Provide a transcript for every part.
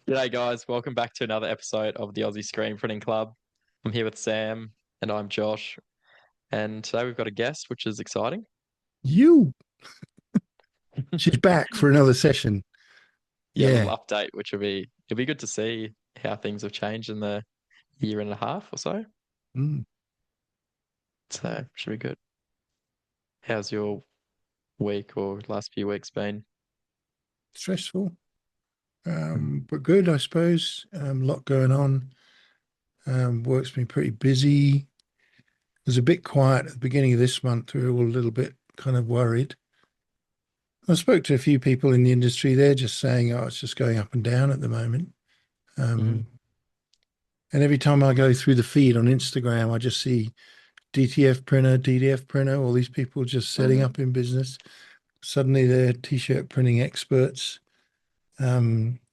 G'day, guys. Welcome back to another episode of the Aussie Screen Printing Club. I'm here with Sam and I'm Josh. And today we've got a guest, which is exciting. You. She's back for another session. Yeah, a little Yeah. update, which it'll be good to see how things have changed in the year and a half or so. Mm. So should be good. How's your week or last few weeks been? Stressful, Mm. but good, I suppose. A lot going on. Work's been pretty busy. It was a bit quiet at the beginning of this month. We were all a little bit kind of worried. I spoke to a few people in the industry. They're just saying, "Oh, it's just going up and down at the moment." Mm. Um, and every time I go through the feed on Instagram, I just see DTF printer, DDF printer, all these people just setting Mm. up in business. Suddenly, they're t-shirt printing experts.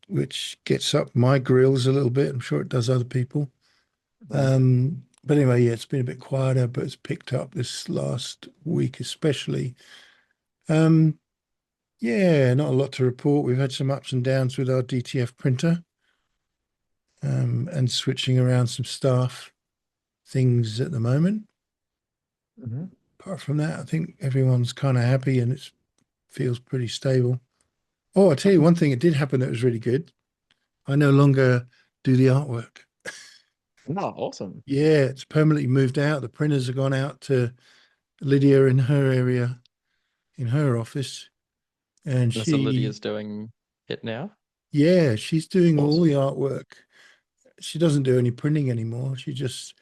Which gets up my grills a little bit. I'm sure it does other people. Mm. But anyway, yeah, it's been a bit quieter, but it's picked up this last week, especially. Um, yeah, not a lot to report. We've had some ups and downs with our DTF printer, and switching around some staff things at the moment. Mhm. Apart from that, I think everyone's kind of happy and it feels pretty stable. Oh, I'll tell you one thing, it did happen that was really good. I no longer do the artwork. Oh, awesome. Yeah, it's permanently moved out. The printers have gone out to Lydia in her area, in her office. And And so she, Lydia's doing it now. yeah, she's doing all the Awesome. artwork. She doesn't do any printing anymore. She just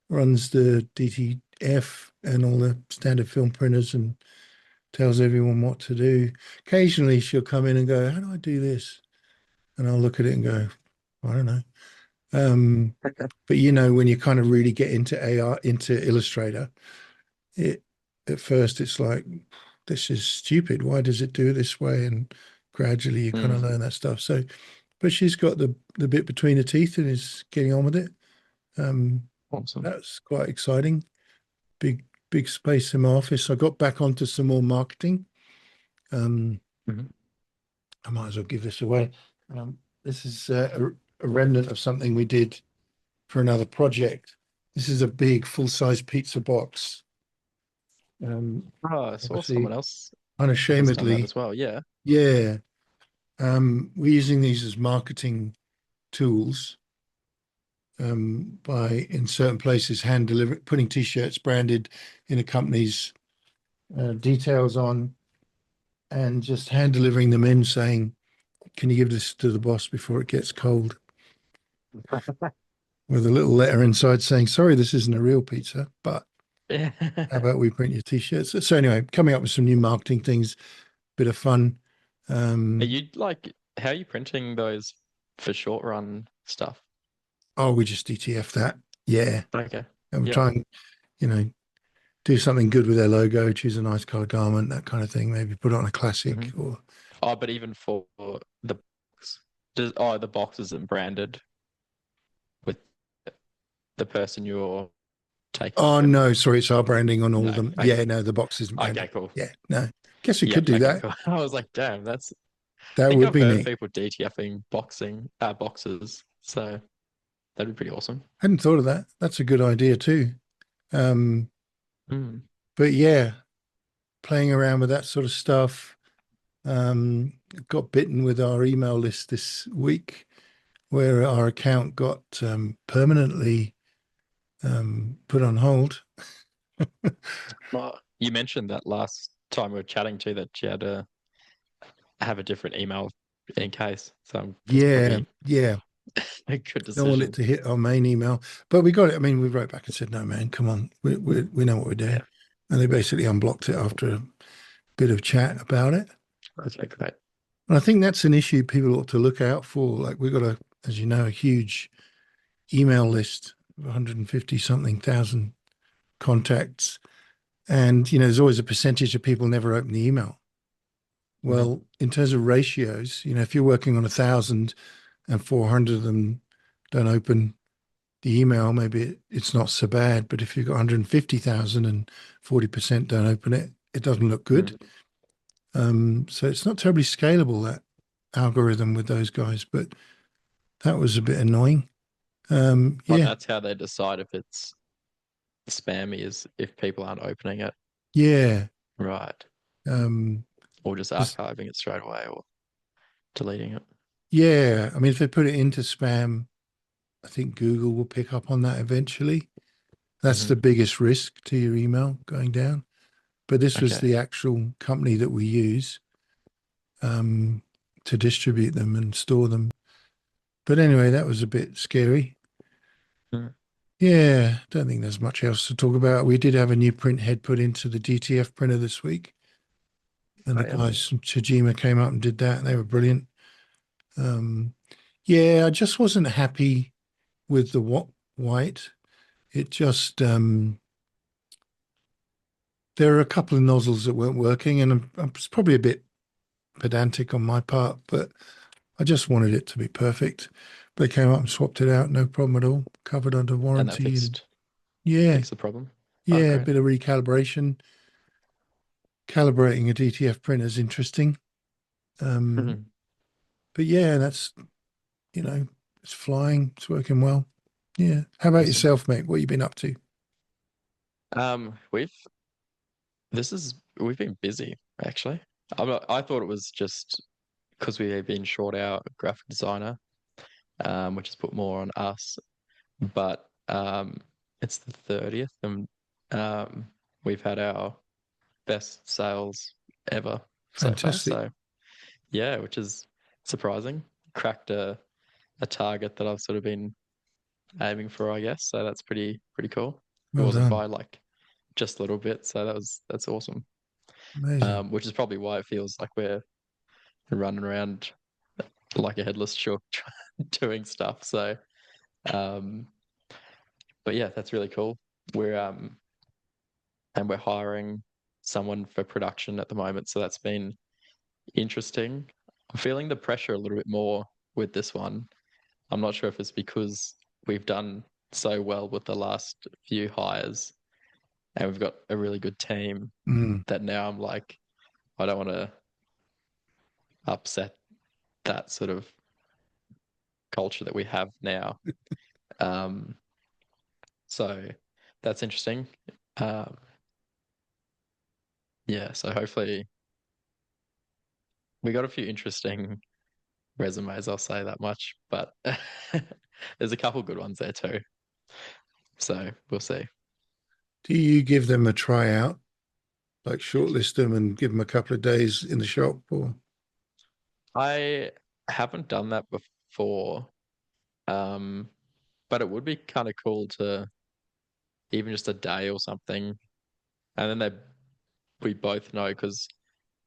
runs the DTF and all the standard film printers and tells everyone what to do. Occasionally she'll come in and go, "How do I do this?" And I'll look at it and go, "I don't know." Um, but when you kind of really get into AR, into Illustrator, it at first it's like, this is stupid. Why does it do it this way? And gradually you kind of Mm. learn that stuff. So, but she's got the bit between the teeth and is getting on with it. Um, Awesome. that's quite exciting. Big space in my office. I got back onto some more marketing. Um, Mhm. I might as well give this away. This is a remnant of something we did for another project. This is a big full-size pizza box. Oh, I saw someone Obviously, else has done that unashamedly, as well. Yeah. yeah. We're using these as marketing tools, by in certain places hand deliver putting t-shirts branded in a company's details on and just hand delivering them in saying, "Can you give this to the boss before it gets cold?" With a little letter inside saying, "Sorry, this isn't a real pizza, but how about we print your t-shirts?" So anyway, coming up with some new marketing things, bit of fun. Are Um, you like, how are you printing those for short run stuff? oh, we just DTF that. Yeah. Okay. And we're Yep. trying, you know, do something good with their logo, choose a nice color garment, that kind of thing. Maybe put on a Hmm. classic or, Oh, but even for the box, the box isn't branded with the person you're taking oh it? no, sorry, it's our branding on all of No. them. Okay. Yeah, no, the box isn't Okay, branded. cool. Yeah, no. Guess we could Yep. do Okay, that. cool. I was like, damn, I That think would I've be heard of neat. people DTFing boxes, so that'd be pretty awesome. Hadn't thought of that. That's a good idea too. Um, Mm. but yeah, playing around with that sort of stuff. Got bitten with our email list this week where our account got permanently put on hold. Well, you mentioned that last time we were chatting too, that you had to have a different email in case. So that's Yeah, probably yeah. a good Don't want it decision. to hit our main email, but we got it. I mean, we wrote back and said, "No, man, come on, we know what we're doing," Yeah. and they basically unblocked it after a bit of chat about it. Okay, great. And I think that's an issue people ought to look out for. Like we've got as you know, a huge email list of 150 something thousand contacts, and there's always a percentage of people never open the email. Mhm. Well, in terms of ratios, if you're working on 1,000 and 400 of them don't open the email, maybe it's not so bad. But if you've got 150,000 and 40% don't open it, it doesn't look good. Mhm. So it's not terribly scalable, that algorithm with those guys. But That was a bit annoying. But Yeah, that's how they decide if it's spammy is if people aren't opening it. yeah. Right. Um, Or just 'Cause- archiving it straight away or deleting it. yeah. I mean, if they put it into spam, I think Google will pick up on that eventually. That's Hmm. the biggest risk to your email going down. But this was Okay. the actual company that we use um, to distribute them and store them. But anyway, that was a bit scary. Mm. Yeah, don't think there's much else to talk about. We did have a new print head put into the DTF printer this week, and Oh, the yeah. guys from Chajima came up and did that, and they were brilliant. Um, yeah, I just wasn't happy with the white. It just there are a couple of nozzles that weren't working, and I'm it's probably a bit pedantic on my part, but I just wanted it to be perfect. They came up and swapped it out, no problem at all, covered under And that warranty, and fixed yeah, fixed the problem. Oh, yeah, a great. bit of recalibration. Calibrating a DTF printer is interesting. Um, Mhm. but yeah, that's you know, it's flying, it's working well. Yeah. How about Awesome. yourself, mate? What you been up to? We've we've been busy actually. I thought it was just because we had been short our graphic designer, which has put more on us. But it's the 30th, and um, we've had our best sales ever so far. Fantastic. So yeah, which is surprising. Cracked a target that I've sort of been aiming for, I guess. So that's pretty cool. It Well wasn't done. by like just a little bit, so that's awesome. Amazing. Which is probably why it feels like we're running around like a headless chook doing stuff. So, um, but yeah, that's really cool. We're and we're hiring someone for production at the moment, so that's been interesting. I'm feeling the pressure a little bit more with this one. I'm not sure if it's because we've done so well with the last few hires and we've got a really good team Mm. that now I'm like, I don't want to upset that sort of culture that we have now. Um, so that's interesting. Um, yeah, so hopefully we got a few interesting resumes, I'll say that much, but there's a couple good ones there too. So we'll see. Do you give them a tryout, like shortlist them and give them a couple of days in the shop, or I haven't done that before, um, but it would be kind of cool to even just a day or something. And then we both know because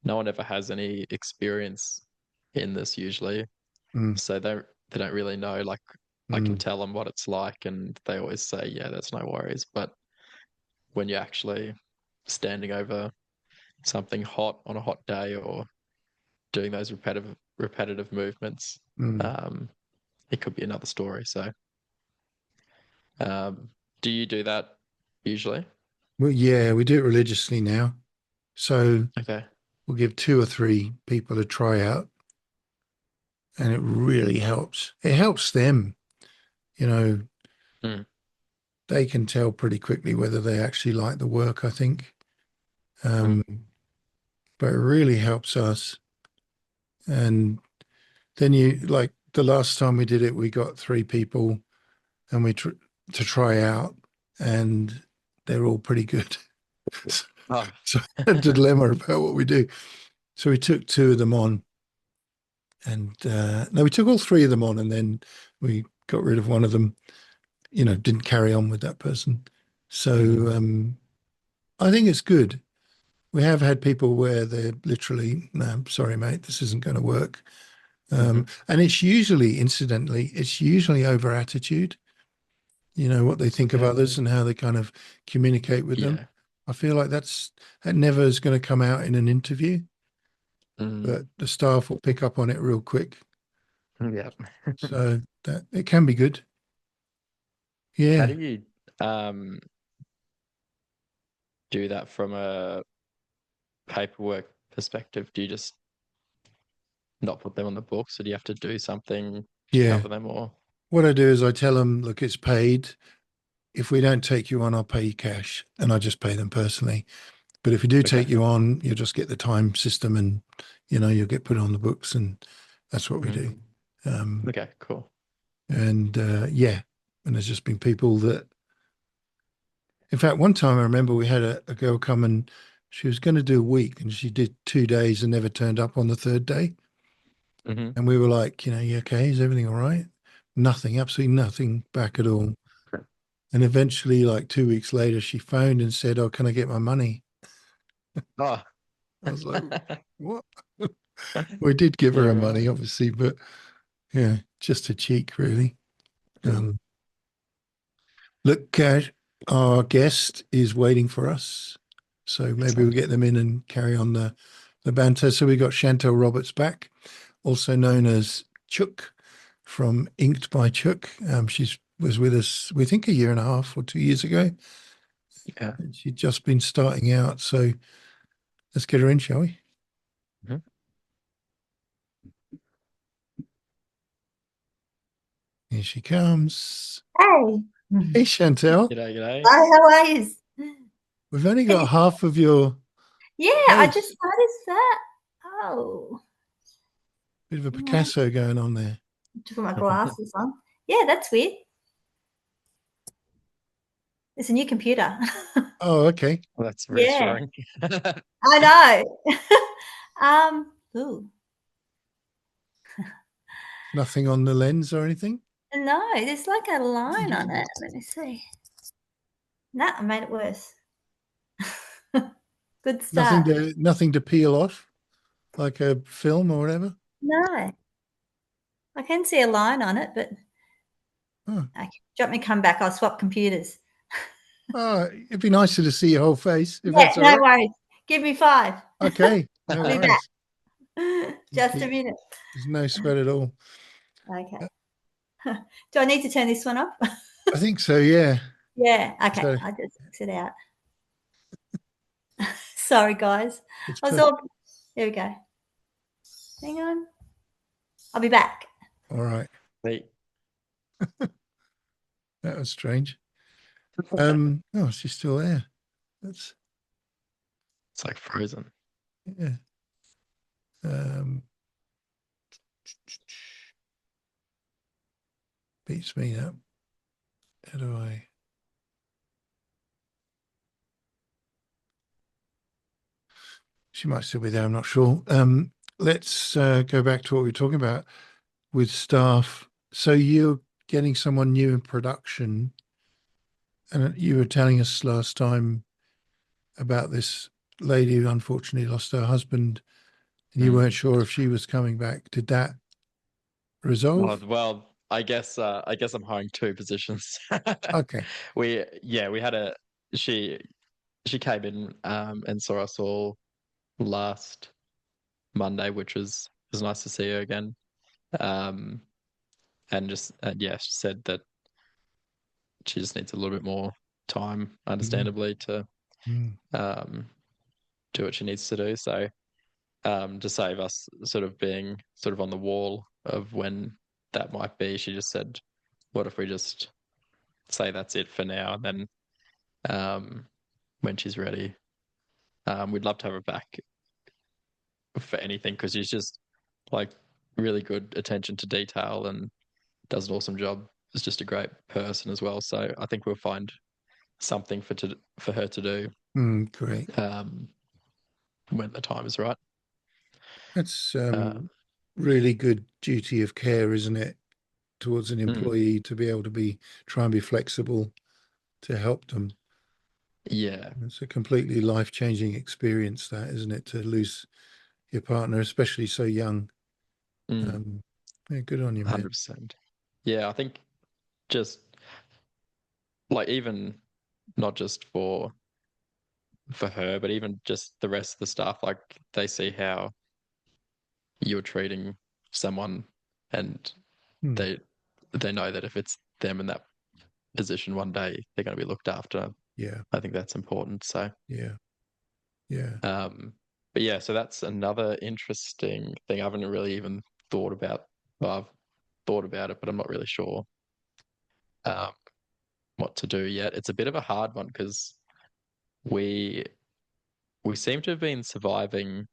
no one ever has any experience in this usually. mm, So they don't really know. Like I can mm, tell them what it's like and they always say, yeah, that's no worries. But when you're actually standing over something hot on a hot day or doing those repetitive movements, mm. um, it could be another story. So um, do you do that usually? Well, yeah, we do it religiously now. So Okay. we'll give two or three people a tryout, and it really helps. It helps them, you know, Mm, they can tell pretty quickly whether they actually like the work, I think. mm, Um, but it really helps us. And then you like the last time we did it, we got three people and we to try out, and they're all pretty good. oh. So a dilemma about what we do. So we took two of them on, and no, we took all three of them on, and then we got rid of one of them. You know, didn't carry on with that person. Mhm, So I think it's good. We have had people where they're literally, no, I'm sorry, mate, this isn't going to work. mhm. And it's usually, incidentally, it's usually over attitude, you know, what they think of Okay. others and how they kind of communicate with them. Yeah. I feel like that never is going to come out in an interview, Mm, but the staff will pick up on it real quick. yeah. So that it can be good. How Yeah. do you um do that from a paperwork perspective? Do you just not put them on the books, or do you have to do something? to Yeah. cover them or What I do is I tell them, look, it's paid. If we don't take you on, I'll pay you cash, and I just pay them personally. But if we do take okay. you on, you'll just get the time system, and you'll get put on the books, and that's what we Mhm. do. Um, Okay, cool. and yeah, and there's just been people that, in fact, one time I remember we had a girl come and she was going to do a week, and she did 2 days and never turned up on the third day. Hmm. And we were like, you okay? Is everything all right? Nothing, absolutely nothing back at all. And eventually, like 2 weeks later, she phoned and said, "Oh, can I get my money?" Oh. I was like, "What?" We did give her Yeah, her right. money, obviously, but yeah, just a cheek, really. Mm. Um, look, our guest is waiting for us, so maybe we'll Excellent. get them in and carry on the banter. So we got Chantal Roberts back, also known as Chook from Inked by Chook. She's was with us, we think, a year and a half or 2 years ago. Yeah. She'd just been starting out, so let's get her in, shall we? Mhm. Here she comes. Hey. Hey, Chantal. G'day, g'day. Hi, how are you? We've only Can you? got half of your Yeah, I just face. noticed that. Oh, Bit of a hang on. Picasso going on there. Took my glasses on. Yeah, that's weird. It's a new computer. Oh, okay. Well, that's Yeah, reassuring. I know. Ooh, Nothing on the lens or anything. no, there's like a line on it. Let me see. Nah, I made it worse. Good Nothing start. to peel off, like a film or whatever. No, I can see a line on it, but Oh, okay. Do you want me to come back? I'll swap computers. oh, it'd be nicer to see your whole face if Yeah, that's all no right. worries. Give me 5. Okay, no I'll be back. worries. Just a Okay, minute. there's no sweat at all. Okay. Do I need to turn this one off? I think so. Yeah. Yeah. Okay. So I just exit out. Sorry, guys. it's I was perfect. all. Here we go. Hang on. I'll be back. All right. Neat. That was strange. Oh, she's still there. That's It's like frozen. yeah. Um, beats me that. How do I? She might still be there. I'm not sure. Let's go back to what we were talking about with staff. So you're getting someone new in production, and you were telling us last time about this lady who unfortunately lost her husband, and you Mm. weren't sure if she was coming back. Did that Oh, resolve? well, I guess I'm hiring two positions. Okay. We had a she she came in and saw us all last Monday, which was nice to see her again. Um and just yeah, she said that she just needs a little bit more time, Mm, understandably, to mm, um do what she needs to do. So to save us sort of being sort of on the wall of when that might be, she just said, what if we just say that's it for now, and then when she's ready, we'd love to have her back for anything because she's just like really good attention to detail and does an awesome job. Is just a great person as well. So I think we'll find something for her to do great. um, when the time is right. That's Um, really good duty of care, isn't it, towards an mm, employee to be able to try and be flexible to help them. yeah. It's a completely life-changing experience, that, isn't it, to lose your partner, especially so young. Mm, Um, yeah, good on you, man. 100%. Yeah, I think just like even not just for her, but even just the rest of the staff, like they see how you're treating someone and Hmm. they they know that if it's them in that position one day, they're going to be looked after. Yeah, I think that's important. So, yeah, yeah. um, but yeah, so that's another interesting thing I haven't really even thought about. Well, I've thought about it, but I'm not really sure um, what to do yet. It's a bit of a hard one because we we seem to have been surviving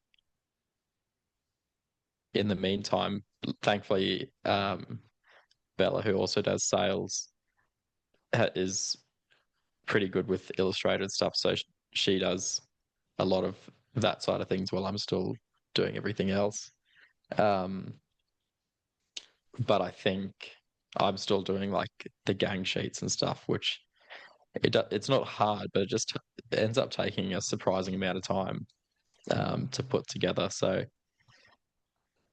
in the meantime. Thankfully, Bella, who also does sales, is pretty good with illustrated stuff, so she does a lot of that side of things while I'm still doing everything else. Um, but I think I'm still doing like the gang sheets and stuff, which it's not hard, but it just ends up taking a surprising amount of time to put together. So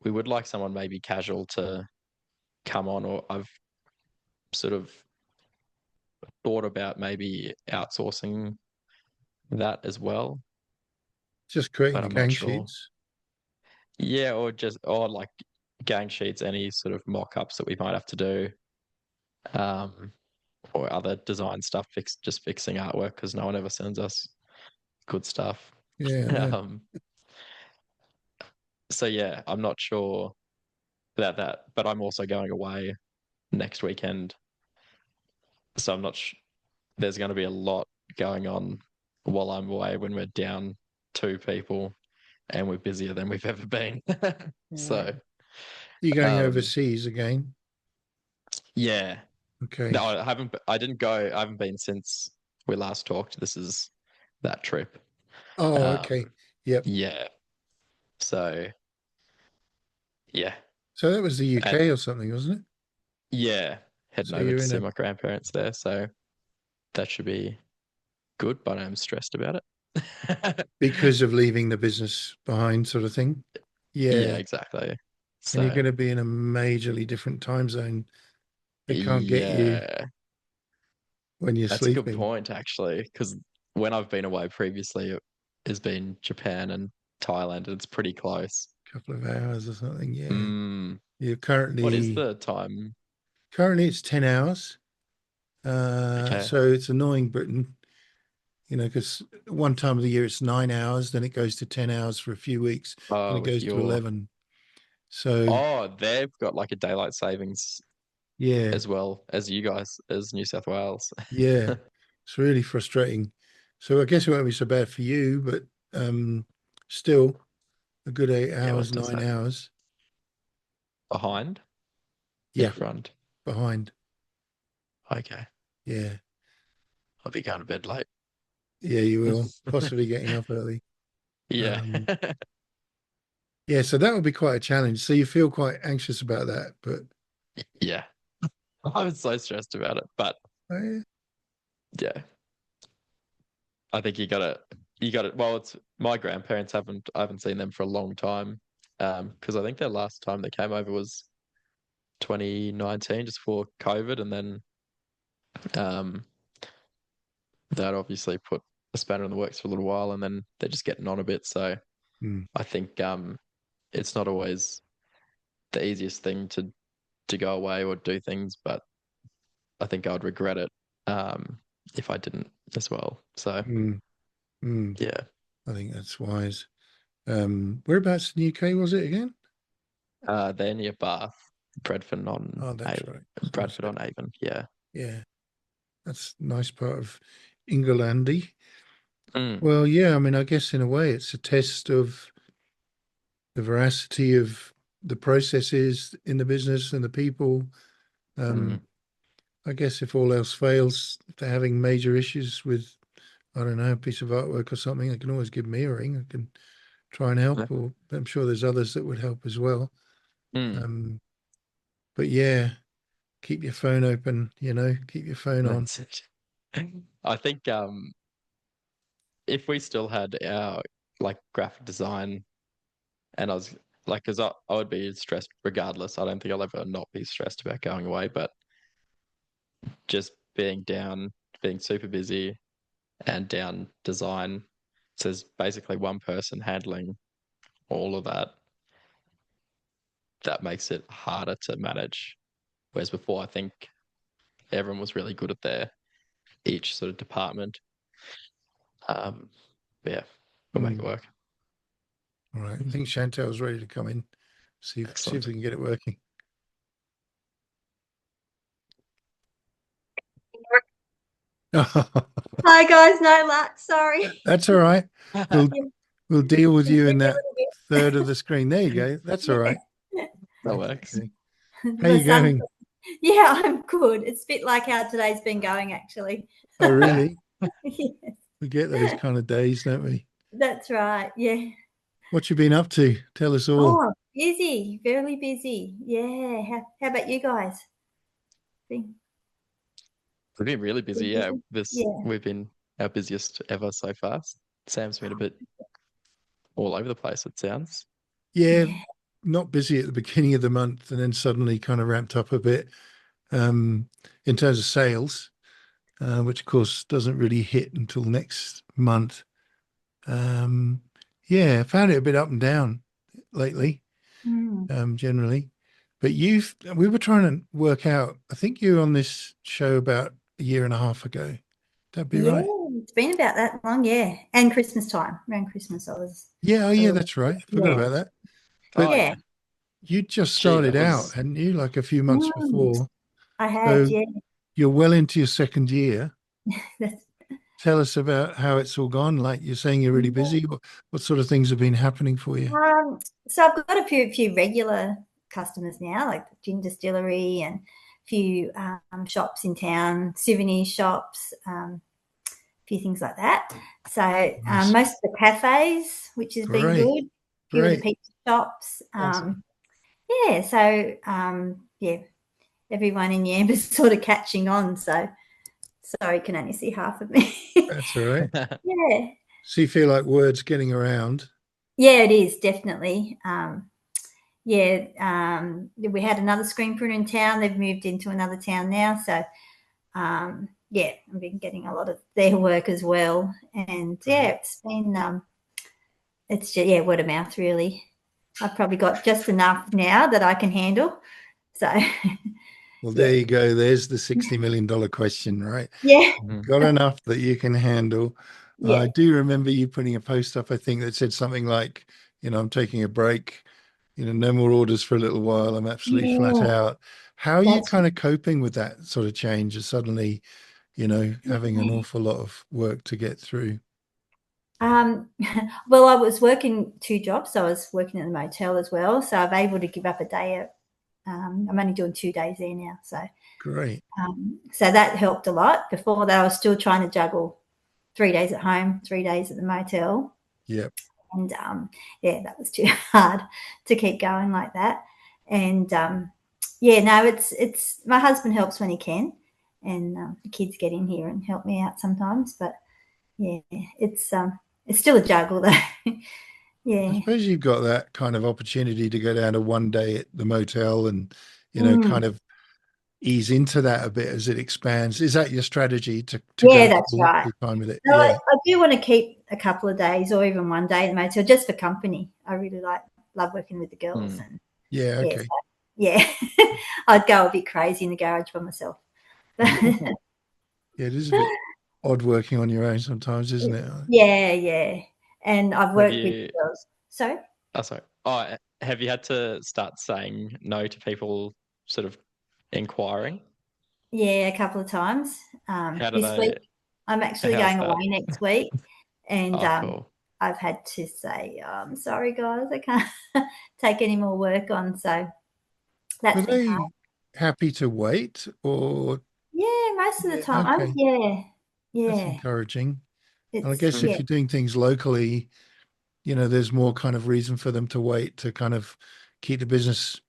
we would like someone maybe casual to come on, or I've sort of thought about maybe outsourcing that as well, Just creating but the I'm not gang sure. sheets. Yeah, or like gang sheets, any sort of mock-ups that we might have to do, um, or other design stuff, just fixing artwork because no one ever sends us good stuff. Yeah, I know. Um, so yeah, I'm not sure about that, but I'm also going away next weekend, so I'm not. There's going to be a lot going on while I'm away when we're down two people and we're busier than we've ever been. Right. So You're going um, overseas again? yeah, Okay. no, I haven't. I didn't go. I haven't been since we last talked. This is that trip. Oh, okay. Um, Yep. yeah. So yeah, So that was the and UK or something, wasn't it? yeah, heading So over you're to in see a my grandparents there. So that should be good, but I'm stressed about it. because of leaving the business behind sort of thing. Yeah, Yeah. exactly. And you're So going to be in a majorly different time zone. They can't get you yeah, when you're that's a good sleeping. point actually, because when I've been away previously, it has been Japan and Thailand, and it's pretty close. A couple of hours or something. Yeah. Mm, You're what is currently the time? currently it's 10 hours. Okay. So it's annoying Britain, because one time of the year it's 9 hours, then it goes to 10 hours for a few weeks, then Oh, it with goes to your 11. So oh, they've got like a daylight savings yeah, as well as you guys, as New South Wales. yeah, it's really frustrating. So I guess it won't be so bad for you, but still a good eight Yeah, hours, what does 9 hours. behind in Yeah, front? behind. Okay, Yeah, I'll be going to bed late. yeah, you will. Possibly getting up early. Yeah, Um, yeah, so that would be quite a challenge. So you feel quite anxious about that, but yeah. I was so stressed about it, but yeah. yeah, I think you got it. Well, it's my grandparents I haven't seen them for a long time, because I think their last time they came over was 2019, just before COVID, and then um, that obviously put a spanner in the works for a little while, and then they're just getting on a bit. So Hmm. I think it's not always the easiest thing to go away or do things, but I think I'd regret it if I didn't as well. So Mm, mm, yeah, I think that's wise. Whereabouts in the UK was it again? they're near Bath, Oh, that's right. I was going to Bradford say, on Avon. Yeah. yeah, that's a nice part of Englandy. Mm, Well, yeah, I mean, I guess in a way it's a test of the veracity of the processes in the business and the people. mm, Um, I guess if all else fails, if they're having major issues with, I don't know, a piece of artwork or something, they can always give me a ring. I can try and help, or I'm sure there's others that would help as well. mm. Um, but yeah, keep your phone open, keep your phone on. That's it. I think if we still had our like graphic design, and I was like, because I would be stressed regardless. I don't think I'll ever not be stressed about going away, but just being down, being super busy and down design. So there's basically one person handling all of that. That makes it harder to manage. Whereas before, I think everyone was really good at their each sort of department. Um, yeah, we'll make it Mm. work. All right. I think Chantal's ready to come in. See if Excellent. we can get it working. Hi guys, no luck. Sorry. That's all right. We'll Yeah, we'll deal with it's you in been a that little bit. third of the screen. There you go. That's all right. That works. Okay. How My you son. going? Yeah, I'm good. It's a bit like how today's been going, actually. Oh, really? Yeah, We get those kind of days, don't we? that's right. Yeah. What you been up to? Tell us all. Oh, busy, very busy. Yeah. How about you guys? Been, We've been really busy. been Yeah, busy? this Yeah. we've been our busiest ever so far. Sam's been a bit all over the place, it sounds. Yeah, Yeah. not busy at the beginning of the month and then suddenly kind of ramped up a bit um, in terms of sales, which of course doesn't really hit until next month. Um, yeah, found it a bit up and down lately, Mm. generally. But we were trying to work out, I think you were on this show about a year and a half ago. That'd be Yeah, right. it's been about that long, yeah. And Christmas time. Around Christmas I was Yeah, oh a yeah, little, that's right. I forgot yeah. about that. Oh But Yeah. yeah. you just Gee, started that out, was hadn't you? Like a few months Mm, before. I had, So yeah. you're well into your second year. That's, Tell us about how it's all gone. Like you're saying you're really busy. What sort of things have been happening for you? so I've got a few regular customers now, like the gin distillery and a few shops in town, souvenir shops, a few things like that. So Nice. most of the cafes, which has been Great. good, a few of the Great. pizza shops. awesome. Yeah, so yeah, everyone in Yamba's sort of catching on. So sorry, can only see half of me. That's all right. Yeah, So you feel like word's getting around. yeah, it is definitely. Yeah, we had another screen printer in town. They've moved into another town now, so yeah, I've been getting a lot of their work as well. And yeah, Great. it's just, yeah, word of mouth really. I've probably got just enough now that I can handle. So Well, yeah, there you go. There's the $60 million question, right? yeah, Mhm. Got enough that you can handle. I yeah, do remember you putting a post up, I think, that said something like, I'm taking a break, no more orders for a little while. I'm absolutely flat yeah. out. How are you That's kind of coping with that sort of change of suddenly, having an awful lot of work to get through? um, well, I was working two jobs. So I was working at the motel as well. So I'm able to give up a day. I'm only doing 2 days there now. Great. So that helped a lot. Before that, I was still trying to juggle 3 days at home, 3 days at the motel. Yep. And yeah, that was too hard to keep going like that. And yeah, no, it's my husband helps when he can, and the kids get in here and help me out sometimes. But yeah, it's still a juggle though. I Yeah. suppose you've got that kind of opportunity to go down to one day at the motel and, Mm. kind of ease into that a bit as it expands. Is that your strategy to Yeah, go that's full right. time with it? No, Yeah. I do want to keep a couple of days or even one day at the motel just for company. I really love working with the girls, Mm. and Yeah. yeah, Okay. yeah, I'd go a bit crazy in the garage by myself. Yeah. Yeah. It is a bit odd working on your own sometimes, isn't it? Yeah, yeah. And I've Have worked with you girls. So oh sorry. Oh, have you had to start saying no to people sort of inquiring? yeah, a couple of times. How do This week they I'm actually how's going that? away next week, and Oh, cool. I've had to say, oh, I'm sorry, guys, I can't take any more work on. So Were that's been hard. they happy to wait or? Yeah, most of the Yeah. time. Okay. Yeah, That's yeah. encouraging. And I It's guess yeah, if you're doing things locally, there's more kind of reason for them to wait to kind of keep the business,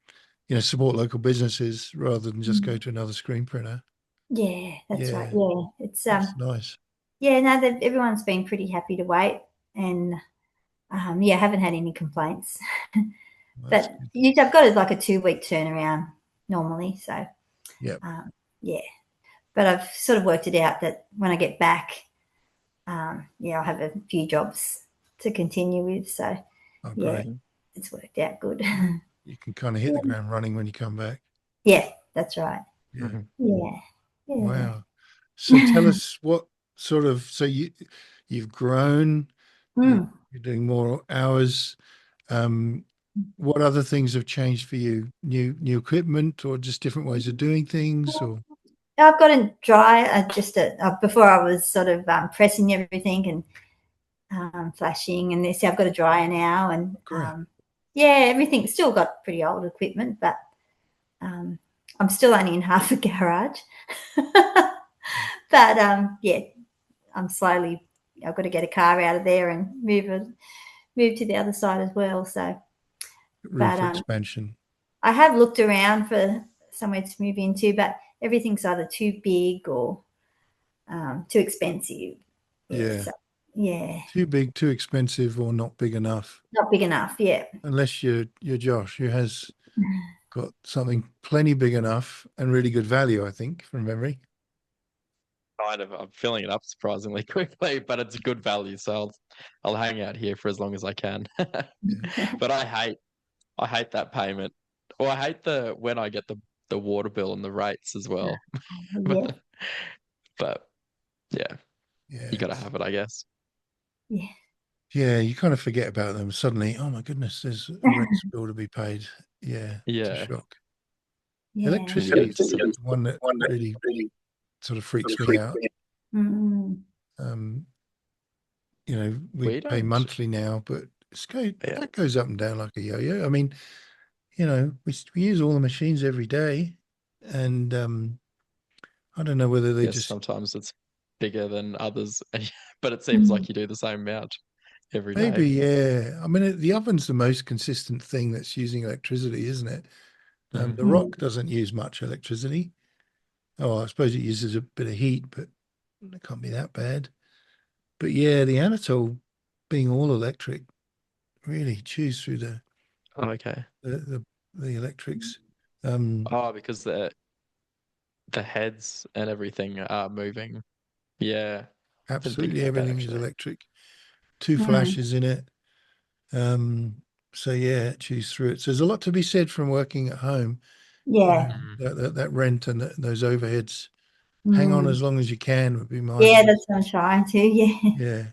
support local businesses rather than just go mm, to another screen printer. yeah. That's right. Yeah, Yeah, it's that's nice. yeah. No, everyone's been pretty happy to wait, and yeah, I haven't had any complaints. That's But good. I've got like a 2 week turnaround normally. So Yeah. yeah, but I've sort of worked it out that when I get back, yeah, I'll have a few jobs to continue with. So Oh, yeah, great. Mhm. it's worked out good. You can kind of hit the ground running when you come back. Yeah, that's right. Yeah. Mhm. Yeah, yeah. Wow. So tell us what sort of, so you've grown, Mm. you're doing more hours. Um, what other things have changed for you? New equipment or just different ways of doing things or? I've got a dry, before I was sort of pressing everything and flashing and this. I've got a dryer now, and Great. everything's still got pretty old equipment, but I'm still only in half a garage. But I'm slowly. I've got to get a car out of there and move to the other side as well. So, Roof expansion. I have looked around for somewhere to move into, but everything's either too big or too expensive. Yeah. So, Too big, too expensive, or not big enough. not big enough. Yeah. Unless you're Josh, who has got something plenty big enough and really good value, I think, from memory. Kind of. I'm filling it up surprisingly quickly, but it's good value, so I'll hang out here for as long as I can. But I hate that payment. Or I hate when I get the water bill and the rates as well. Yeah. But yeah, Yeah. you got to have it, I guess. Yeah. Yeah, you kind of forget about them suddenly. Oh my goodness, there's a rent bill to be paid. Yeah, it's a Yeah. shock. Yeah. Electricity is the one that really sort of freaks me out. Mm. We pay monthly now, but that goes up and down like a yo-yo. I mean, we use all the machines every day, and I don't know whether they just sometimes it's bigger than others, but it seems like you do the same amount every day. maybe, yeah. I mean, the oven's the most consistent thing that's using electricity, isn't it? The rock doesn't use much electricity. Oh, I suppose it uses a bit of heat, but it can't be that bad. But yeah, the Anatole being all electric really chews through the electrics. Because the heads and everything are moving. Yeah. Absolutely everything is electric. 2 flashes in it. So yeah, it chews through it. So there's a lot to be said from working at home. Yeah. That rent and those overheads. Hang on as long as you can would be my advice. That's what I'm trying to. Yeah. Yeah.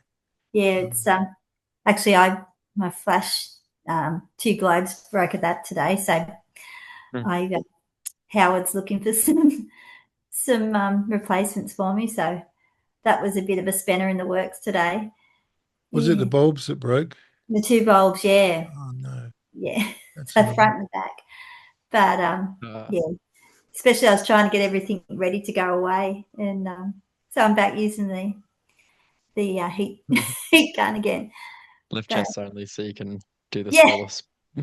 Yeah. It's actually my flash 2 globes broke at that today, so Howard's looking for some replacements for me. So that was a bit of a spanner in the works today. Was it the bulbs that broke? The 2 bulbs, yeah. Oh no. Yeah. That's So front and back. But yeah, especially I was trying to get everything ready to go away, and so I'm back using the heat gun again. Left chest only, so you can do the Yeah. smaller.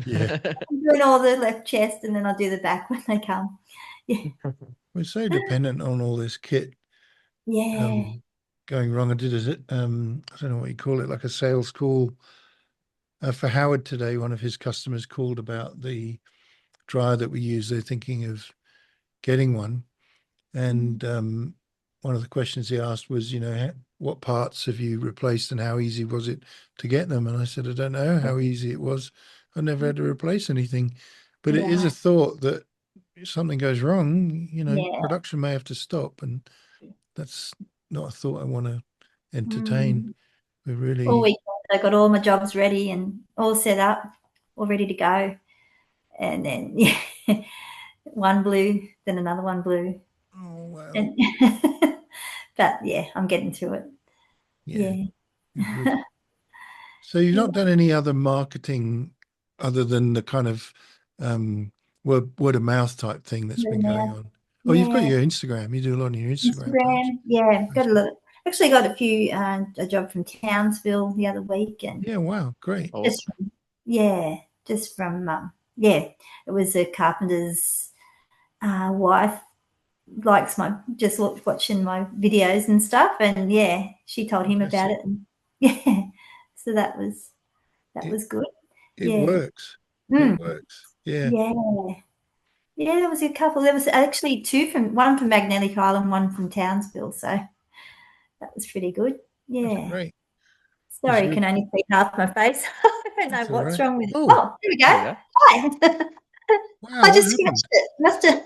Yeah. I'm doing all the left chest, and then I'll do the back when they come. Yeah. We're so dependent on all this kit Yeah. going wrong. I did I don't know what you call it, like a sales call for Howard today. One of his customers called about the dryer that we use. They're thinking of getting one, and one of the questions he asked was, what parts have you replaced and how easy was it to get them? And I said, I don't know how easy it was. I never had to replace anything, but it is a thought that if something goes wrong, production may have to stop, and that's not a thought I want to entertain. We're really all weekend I got all my jobs ready and all set up, all ready to go, and then one blew, then another one blew. Oh wow! And but yeah, I'm getting through it. Yeah. Good. So you've not done any other marketing other than the kind of word of mouth type thing that's been going on? Oh, you've got your Instagram. You do a lot on your Instagram page. Yeah, got a lot. Actually, got a few a job from Townsville the other week, and wow, great. Awesome. Just from it was a carpenter's wife likes just watching my videos and stuff, and she told him about it, and so that was good. It works. It works. Yeah. There was a couple. There was actually one from Magnetic Island, one from Townsville, so that was pretty good. Yeah. That's great. Sorry, you can only see half my face. I don't know what's wrong with it. Oh, there we go. Hi. Wow, I just scratched it. Must have.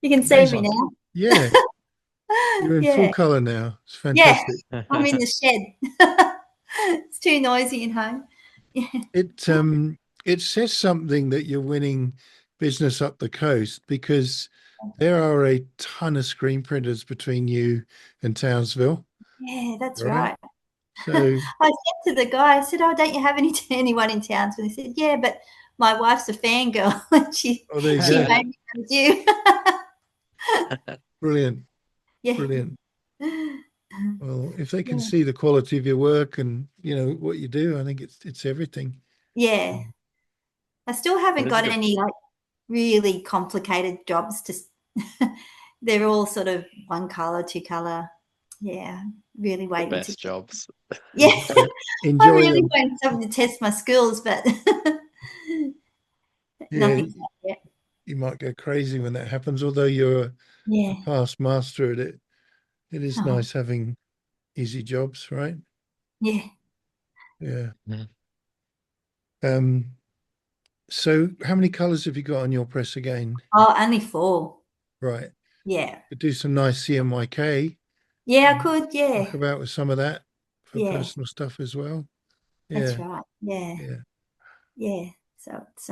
You can see me now. Yeah. You're in full color now. It's fantastic. Yeah, I'm in the shed. It's too noisy in home. It says something that you're winning business up the coast, because there are a ton of screen printers between you and Townsville, Yeah, that's right? right. So, I said to the guy, I said, "Oh, don't you have anyone in Townsville?" He said, "Yeah, but my wife's a fangirl, and she there you she go. mainly knows you." Brilliant, Yeah, brilliant. Well, if they can yeah, see the quality of your work and what you do, I think it's everything. yeah. I still It haven't is a got good any like really complicated jobs. They're all sort of one color, two color. Yeah, really the waiting to. best jobs. Yeah, So I'm enjoy really them. waiting for something to test my skills, but Yeah, nothing's out yet. you might go crazy when that happens. Although you're a Yeah. past master at it, it is Oh, nice having easy jobs, right? yeah. Yeah. Mhm. Um, so how many colors have you got on your press again? Oh, only four. Right. Yeah. Could do some nice CMYK. Yeah, I could. Muck Yeah. about with some of that for Yeah. personal stuff as well. That's Yeah. right. Yeah. Yeah. Yeah. So it's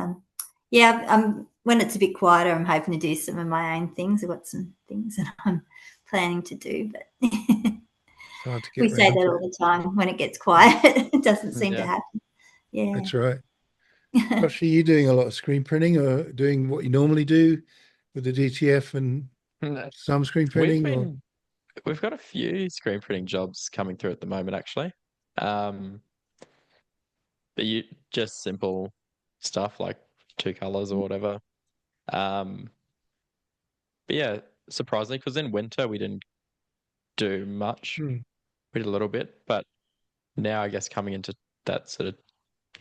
yeah, when it's a bit quieter, I'm hoping to do some of my own things. I've got some things that I'm planning to do, but It's hard to we get say round that to all it. the time. When it gets quiet, it doesn't seem to Yeah. happen. Yeah. That's right. Josh, are you doing a lot of screen printing or doing what you normally do with the DTF and No, some screen We've printing or been we've got a few screen printing jobs coming through at the moment, actually. Um, but you just simple stuff like two colors or whatever. Um, but yeah, surprisingly, because in winter we didn't do much. Hmm. We did a little bit, but now I guess coming into that sort of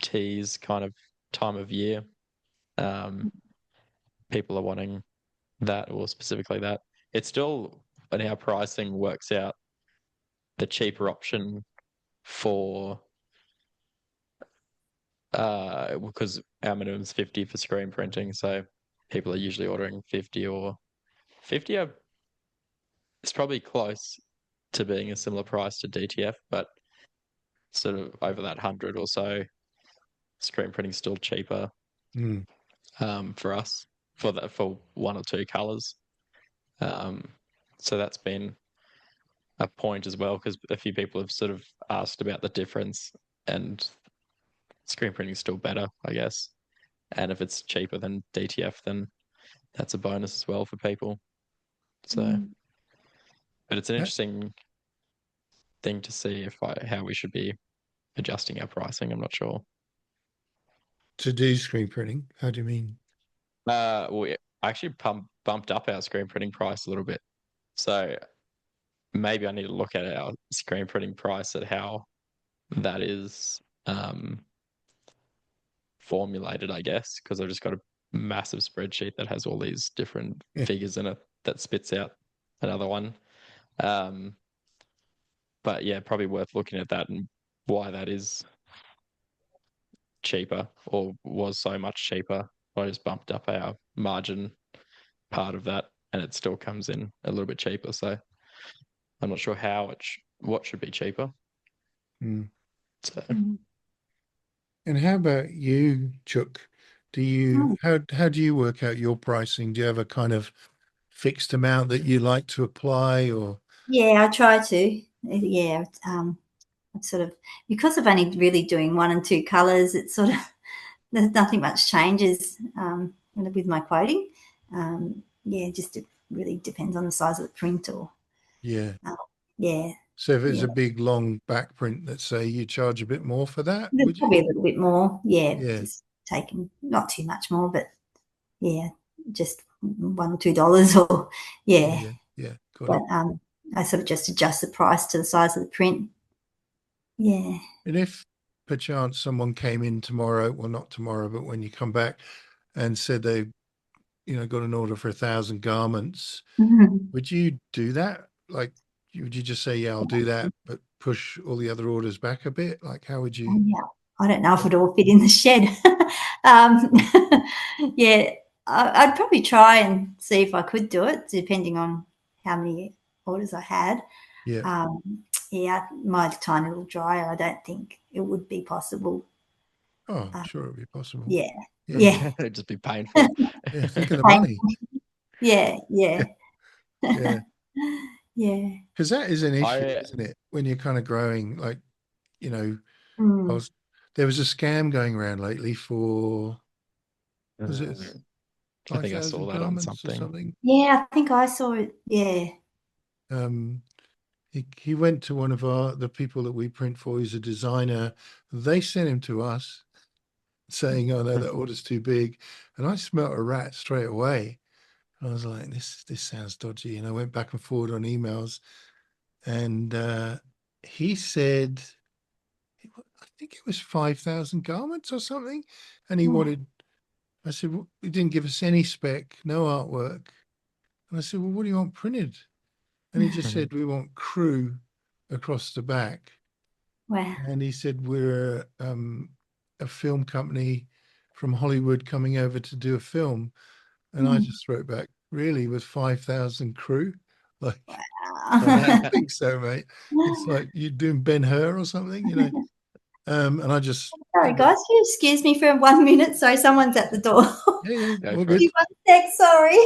tease kind of time of year, um, people are wanting that or specifically that. It's still, and our pricing works out the cheaper option for because our minimum is 50 for screen printing, so people are usually ordering 50 or 50 are it's probably close to being a similar price to DTF, but sort of over that 100 or so, screen printing still cheaper Hmm. for us for that for one or two colors. Um, so that's been a point as well because a few people have sort of asked about the difference, and screen printing is still better, I guess. And if it's cheaper than DTF, then that's a bonus as well for people. So, Mm. but it's an Ha- interesting thing to see how we should be adjusting our pricing. I'm not sure. to do screen printing? How do you mean? We actually bumped up our screen printing price a little bit. So maybe I need to look at our screen printing price at how that is formulated, I guess, because I've just got a massive spreadsheet that has all these different Yeah. figures in it that spits out another one. Um, but yeah, probably worth looking at that and why that is cheaper or was so much cheaper. I just bumped up our margin part of that, and it still comes in a little bit cheaper. So I'm not sure what should be cheaper. Hmm. So Mm. And how about you, Chook? Do you Mm. how do you work out your pricing? Do you have a kind of fixed amount that you like to apply or Yeah, I try to. Yeah, it's sort of because of only really doing one and two colors. It's sort of there's nothing much changes with my quoting. Yeah, just it really depends on the size of the print or yeah. uh, yeah, So if it's yeah. a big long back print, let's say you charge a bit more for that, There's would you? probably a little bit more. Yeah, Yeah. just taking not too much more, but yeah, just $1 or $2 or Yeah, yeah. yeah, yeah. Got But it. I sort of just adjust the price to the size of the print. Yeah. And if perchance someone came in tomorrow, well, not tomorrow, but when you come back and said they, got an order for 1,000 garments, Mhm. would you do that? Like, would you just say, yeah, I'll do that, but push all the other orders back a bit? Like, how would you? Yeah, I don't know if it all fit in the shed. um, yeah, I'd probably try and see if I could do it, depending on how many orders I had. Yeah. Yeah, my tiny little dryer, I don't think it would be possible. Oh, I'm sure it'd be possible. Yeah, Yeah, yeah. yeah. it'd just be painful. Yeah. Think of the money. Yeah, yeah, Yeah. yeah. Because that is an issue, I isn't it? When you're kind of growing, like, you know, I Mm. was, there was a scam going around lately for, was it mm, I think I saw 5,000 that on garments or something. something? Yeah, I think I saw it. Yeah. Um, he went to one of the people that we print for. He's a designer. They sent him to us saying, "Oh no, that order's too big," and I smelt a rat straight away. I was like, "This sounds dodgy," and I went back and forward on emails, and he said, I think it was 5,000 garments or something, and he Oh, wanted. I said, well, he didn't give us any spec, no artwork, and I said, "Well, what do you want printed?" And he just said, "We want crew across the back." wow. And he said, "We're a film company from Hollywood coming over to do a film." And I Mm. just wrote back, "Really, with 5,000 crew?" Like, I don't Wow. think so, mate. It's like you're doing Ben-Hur or something, you know. And I just, Sorry, guys. Can you excuse me for 1 minute? Sorry, someone's at the door. yeah, yeah, Go all for it. good. Give me 1 sec. Sorry.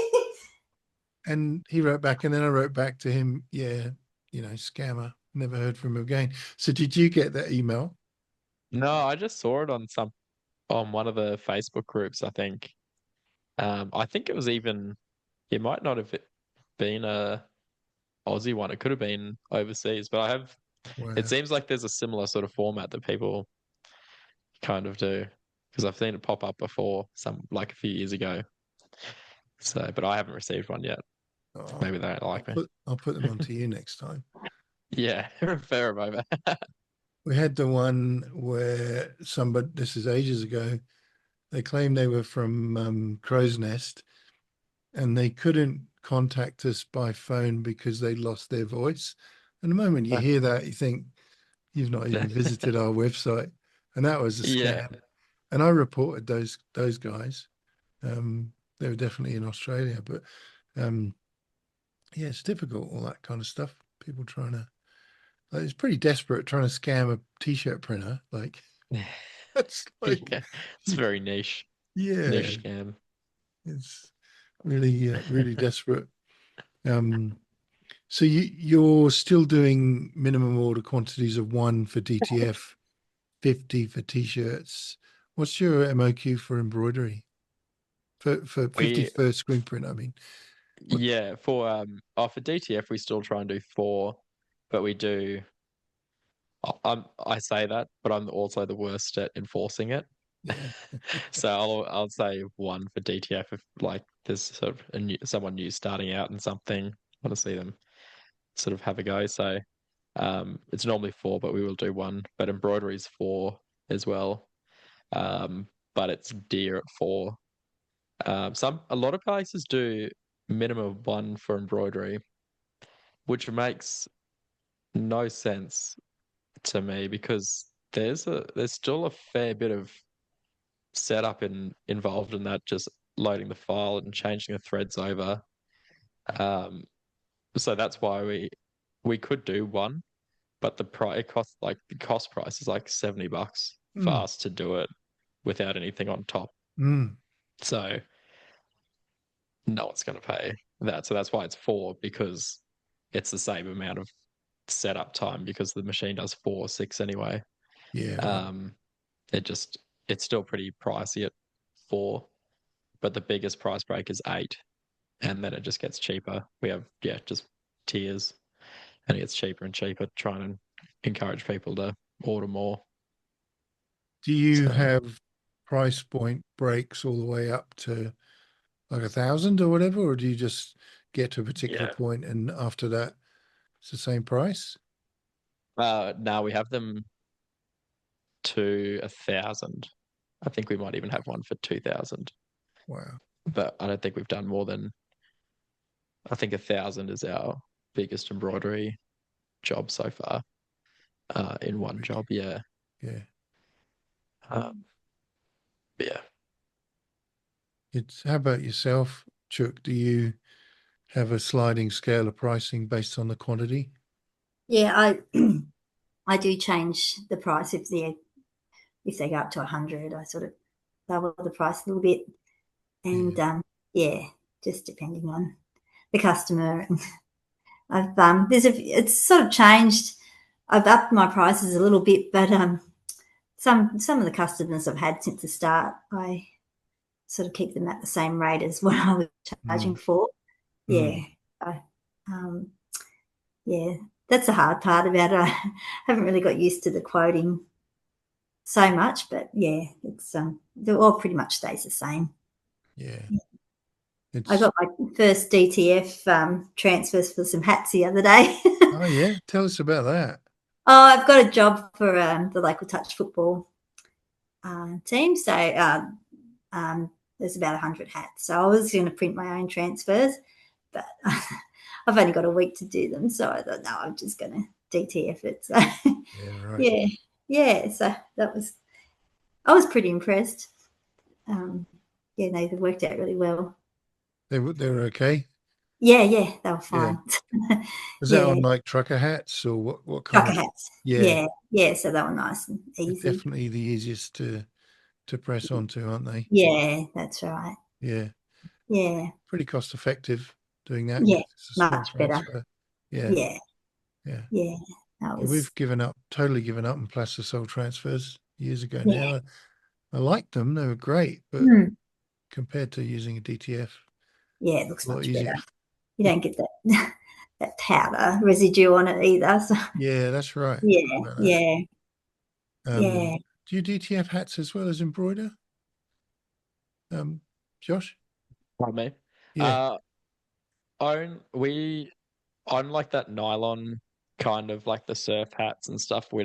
And he wrote back, and then I wrote back to him, yeah, scammer. Never heard from him again. So did you get that email? No, I just saw it on one of the Facebook groups, I think. I think it was even it might not have been a Aussie one. It could have been overseas, but it Wow. seems like there's a similar sort of format that people kind of do because I've seen it pop up before, like a few years ago. So, but I haven't received one yet. Oh, Maybe they don't I'll like me. put them on to you next time. Yeah, refer them over. We had the one where somebody, this is ages ago, they claimed they were from Crow's Nest and they couldn't contact us by phone because they lost their voice. And the moment you hear that, you think you've not even visited our website. And that was a Yeah. scam. And I reported those guys. They were definitely in Australia, but um, yeah, it's difficult, all that kind of stuff. People trying to, like, it's pretty desperate trying to scam a t-shirt printer. Like, that's like, Yeah. It's very niche yeah, scam. it's really, really desperate. Um, so you're still doing minimum order quantities of one for DTF, 50 for t-shirts. What's your MOQ for embroidery? For 50 We for screen print, I mean. What? Yeah, for DTF we still try and do four, but we do I say that, but I'm also the worst at enforcing it. Yeah. So I'll say one for DTF if like there's sort of someone new starting out and something. I want to see them sort of have a go. So it's normally four, but we will do one. But embroidery's four as well. Um, but it's dear at four. A lot of places do minimum of one for embroidery, which makes no sense to me because there's still a fair bit of setup involved in that, just loading the file and changing the threads over. Um, so that's why we could do one, but the cost price is like $70 for Mm, us to do it without anything on top. mm, So no one's going to pay that. So that's why it's four because it's the same amount of setup time because the machine does 4 6 anyway. yeah, right. Um, it's still pretty pricey at four, but the biggest price break is eight, and then it just gets cheaper. We have just tiers, and it gets cheaper and cheaper, trying to encourage people to order more. Do you So have price point breaks all the way up to like 1,000 or whatever, or do you just get to a particular yeah, point and after that it's the same price? now we have them to 1,000. I think we might even have one for 2,000, Wow. but I don't think we've done more than I think 1,000 is our biggest embroidery job so far in one Big. job. Yeah. Yeah. Um, yeah. It's how about yourself, Chook? Do you have a sliding scale of pricing based on the quantity? Yeah, I I do change the price if they go up to 100. I sort of lower the price a little bit, Yeah. and yeah, just depending on the customer. And I've it's sort of changed. I've upped my prices a little bit, but some of the customers I've had since the start, I sort of keep them at the same rate as what I was charging for. Yeah. Yeah, that's the hard part about it. I haven't really got used to the quoting so much, but yeah, it's they're all pretty much stays the same. Yeah. I got my first DTF transfers for some hats the other day. Oh yeah, tell us about that. Oh, I've got a job for the local touch football team, so there's about 100 hats. So I was going to print my own transfers, but I've only got a week to do them, so I thought, no, I'm just going to DTF it. So Yeah, right. yeah. So I was pretty impressed. Yeah, no, they worked out really well. They were okay. Yeah, they were fine. Was that on like trucker hats or what kind Trucker of hats? Yeah. Yeah. So they were nice and easy. They're definitely the easiest to press onto, aren't they? Yeah, that's right. Yeah. Yeah. Pretty cost effective doing that. Yeah, It's a small much better. transfer. Yeah. Yeah. Yeah. Yeah. We've totally given up on plastisol transfers years ago Yeah. now. I liked them; they were great, but compared to using a DTF, yeah, it looks a lot much easier. better. You don't get that that powder residue on it either. So Yeah, that's right. yeah. Do you DTF hats as well as embroider? Josh? Pardon me. Yeah. On like that nylon kind of like the surf hats and stuff. We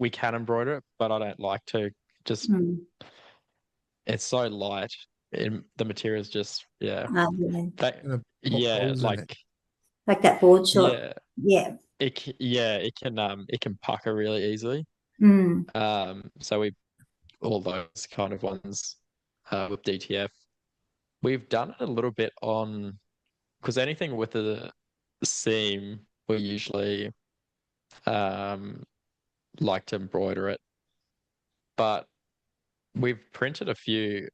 can embroider it, but I don't like to. Just it's so light. The material is just like that board short. Yeah. It can pucker really easily. So all those kind of ones with DTF. We've done it a little bit on because anything with a seam we usually like to embroider it, but we've printed a few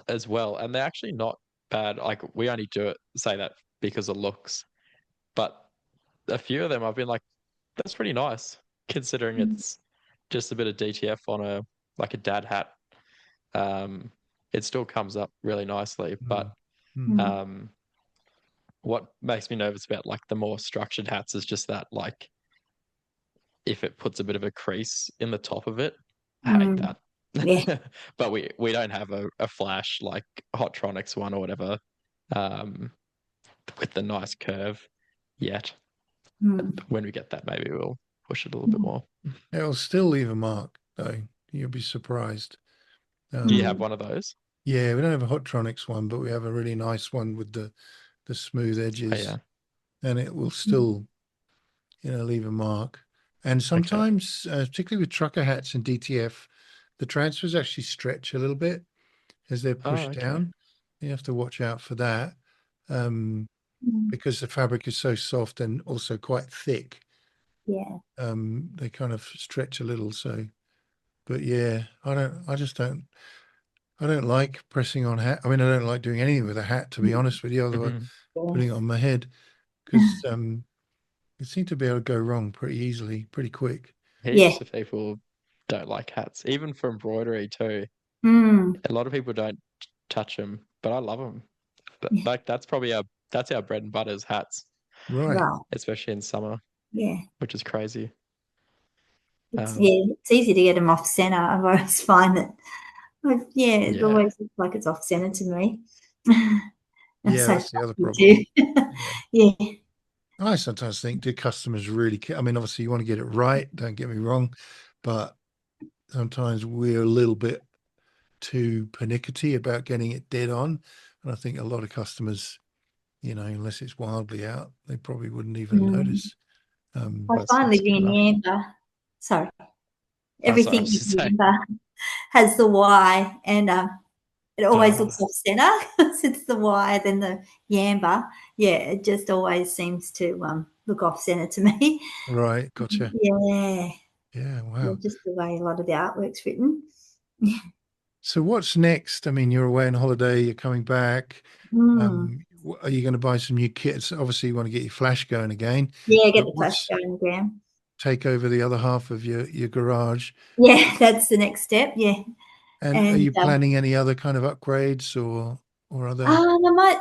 as well, and they're actually not bad. Like we only do it say that because of looks, but a few of them I've been like, that's pretty nice considering it's just a bit of DTF on a dad hat. It still comes up really nicely, but what makes me nervous about like the more structured hats is just that like if it puts a bit of a crease in the top of it, I hate that. Yeah. But we don't have a flash like Hotronics one or whatever with the nice curve yet. When we get that, maybe we'll push it a little bit more. It'll still leave a mark, though. You'll be surprised. Do you have one of those? Yeah, we don't have a Hotronics one, but we have a really nice one with the smooth edges. Oh, yeah. And it will still, leave a mark. And sometimes, particularly with trucker hats and DTF, the transfers actually stretch a little bit as they're pushed down. You have to watch out for that because the fabric is so soft and also quite thick. Yeah. They kind of stretch a little. So, but yeah, I don't like pressing on hat. I mean, I don't like doing anything with a hat, to be honest with you, other than putting it on my head, because it seemed to be able to go wrong pretty easily, pretty quick. Heaps of people don't like hats, even for embroidery too. A lot of people don't touch them, but I love them. But like that's our bread and butter is hats, right? Especially in summer, which is crazy. It's easy to get them off center. I always find that. It always looks like it's off center to me. That's the other problem. Yeah. I sometimes think, do customers really care? I mean, obviously you want to get it right, don't get me wrong, but sometimes we're a little bit too pernickety about getting it dead on. And I think a lot of customers, unless it's wildly out, they probably wouldn't even notice. I find living in Yamba, sorry, everything in Yamba has the Y, and it always looks off center because it's the Y, then the Yamba. Yeah, it just always seems to look off center to me. Right, gotcha. Yeah. Yeah, wow. Just the way a lot of the artwork's written. So what's next? I mean, you're away on holiday, you're coming back. Mm. Are you going to buy some new kits? Obviously, you want to get your flash going again, Yeah, get but the flash what's going again. take over the other half of your garage? Yeah, that's the next step. Yeah, And are and you planning any other kind of upgrades or other? I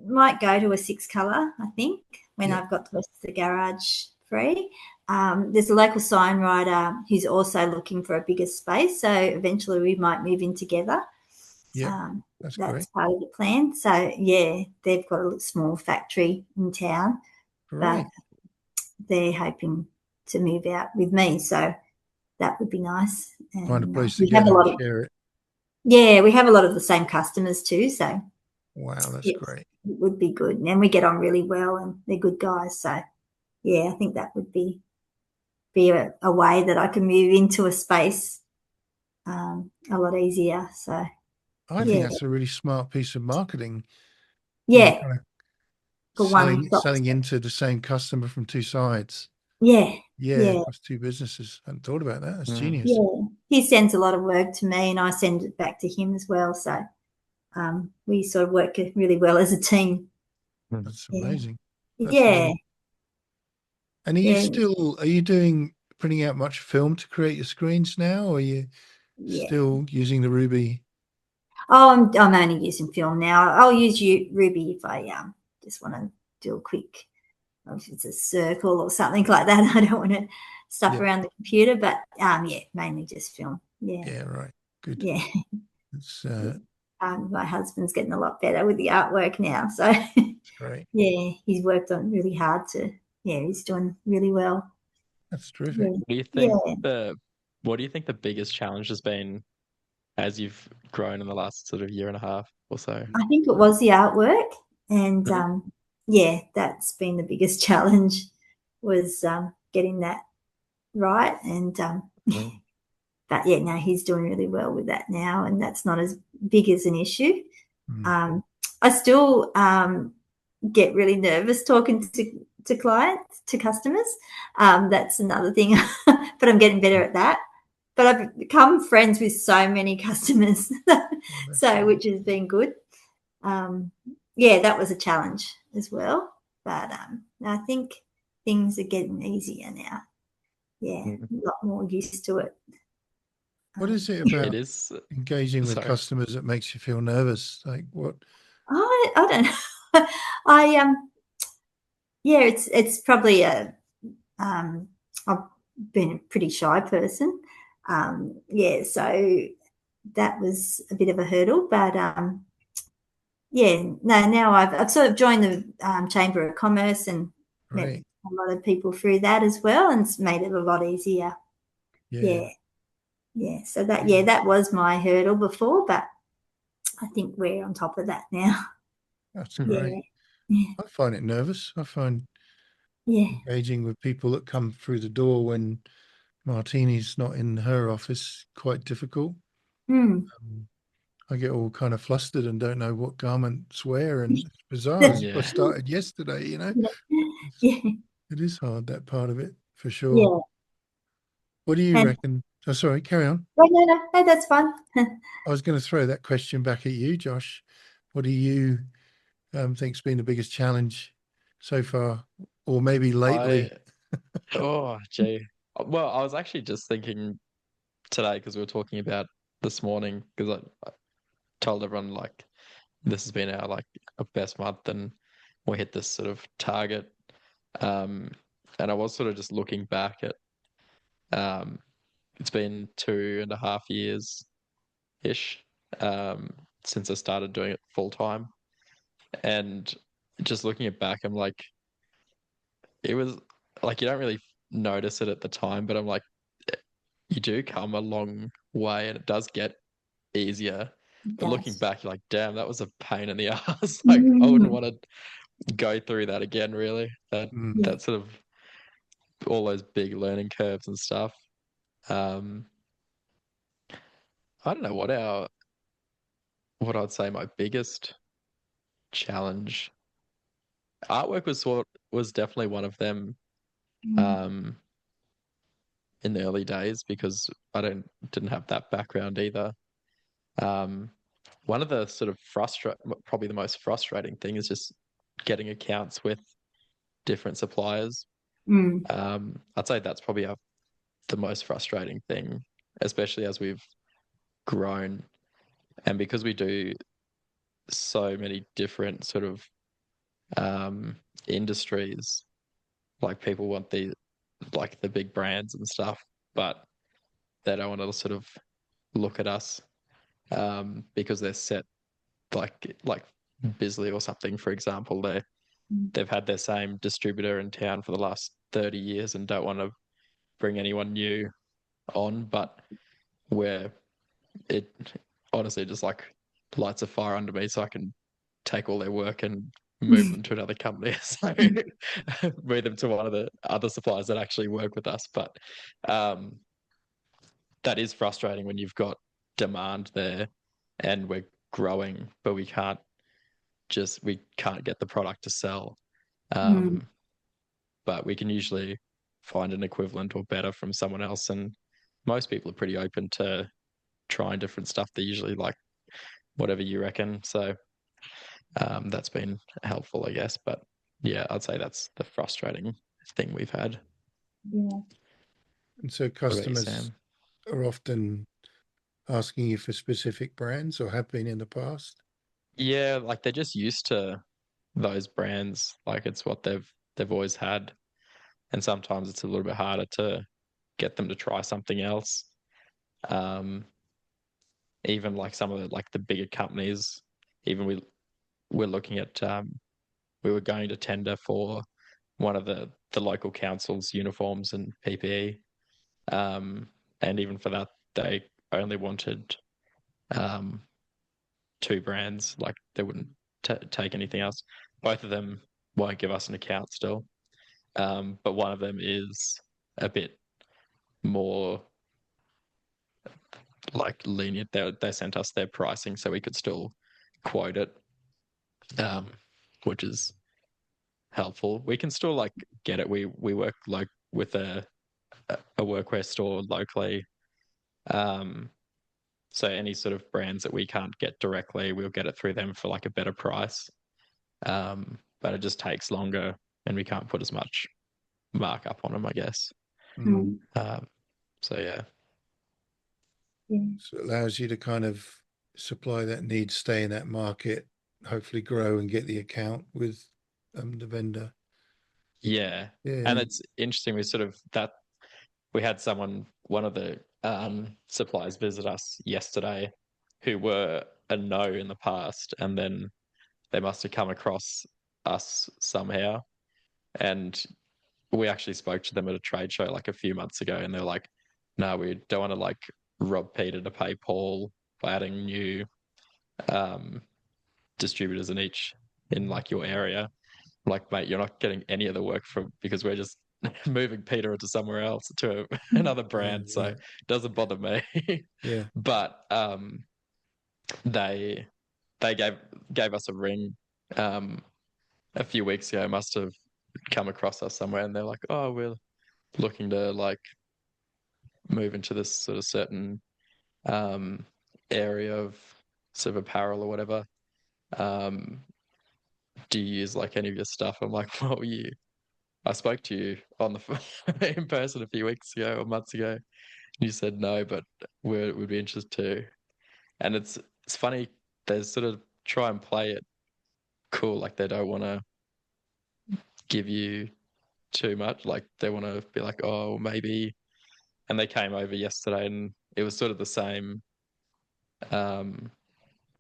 might go to a 6 color. I think when Yep, I've got the rest of the garage free. There's a local sign writer who's also looking for a bigger space, so eventually we might move in together. yep, Um, that's that's great. part of the plan. So yeah, they've got a small factory in town, but Great. they're hoping to move out with me. So that would be nice. Find a And place we have a together and lot of share it. we have a lot of the same customers too. So Wow, that's yes, great. it would be good. And we get on really well, and they're good guys. So yeah, I think that would be a way that I can move into a space a lot easier. So I think yeah, that's a really smart piece of marketing, yeah, kind of for one stop. selling into the same customer from two sides. Yeah, Yeah, yeah, across two businesses. I hadn't thought about that. That's Mm. genius. yeah. He sends a lot of work to me, and I send it back to him as well. So we sort of work really well as a team. Mm. That's Yeah, amazing. That's yeah, really. And yeah, are you doing printing out much film to create your screens now, or are you yeah. still using the Ruby? Oh, I'm only using film now. I'll use Ruby if I just want to do a quick, if it's a circle or something like that. I don't want to stuff Yep. around the computer, but yeah, mainly just film. Yeah, Yeah, right. Good. yeah. It's My husband's getting a lot better with the artwork now, so it's great. yeah, he's worked on really hard to. Yeah, he's doing really well. That's terrific. Yeah, What do you think yeah. the what do you think the biggest challenge has been as you've grown in the last sort of year and a half or so? I think it was the artwork, and Mhm. yeah, that's been the biggest challenge was getting that right. And Mm. but yeah, no, he's doing really well with that now, and that's not as big as an issue. Mm, Um, I still get really nervous talking to clients, to customers. That's another thing, but I'm getting better at that. But I've become friends with so many customers, that's so great. which has been good. Um, yeah, that was a challenge as well, but I think things are getting easier now. Yeah, Mm. a lot more used to it. What is it It about is. engaging with Sorry. customers that makes you feel nervous? Like what? I don't know. I yeah, it's probably a um, I've been a pretty shy person. Yeah, so that was a bit of a hurdle, but yeah, no, now I've sort of joined the Chamber of Commerce and met Great. a lot of people through that as well, and it's made it a lot easier. Yeah. Yeah, yeah. So that Yeah. that was my hurdle before, but I think we're on top of that now. That's Yeah, great. yeah, I find it nervous. I find yeah. engaging with people that come through the door when Martini's not in her office quite difficult. Mm. Um, I get all kind of flustered and don't know what garments wear, and it's bizarre as if I Yeah. started yesterday. Yeah, It's, yeah, it is hard, that part of it, for sure. yeah. What do you And reckon? Oh, sorry, carry on. no, that's fun. I was going to throw that question back at you, Josh. What do you think's been the biggest challenge so far, or maybe I lately? oh gee. Well, I was actually just thinking today because we were talking about this morning because I told everyone like this has been our like our best month and we hit this sort of target. Um, and I was sort of just looking back at um, it's been 2.5 years ish um, since I started doing it full time, and just looking it back, I'm like, it was like you don't really notice it at the time, but I'm like, you do come a long way, and it does get easier. It But looking does. back, you're like, damn, that was a pain in the ass. Like, I wouldn't Mm. want to go through that again, really. Mm, Yeah. That sort of all those big learning curves and stuff. Um, I don't know what I'd say my biggest challenge. Artwork was definitely one of them Mm. um, in the early days because I didn't have that background either. One of the sort of probably the most frustrating thing is just getting accounts with different suppliers. Mm. I'd say that's probably the most frustrating thing, especially as we've grown, and because we do so many different sort of industries. Like people want the big brands and stuff, but they don't want to sort of look at us because they're set like Bisley or something, for example. They've had their same distributor in town for the last 30 years and don't want to bring anyone new on, but where it honestly just like lights a fire under me, so I can take all their work and move them to another company. So move them to one of the other suppliers that actually work with us. But um, that is frustrating when you've got demand there and we're growing, but we can't get the product to sell. Mm. But we can usually find an equivalent or better from someone else. And most people are pretty open to trying different stuff. They usually like whatever you reckon. So that's been helpful, I guess. But yeah, I'd say that's the frustrating thing we've had. Yeah. And so What about you, customers Sam? are often asking you for specific brands or have been in the past. Yeah, like they're just used to those brands. Like it's what they've always had. And sometimes it's a little bit harder to get them to try something else. Um, Even like some of the bigger companies, even we're looking at we were going to tender for one of the local council's uniforms and PPE. Um, and even for that, they only wanted um, two brands. Like they wouldn't take anything else. Both of them won't give us an account still, but one of them is a bit more like lenient. They sent us their pricing so we could still quote it, um, which is helpful. We can still like get it. We work like with a workwear store locally. Um, So any sort of brands that we can't get directly, we'll get it through them for like a better price. But it just takes longer and we can't put as much markup on them, I guess. Mm. Um, so yeah. Yeah. So it allows you to kind of supply that need, stay in that market, hopefully grow and get the account with the vendor. Yeah. Yeah. And it's interesting, we had one of the suppliers visit us yesterday who were a no in the past, and then they must have come across us somehow. And we actually spoke to them at a trade show like a few months ago, and they're like, "No, we don't want to like rob Peter to pay Paul by adding new um, distributors in like your area." I'm like, mate, you're not getting any of the work from because we're just moving Peter into somewhere else to another brand, so Yeah. it doesn't bother me. Yeah. But they they gave us a ring um, a few weeks ago. Must have come across us somewhere, and they're like, "Oh, we're looking to like move into this sort of certain um, area of sort of apparel or whatever. Um, do you use like any of your stuff?" I'm like, "Well, I spoke to you on the in person a few weeks ago or months ago. You said no, but we'd be interested too." And it's funny. They sort of try and play it cool, like they don't want to give you too much. Like they want to be like, "Oh, maybe." And they came over yesterday, and it was sort of the same um,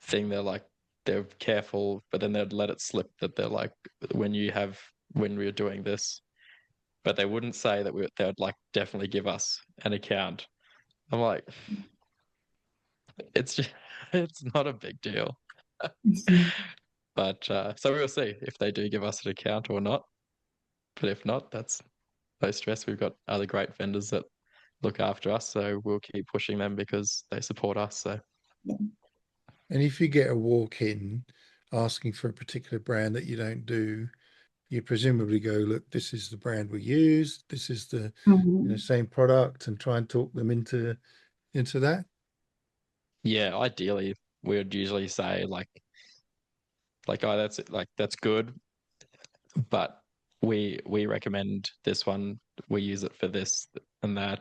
thing. They're careful, but then they'd let it slip that they're like when we were doing this, but they wouldn't say that they would like definitely give us an account. I'm like, it's just, it's not a big deal. But so we'll see if they do give us an account or not. But if not, that's no stress. We've got other great vendors that look after us, so we'll keep pushing them because they support us. So And if you get a walk in asking for a particular brand that you don't do, you presumably go, look, this is the brand we use, this is the Mm. same product, and try and talk them into that. Yeah, ideally we would usually say oh that's it, like that's good, but we recommend this one. We use it for this and that.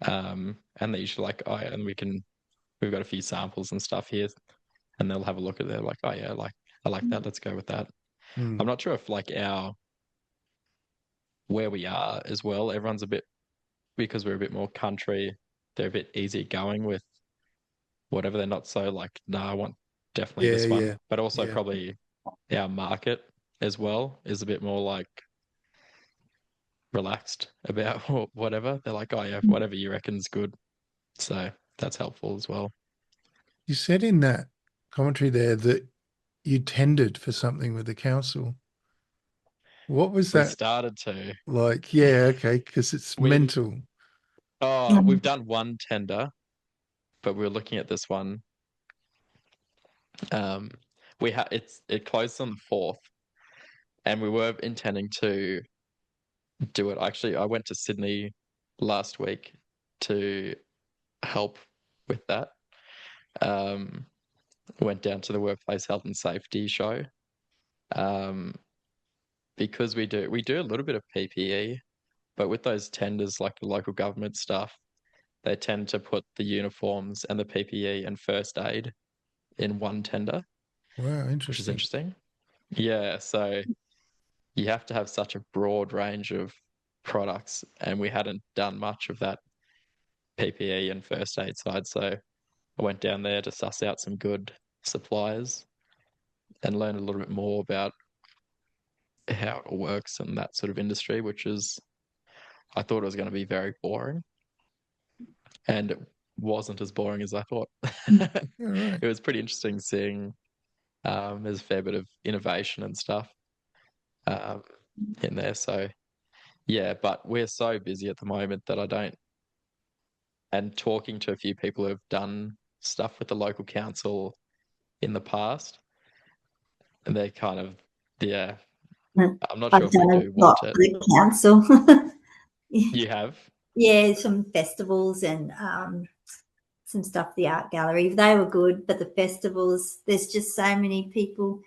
And they usually like, oh yeah, and we've got a few samples and stuff here, and they'll have a look at it like, oh yeah, like I like that, let's go with that. I'm Mm. not sure if like our where we are as well, everyone's a bit because we're a bit more country, they're a bit easier going with whatever. They're not so like, no, I want definitely Yeah, this one. yeah, But also yeah. probably our market as well is a bit more like relaxed about whatever. They're like, oh yeah, whatever you reckon's good. So that's helpful as well. You said in that commentary there that you tendered for something with the council. What was We that started to like? Yeah, okay, because it's we mental. we've done one tender, but we were looking at this one. Um it closed on the 4th, and we were intending to do it. Actually, I went to Sydney last week to help with that. Um, went down to the workplace health and safety show. Um, because we do a little bit of PPE, but with those tenders like the local government stuff, they tend to put the uniforms and the PPE and first aid in one tender, Wow, which is interesting. interesting. Yeah, so you have to have such a broad range of products, and we hadn't done much of that PPE and first aid side. So I went down there to suss out some good suppliers and learn a little bit more about how it all works and that sort of industry, which is, I thought it was going to be very boring, and it wasn't as boring as I thought. All right. It was pretty interesting seeing there's a fair bit of innovation and stuff um, in there. So yeah, but we're so busy at the moment that I don't, and talking to a few people who have done stuff with the local council in the past, and they're kind of, yeah, I'm not sure I've if we done a do lot want it. for the council. You have? Yeah, some festivals and some stuff at the art gallery. They were good, but the festivals, there's just so many people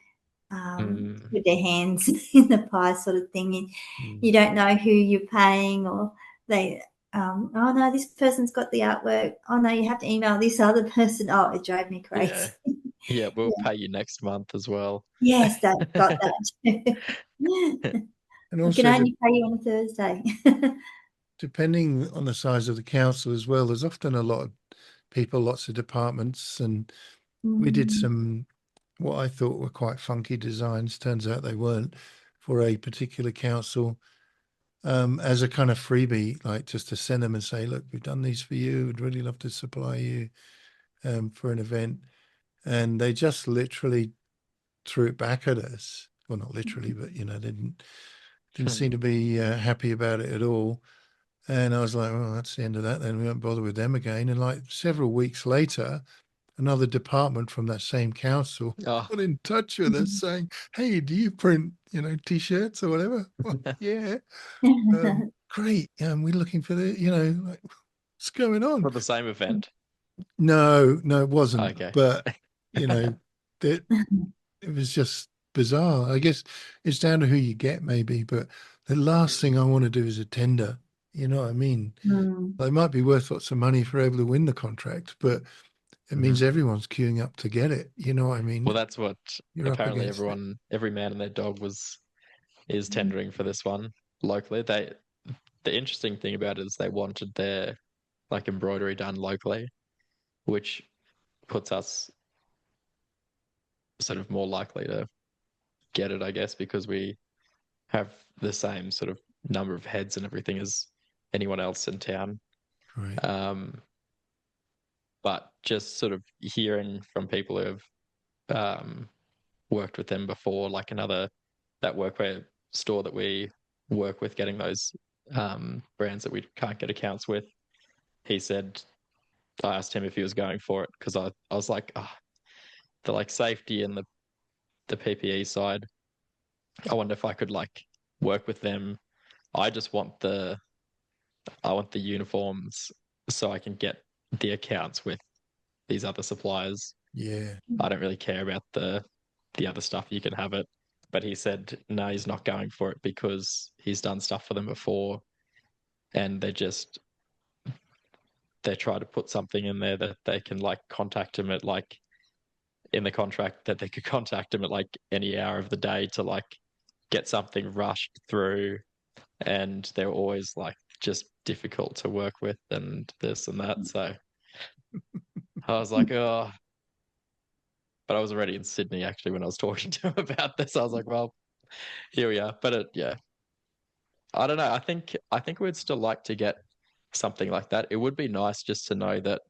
Mm, with their hands in the pie sort of thing. Mm. You don't know who you're paying, or they, oh no, this person's got the artwork. Oh no, you have to email this other person. Oh, it drove me yeah. crazy. Yeah, we'll Yeah. pay you next month as well. Yes, they've got that too. And We can also, only pay you on a Thursday. depending on the size of the council as well, there's often a lot of people, lots of departments, and we did Mm, some what I thought were quite funky designs. Turns out they weren't for a particular council. As a kind of freebie, like just to send them and say, look, we've done these for you. We'd really love to supply you for an event. And they just literally threw it back at us. Well, not literally, but they didn't seem to be happy about it at all. And I was like, well, that's the end of that. Then we won't bother with them again. And like several weeks later, another department from that same council Oh, got in touch with us saying, hey, do you print, t-shirts or whatever? Well, yeah. Great. We're looking for like, what's going on? for the same event. No, it wasn't. Okay. But, that it was just bizarre. I guess it's down to who you get, maybe. But the last thing I want to do is a tender. You know what I mean? mm, They might be worth lots of money for able to win the contract, but it means Mhm. everyone's queuing up to get it. You know what I Well, mean? that's what You're up apparently against it. every man and their dog is tendering for this one locally. The interesting thing about it is they wanted their like embroidery done locally, which puts us sort of more likely to get it, I guess, because we have the same sort of number of heads and everything as anyone else in town. Right. Um, but just sort of hearing from people who have worked with them before, like that workwear store that we work with, getting those brands that we can't get accounts with. He said, I asked him if he was going for it because I was like, oh, the like safety and the PPE side. I wonder if I could like work with them. I just want I want the uniforms so I can get the accounts with these other suppliers. Yeah. I don't really care about the other stuff. You can have it. But he said no, he's not going for it because he's done stuff for them before, and they try to put something in there that they can like contact him at like in the contract that they could contact him at like any hour of the day to like get something rushed through, and they're always like just difficult to work with and this and that. So I was like, oh, but I was already in Sydney actually when I was talking to him about this. I was like, well, here we are. But yeah, I don't know. I think we'd still like to get something like that. It would be nice just to know that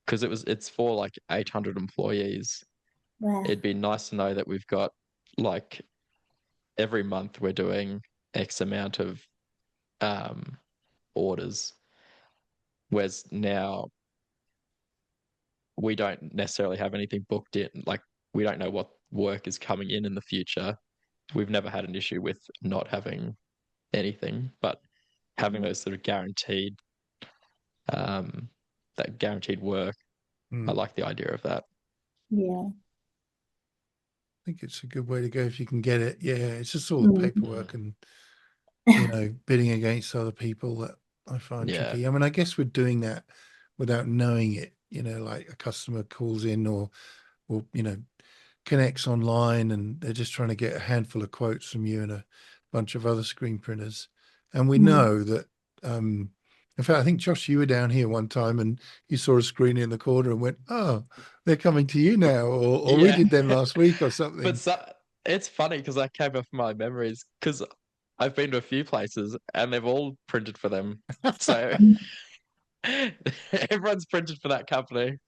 because it's for like 800 employees. Wow. It'd be nice to know that we've got like every month we're doing X amount of orders, whereas now we don't necessarily have anything booked in. Like we don't know what work is coming in the future. We've never had an issue with not having anything, but having those sort of that guaranteed work. I like the idea of that. Yeah. I think it's a good way to go if you can get it. Yeah, it's just all the paperwork and bidding against other people that I find tricky. I mean, I guess we're doing that without knowing it. Like a customer calls in or connects online and they're just trying to get a handful of quotes from you and a bunch of other screen printers. And we know that, in fact, I think, Josh, you were down here one time and you saw a screen in the corner and went, oh, they're coming to you now, or we did them last week or something. But it's funny because that came off my memories because I've been to a few places and they've all printed for them. So everyone's printed for that company.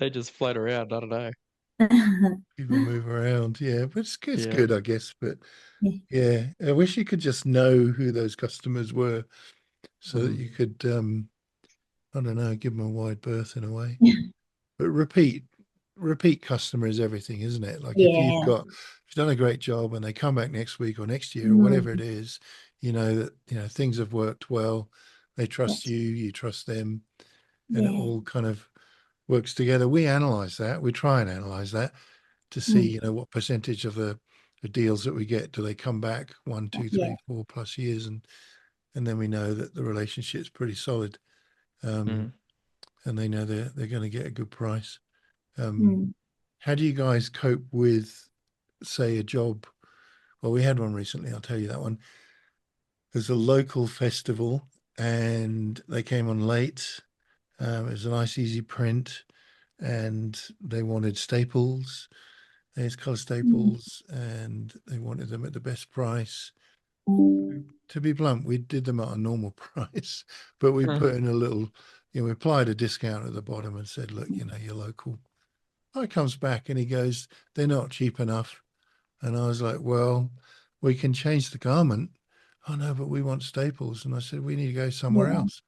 They just float around. I don't know. People move around, yeah, but it's Yeah. good, I guess. But yeah, I wish you could just know who those customers were so that you could, I don't know, give them a wide berth in a way. But repeat customer is everything, isn't it? Like if you've done a great job and they come back next week or next year or whatever it is, that things have worked well. They trust you, you trust them, and it all kind of works together. We analyze that. We try and analyze that to see, what percentage of the deals that we get do they come back 1, 2, 3, 4+ years, and then we know that the relationship's pretty solid, and they know they're going to get a good price. How do you guys cope with, say, a job? Well, we had one recently. I'll tell you that one. There's a local festival, and they came on late. It was a nice, easy print, and they wanted staples. There's color staples, and they wanted them at the best price. To be blunt, we did them at a normal price, but we put in a little, we applied a discount at the bottom and said, look, you're local. He comes back and he goes, they're not cheap enough. And I was like, well, we can change the garment. Oh, no, but we want staples. And I said, we need to go somewhere else,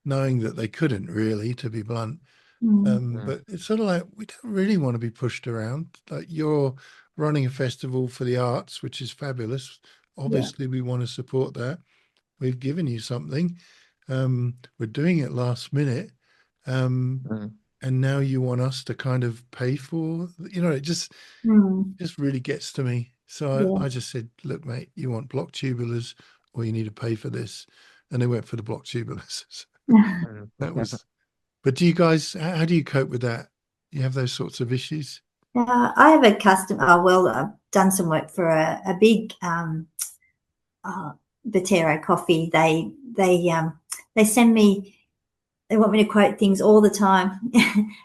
knowing that they couldn't really, to be blunt. But it's sort of like, we don't really want to be pushed around. Like, you're running a festival for the arts, which is fabulous. Obviously, we want to support that. We've given you something. We're doing it last minute. And now you want us to kind of pay for, it just really gets to me. So I just said, look, mate, you want block tubulars or you need to pay for this. And they went for the block tubulars. That was, but do you guys, how do you cope with that? You have those sorts of issues? I have a customer, I've done some work for a big Botero coffee. They send me, they want me to quote things all the time.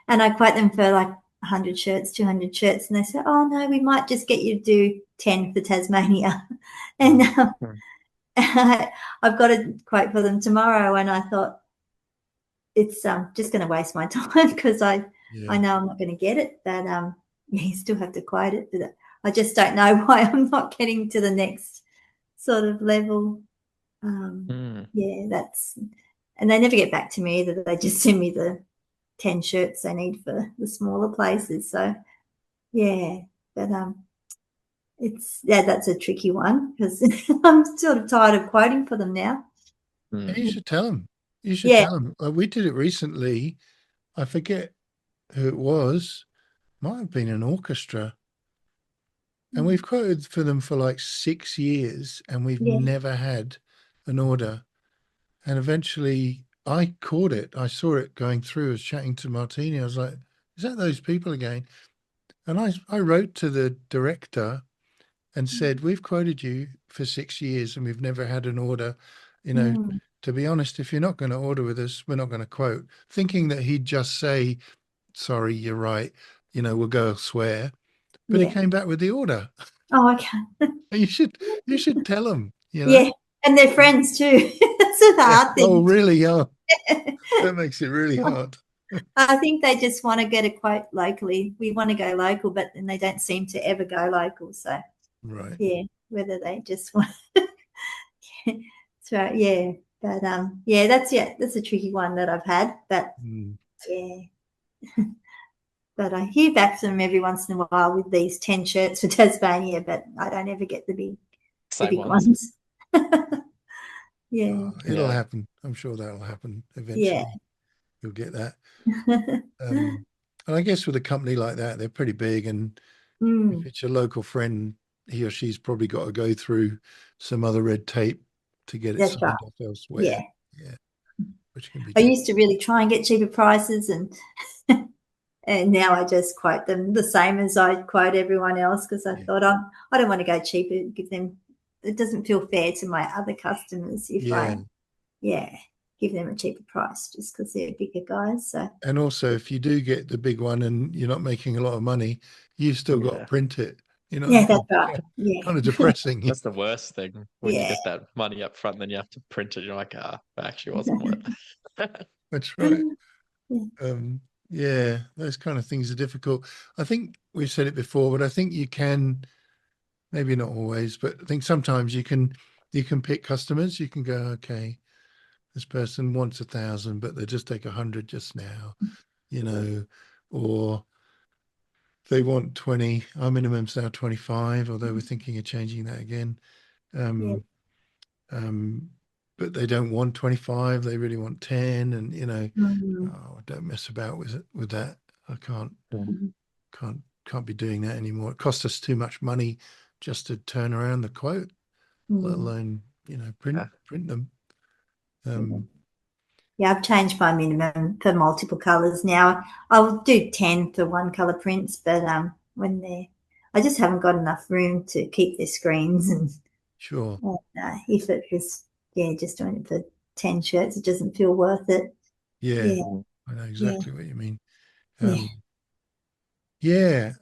And I quote them for like 100 shirts, 200 shirts. And they say, oh, no, we might just get you to do 10 for Tasmania. And I've got a quote for them tomorrow. And I thought, it's just going to waste my time because I know I'm not going to get it. But you still have to quote it. But I just don't know why I'm not getting to the next sort of level. Yeah, that's, and they never get back to me either. They just send me the 10 shirts they need for the smaller places. So yeah, but that's a tricky one because I'm sort of tired of quoting for them now. You should tell them. You should tell them. We did it recently. I forget who it was. Might have been an orchestra. And we've quoted for them for like 6 years and we've Yeah. never had an order. And eventually I caught it. I saw it going through. I was chatting to Martini. I was like, is that those people again? And I wrote to the director and said, we've quoted you for 6 years and we've never had an order. You know, Mm. to be honest, if you're not going to order with us, we're not going to quote. Thinking that he'd just say, sorry, you're right, we'll go elsewhere. But he Yeah. came back with the order. Oh, okay. You should tell them, Yeah. And they're friends too. That's the Yeah. hard Oh, thing. really? Oh, that makes it really hard. I think they just want to get a quote locally. We want to go local, but then they don't seem to ever go local. So Right. yeah, whether they just want. That's right. Yeah, but that's a tricky one that I've had. But Mm. yeah, but I hear back from them every once in a while with these 10 shirts for Tasmania, but I don't ever get the Same big ones. ones. Yeah, Oh, it'll Yeah. happen. I'm sure that'll happen yeah. eventually. You'll get that. And I guess with a company like that, they're pretty big. And if Mm, it's your local friend, he or she's probably got to go through some other red tape to get it that's right. signed off Yeah. elsewhere. Yeah, which can be I tricky. used to really try and get cheaper prices, and now I just quote them the same as I quote everyone else because I Yeah. thought I don't want to go cheaper. Give them, it doesn't feel fair to my other customers if Yeah. give them a cheaper price just because they're bigger guys. So And also, if you do get the big one and you're not making a lot of money, you've still got to Yeah. print it. You know what yeah, I that's mean? right. Yeah, Kind of depressing. That's the worst thing when you yeah, get that money up front, then you have to print it. You're like, it actually wasn't worth it. That's right. yeah. Yeah, those kind of things are difficult. I think we've said it before, but I think you can, maybe not always, but I think sometimes you can pick customers. You can go, okay, this person wants 1,000, but they just take 100 just now, or they want 20. Our minimum's now 25, although we're thinking of changing that again. Yeah. Um, um, but they don't want 25, they really want 10, and Mhm. oh, don't mess about with that. I can't Mm. Mhm. can't be doing that anymore. It costs us too much money just to turn around the quote, let Mhm. alone print Yeah. them. Yeah. Um, Yeah, I've changed my minimum for multiple colours now. I'll do 10 for one colour prints, but when I just haven't got enough room to keep their screens, sure. and if it was, just doing it for 10 shirts, it doesn't feel worth it. Yeah, Yeah, I know yeah, exactly what you mean. yeah. Um, yeah.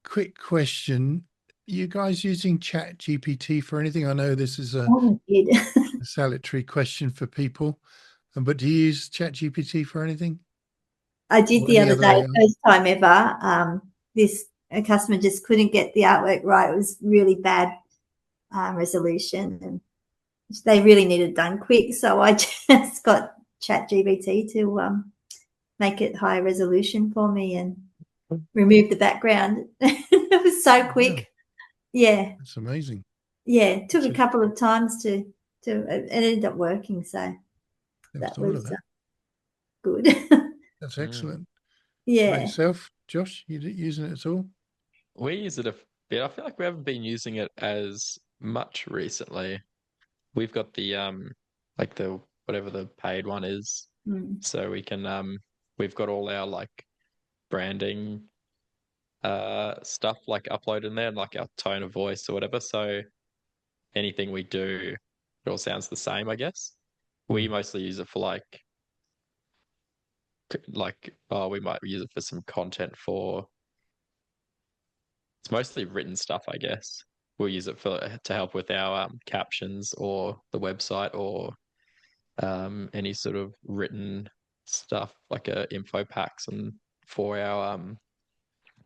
Quick question. You guys using Chat GPT for anything? I know this is a Oh, I did. salutary question for people, but do you use Chat GPT for anything I did or the any other other day, AI? first time ever. This a customer just couldn't get the artwork right. It was really bad resolution, and they really needed done quick. So I just got ChatGPT to make it high resolution for me and remove the background. It was so Wow, quick. Yeah, that's amazing. yeah. It took That's a couple of times to it ended up working. So never that thought of was that. good. That's Mm. excellent. About Yeah. yourself, Josh? You using it at all? We use it a bit. I feel like we haven't been using it as much recently. We've got the like the whatever the paid one is. Mm, So we can we've got all our like branding stuff like uploaded in there and like our tone of voice or whatever. So anything we do, it all sounds the same, I guess. We Mm. mostly use it for we might use it for some content for it's mostly written stuff, I guess. We'll use it for to help with our captions or the website or any sort of written stuff like info packs and for our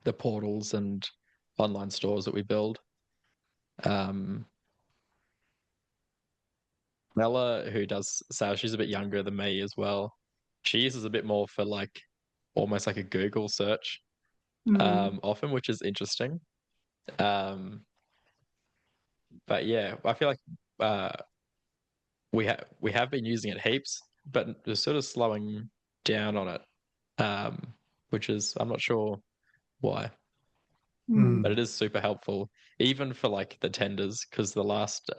the portals and online stores that we build. Um, Mella, who does sales, she's a bit younger than me as well. She uses a bit more for like almost like a Google search, mm, often, which is interesting. Um, but yeah, I feel like uh, we have been using it heaps, but we're sort of slowing down on it. Um, which is, I'm not sure why, but it is super helpful, even for like the tenders, because the last,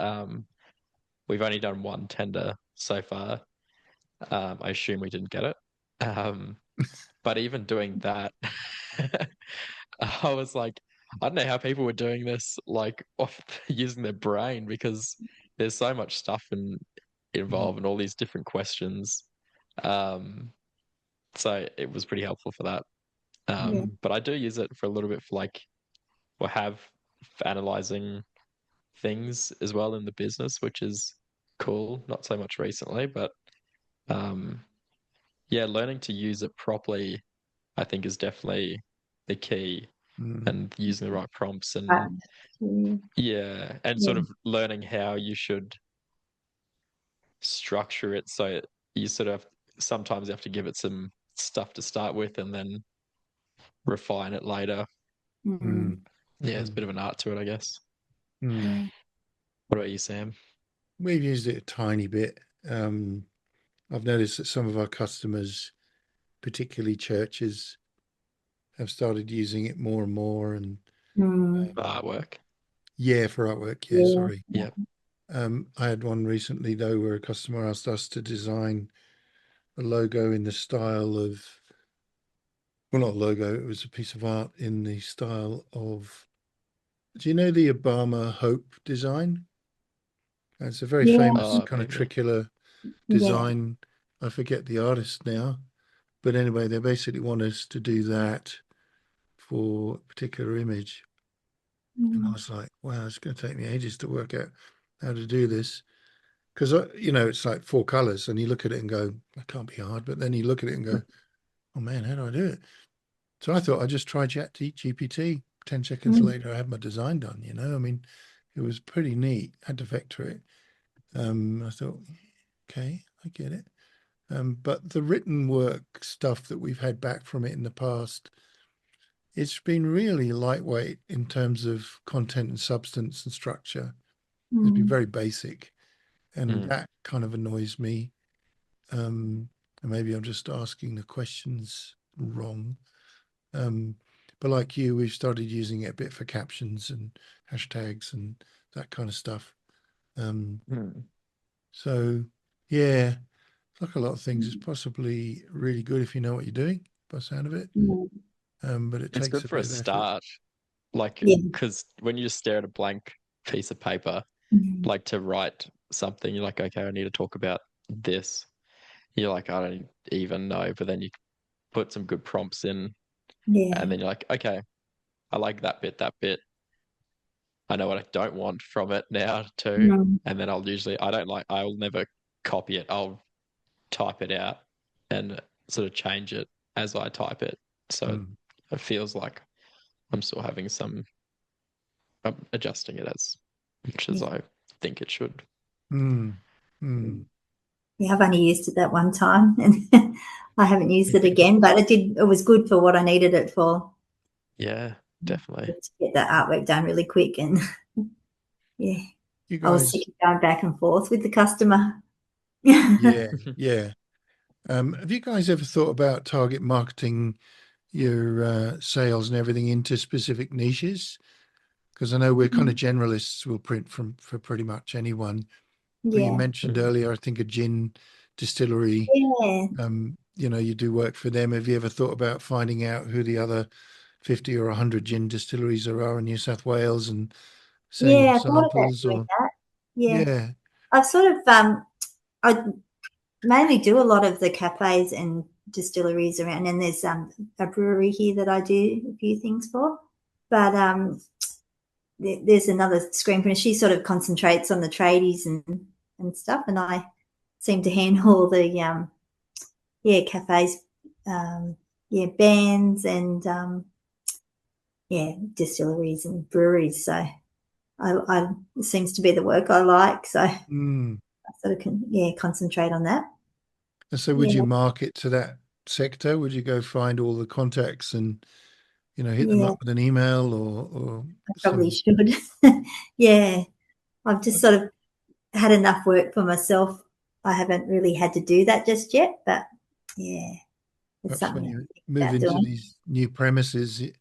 we've only done one tender so far. I assume we didn't get it. But even doing that, I was like, I don't know how people were doing this, like off using their brain, because there's so much stuff involved and all these different questions. Um, so it was pretty helpful for that. Yeah. But I do use it for a little bit for like, or have for analyzing things as well in the business, which is cool. Not so much recently, but um, yeah, learning to use it properly, I think, is definitely the key, and using the right prompts and Yeah. yeah, and Yeah. sort of learning how you should structure it. So you sort of sometimes you have to give it some stuff to start with and then refine it later. Yeah, it's a bit of an art to it, I guess. Yeah. What about you, Sam? We've used it a tiny bit. I've noticed that some of our customers, particularly churches, have started using it more and more. And Artwork. yeah, for artwork. Yeah, Yeah. sorry. Yeah. I had one recently though where a customer asked us to design a logo in the style of, well, not a logo, it was a piece of art in the style of, do you know the Obama Hope design? It's a very Yeah. famous kind of Maybe. tricular Yeah. design. I forget the artist now, but anyway, they basically want us to do that for a particular image. And I was like, wow, it's going to take me ages to work out how to do this. Because, it's like four colors and you look at it and go, that can't be hard. But then you look at it and go, oh man, how do I do it? So I thought I'd just try GPT. 10 seconds later, I had my design done, I mean, it was pretty neat. I had to vector it. I thought, okay, I get it. But the written work stuff that we've had back from it in the past, it's been really lightweight in terms of content and substance and structure. It's been very basic, and Mm. that kind of annoys me. And maybe I'm just asking the questions wrong. Um, but like you, we've started using it a bit for captions and hashtags and that kind of stuff. Mm. So yeah, like a lot of things, it's possibly really good if you know what you're doing, by the sound of it. But it It's takes good a for a bit of effort. start, like, Yeah. because when you just stare at a blank piece of paper, like to write something, you're like, okay, I need to talk about this. You're like, I don't even know, but then you put some good prompts in, Yeah. and then you're like, okay, I like that bit, that bit. I know what I don't want from it now too. And then I'll never copy it. I'll type it out and sort of change it as I type it. So Mm, it feels like I'm still having some, I'm adjusting it as much as Yeah. I think it should. mm, mm. Yeah, I've only used it that one time and I haven't used it again, but it was good for what I needed it for. Yeah, definitely. To get that artwork done really quick. And yeah, You I was sick guys, of going back and forth with the customer. yeah, yeah. Have you guys ever thought about target marketing your sales and everything into specific niches? Because I know we're kind of generalists. We'll print for pretty much anyone. But you Yeah. mentioned earlier, I think a gin distillery. Yeah. You do work for them. Have you ever thought about finding out who the other 50 or 100 gin distilleries there are in New South Wales and sending them Yeah, I thought about samples? doing Or that. Yeah. yeah, I've sort of I mainly do a lot of the cafes and distilleries around, and there's a brewery here that I do a few things for. But there's another screen printer. She sort of concentrates on the tradies and stuff, and I seem to handle all the cafes, bands and distilleries and breweries. So I it seems to be the work I like. So I mm. sort of can concentrate on that. And so would Yeah, you market to that sector? Would you go find all the contacts and hit them yeah, up with an email or I probably some? should. Yeah, I've just sort of had enough work for myself. I haven't really had to do that just yet, but yeah, It's Perhaps when something you I think move about into doing. these new premises, it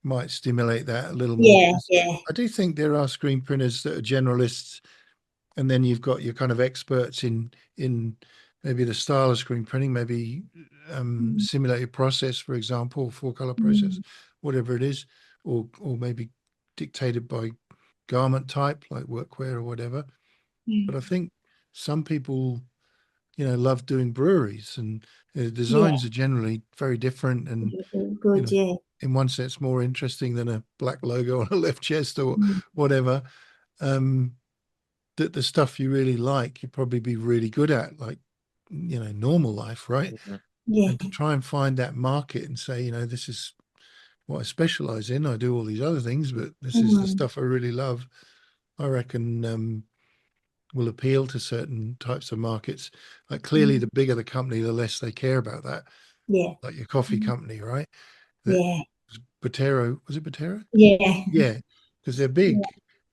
might stimulate that a little more. Yeah, 'Cause yeah. I do think there are screen printers that are generalists, and then you've got your kind of experts in maybe the style of screen printing, maybe Mm, simulated process, for example, four color process, mm, whatever it is, or maybe dictated by garment type like workwear or whatever. But I mm. think some people, love doing breweries, and Yeah, designs are generally very different, and you good, know, yeah. in one sense more interesting than a black logo on a left chest or Mm, whatever. Um, that the stuff you really like, you'd probably be really good at, like, normal life, right? Mhm. yeah. And to try and find that market and say, this is what I specialize in. I do all these other things, but this is the Mm, stuff I really love. I reckon will appeal to certain types of markets. Like clearly, mm, the bigger the company, the less they care about that. yeah. Like your coffee Mm, company, right? That yeah. Botero, was it Botero? Yeah. Yeah, because they're Yeah. big,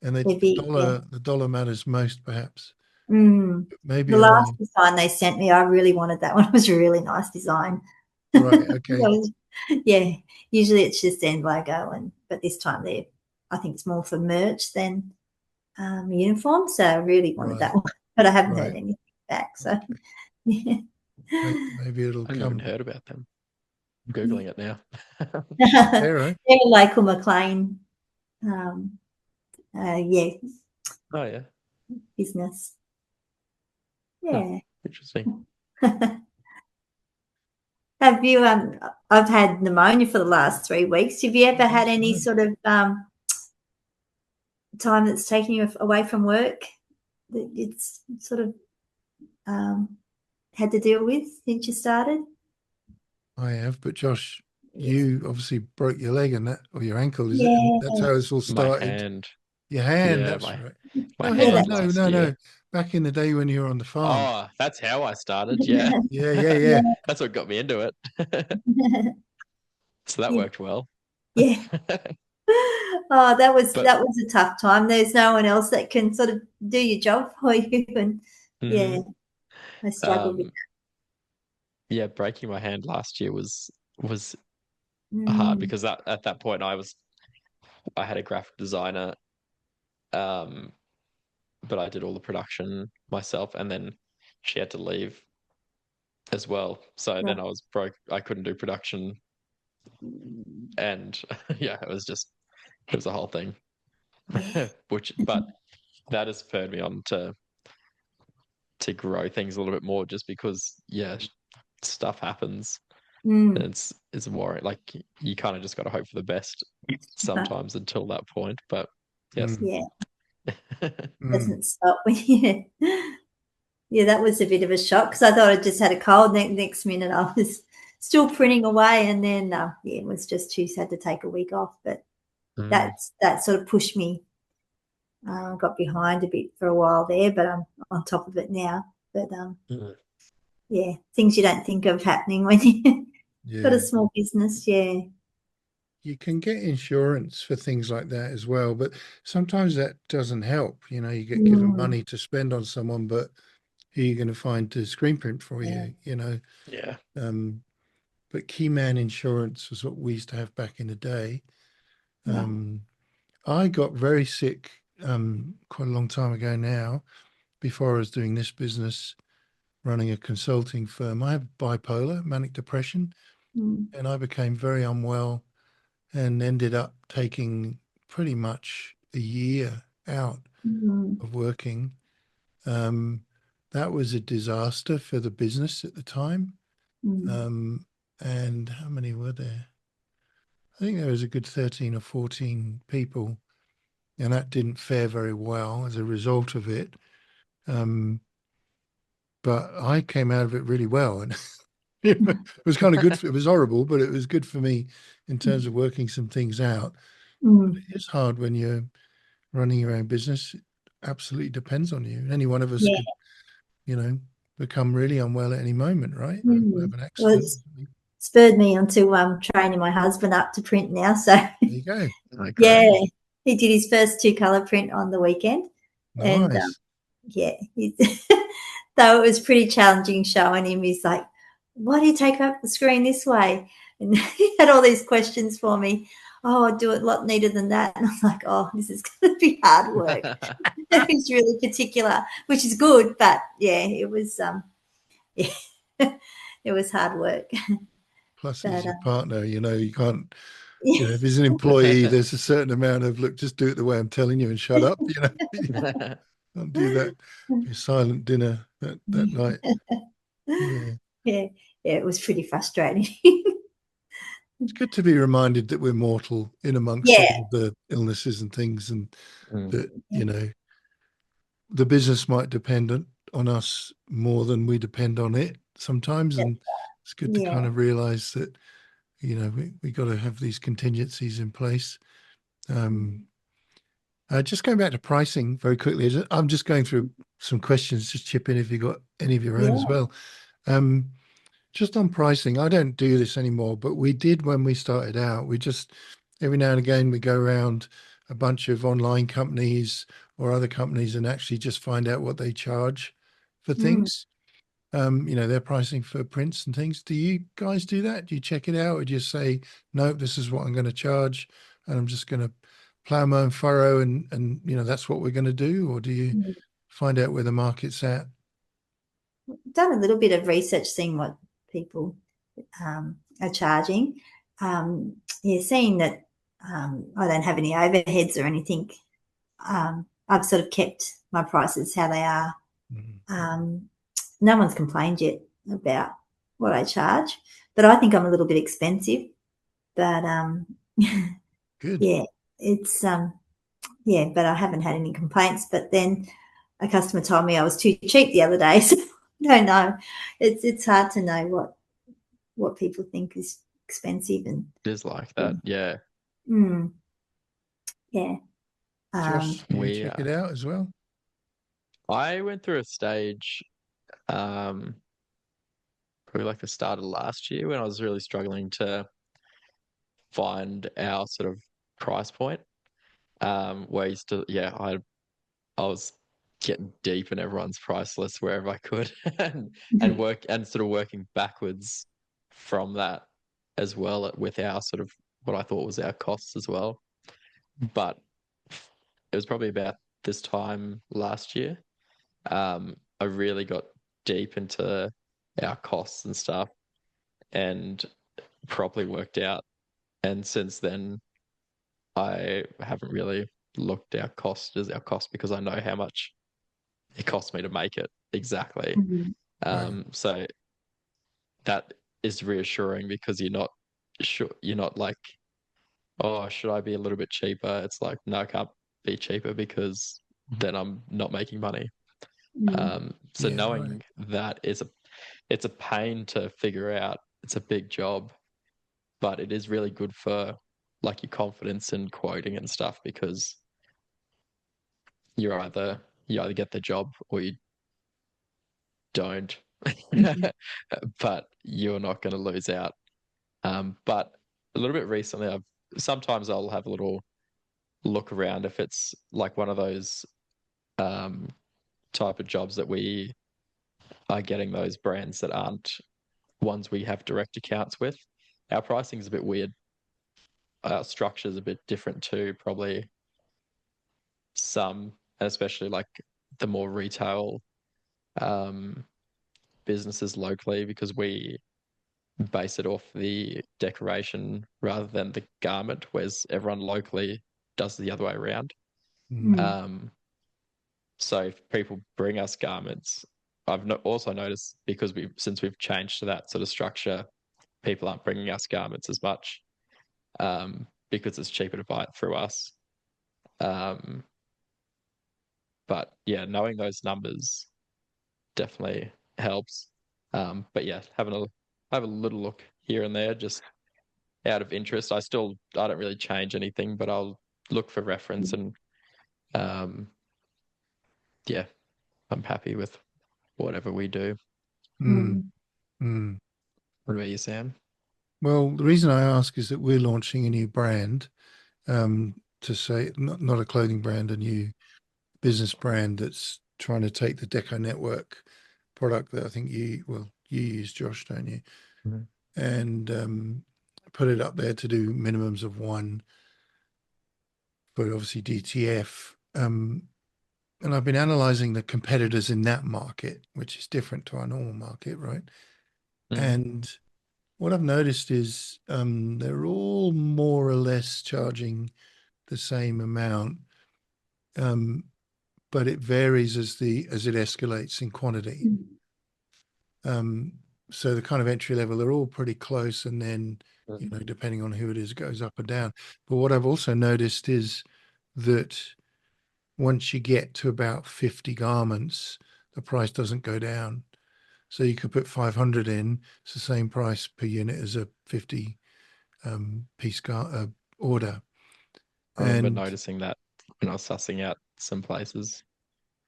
and They're the big, yeah. dollar matters most, perhaps. Mm. But The maybe last design they sent me, I really wanted that one. It was a really nice design. right, okay, Yeah. Usually it's just end logo, but this time I think it's more for merch than uniform. So I really wanted right, that one, but I haven't heard right. anything back. So Okay. yeah. Maybe it'll I haven't even come. heard about them. I'm Googling it now. They're Botero. a local McLean, um, yeah, Oh yeah. business. Huh. Yeah. Interesting. Have you? I've had pneumonia for the last 3 weeks. Have you ever had That's any right. sort of time that's taken you away from work that it's sort of um, had to deal with since you started? I have, but Josh, Yes. you obviously broke your leg and that, or your ankle, is it? And that's Yeah. how this all My started. hand. Your hand, Yeah, that's right. my No, hang Yeah. on, hand no, last no, year. no. Back in the day when you were on the farm. Oh, that's how I started. Yeah. Yeah, yeah, yeah. Yeah. That's what got me into it. So that worked well. Yeah. Oh, that was But a tough time. There's no one else that can sort of do your job for you, and yeah, mhm. I struggled with um yeah, breaking my hand last year was that. hard Mm, because that at that point I had a graphic designer, um, but I did all the production myself, and then she had to leave as well. So right. then I was broke. I couldn't do production, and yeah, it was a whole thing. Yeah. But that has spurred me on to grow things a little bit more, just because stuff happens, and Mm. it's worrying. Like you kind of just got to hope for the best sometimes until that point. But yes. Mm, Yeah, mm. doesn't stop when you. Yeah, that was a bit of a shock because I thought I just had a cold. Next minute, I was still printing away, and then yeah, it was just too sad to take a week off. But Mm, that sort of pushed me. Got behind a bit for a while there, but I'm on top of it now. But mm, yeah, things you don't think of happening when you got a Yeah. small business. Yeah. You can get insurance for things like that as well, but sometimes that doesn't help. You get given Mm, money to spend on someone, but who are you going to find to screen print for yeah. you? yeah. Um, but Keyman Insurance was what we used to have back in the day. Right. Um, I got very sick quite a long time ago now, before I was doing this business, running a consulting firm. I have bipolar, manic depression, Mm, and I became very unwell and ended up taking pretty much a year out mm, of working. Um, that was a disaster for the business at the time. mm, Um, and how many were there? I think there was a good 13 or 14 people, and that didn't fare very well as a result of it. Um, but I came out of it really well, and it was kind of good. It was horrible, but it was good for me in terms of working some things out. mm. It's hard when you're running your own business. It absolutely depends on you. Any one of us Yeah. could, you know, become really unwell at any moment, right? Or have Mm. an Well, accident. it's spurred me onto training my husband up to print now. So There you go. Oh, yeah, great. he did his first 2 color print on the weekend, and Nice. yeah, though it was pretty challenging showing him. He's like, why do you take up the screen this way? And he had all these questions for me. Oh, I do it a lot neater than that. And I'm like, oh, this is going to be hard work. He's really particular, which is good, but yeah, it was yeah, it was hard work. Plus, But he's your partner. You know, you can't. yeah, You know, if he's an employee, there's a certain amount of look. Just do it the way I'm telling you, and shut up. You know, you can't do that. Your silent dinner that night. Yeah, yeah, it was pretty frustrating. it's good to be reminded that we're mortal in amongst all Yeah, of the illnesses and things, and Mm. that the business might depend on us more than we depend on it sometimes, and it's good to yeah, kind of realize that we got to have these contingencies in place. Just going back to pricing very quickly, I'm just going through some questions. Just chip in if you got any of your own as yeah, well. Just on pricing, I don't do this anymore, but we did when we started out. We just every now and again we go around a bunch of online companies or other companies and actually just find out what they charge for mm. things. Their pricing for prints and things. Do you guys do that? Do you check it out, or do you say, no, this is what I'm going to charge, and I'm just going to plow my own furrow, and that's what we're going to do? Or do you Mm. find out where the market's at? Done a little bit of research, seeing what people are charging. Yeah, seeing that I don't have any overheads or anything. I've sort of kept my prices how they are. Mm. No one's complained yet about what I charge, but I think I'm a little bit expensive. But Good. yeah, it's yeah, but I haven't had any complaints. But then a customer told me I was too cheap the other day, so I don't know. It's hard to know what people think is expensive, and It is like that. Yeah. mm, yeah, Josh, do you We check it out as well? I went through a stage um probably like the start of last year when I was really struggling to find our sort of price point. Where I used to, yeah, I was getting deep in everyone's price list wherever I could, and work and sort of working backwards from that as well with our sort of what I thought was our costs as well. But it was probably about this time last year. I really got deep into our costs and stuff and properly worked out. And since then, I haven't really looked our cost as our cost because I know how much it costs me to make it exactly. Mhm. Right. So that is reassuring because you're not sure, you're not like, oh, should I be a little bit cheaper? It's like, no, I can't be cheaper because then I'm not making money. Mm. So Yeah, right. knowing that it's a pain to figure out. It's a big job, but it is really good for like your confidence in quoting and stuff because you either get the job or you don't. Mhm. But you're not going to lose out. But a little bit recently, sometimes I'll have a little look around if it's like one of those um, type of jobs that we are getting those brands that aren't ones we have direct accounts with. Our pricing is a bit weird. Our structure is a bit different too, probably some, and especially like the more retail um, businesses locally, because we base it off the decoration rather than the garment, whereas everyone locally does the other way around. Mm. Mm. Um, so if people bring us garments, I've also noticed because since we've changed to that sort of structure, people aren't bringing us garments as much because it's cheaper to buy it through us. Um, but yeah, knowing those numbers definitely helps. But yeah, have a little look here and there, just out of interest. I don't really change anything, but I'll look for reference and um, yeah, I'm happy with whatever we do. Mm. Mm. Mm. What about you, Sam? Well, the reason I ask is that we're launching a new brand, to say not a clothing brand, a new business brand that's trying to take the Deco Network product that I think you use, Josh, don't you? Mhm. And put it up there to do minimums of 1 for obviously DTF. And I've been analyzing the competitors in that market, which is different to our normal market, right? And what I've noticed is they're all more or less charging the same amount, but it varies as it escalates in quantity. So the kind of entry level, they're all pretty close, and then depending on who it is, it goes up or down. But what I've also noticed is that once you get to about 50 garments, the price doesn't go down. So you could put 500 in, it's the same price per unit as a 50 piece order. I remember And noticing that when I was sussing out some places,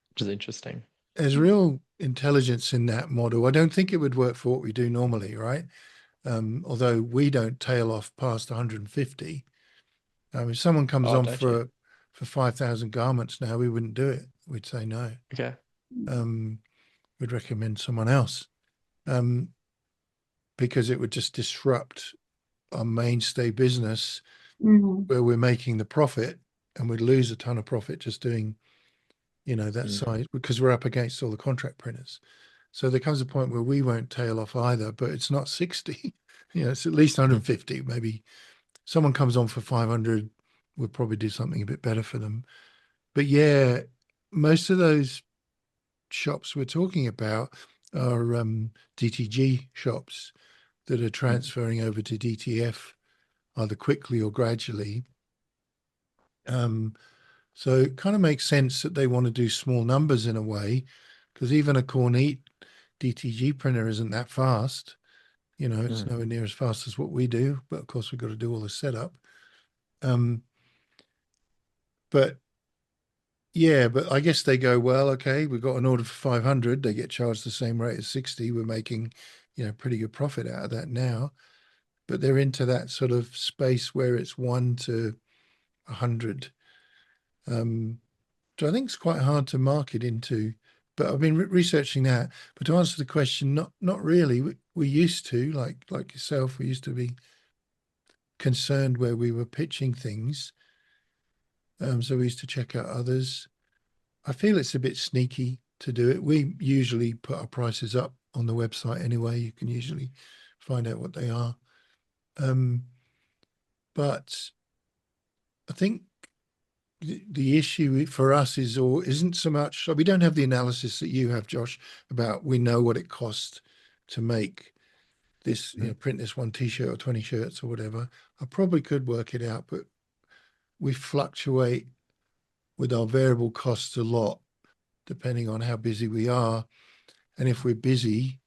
which is interesting. there's real intelligence in that model. I don't think it would work for what we do normally, right? Although we don't tail off past 150. If someone comes Oh, on don't you? for 5,000 garments now, we wouldn't do it. We'd say no. Okay. We'd recommend someone else, because it would just disrupt our mainstay business where we're making the profit, and we'd lose a ton of profit just doing, that size, because we're up against all the contract printers. So there comes a point where we won't tail off either, but it's not 60. It's at least 150. Maybe someone comes on for 500, we'll probably do something a bit better for them. But yeah, most of those shops we're talking about are DTG shops that are transferring over to DTF either quickly or gradually. So it kind of makes sense that they want to do small numbers in a way, because even a Kornit DTG printer isn't that fast. It's nowhere near as fast as what we do, but of course we've got to do all the setup. But yeah, but I guess they go, well, okay, we've got an order for 500. They get charged the same rate as 60. We're making, pretty good profit out of that now. But they're into that sort of space where it's 1 to 100. So I think it's quite hard to market into. But I've been researching that. But to answer the question, not really. We used to, like yourself, we used to be concerned where we were pitching things. So we used to check out others. I feel it's a bit sneaky to do it. We usually put our prices up on the website anyway. You can usually find out what they are. But I think the issue for us isn't so much, we don't have the analysis that you have, Josh, about we know what it costs to make this, print this one t-shirt or 20 shirts or whatever. I probably could work it out, but we fluctuate with our variable costs a lot depending on how busy we are. And if we're busy,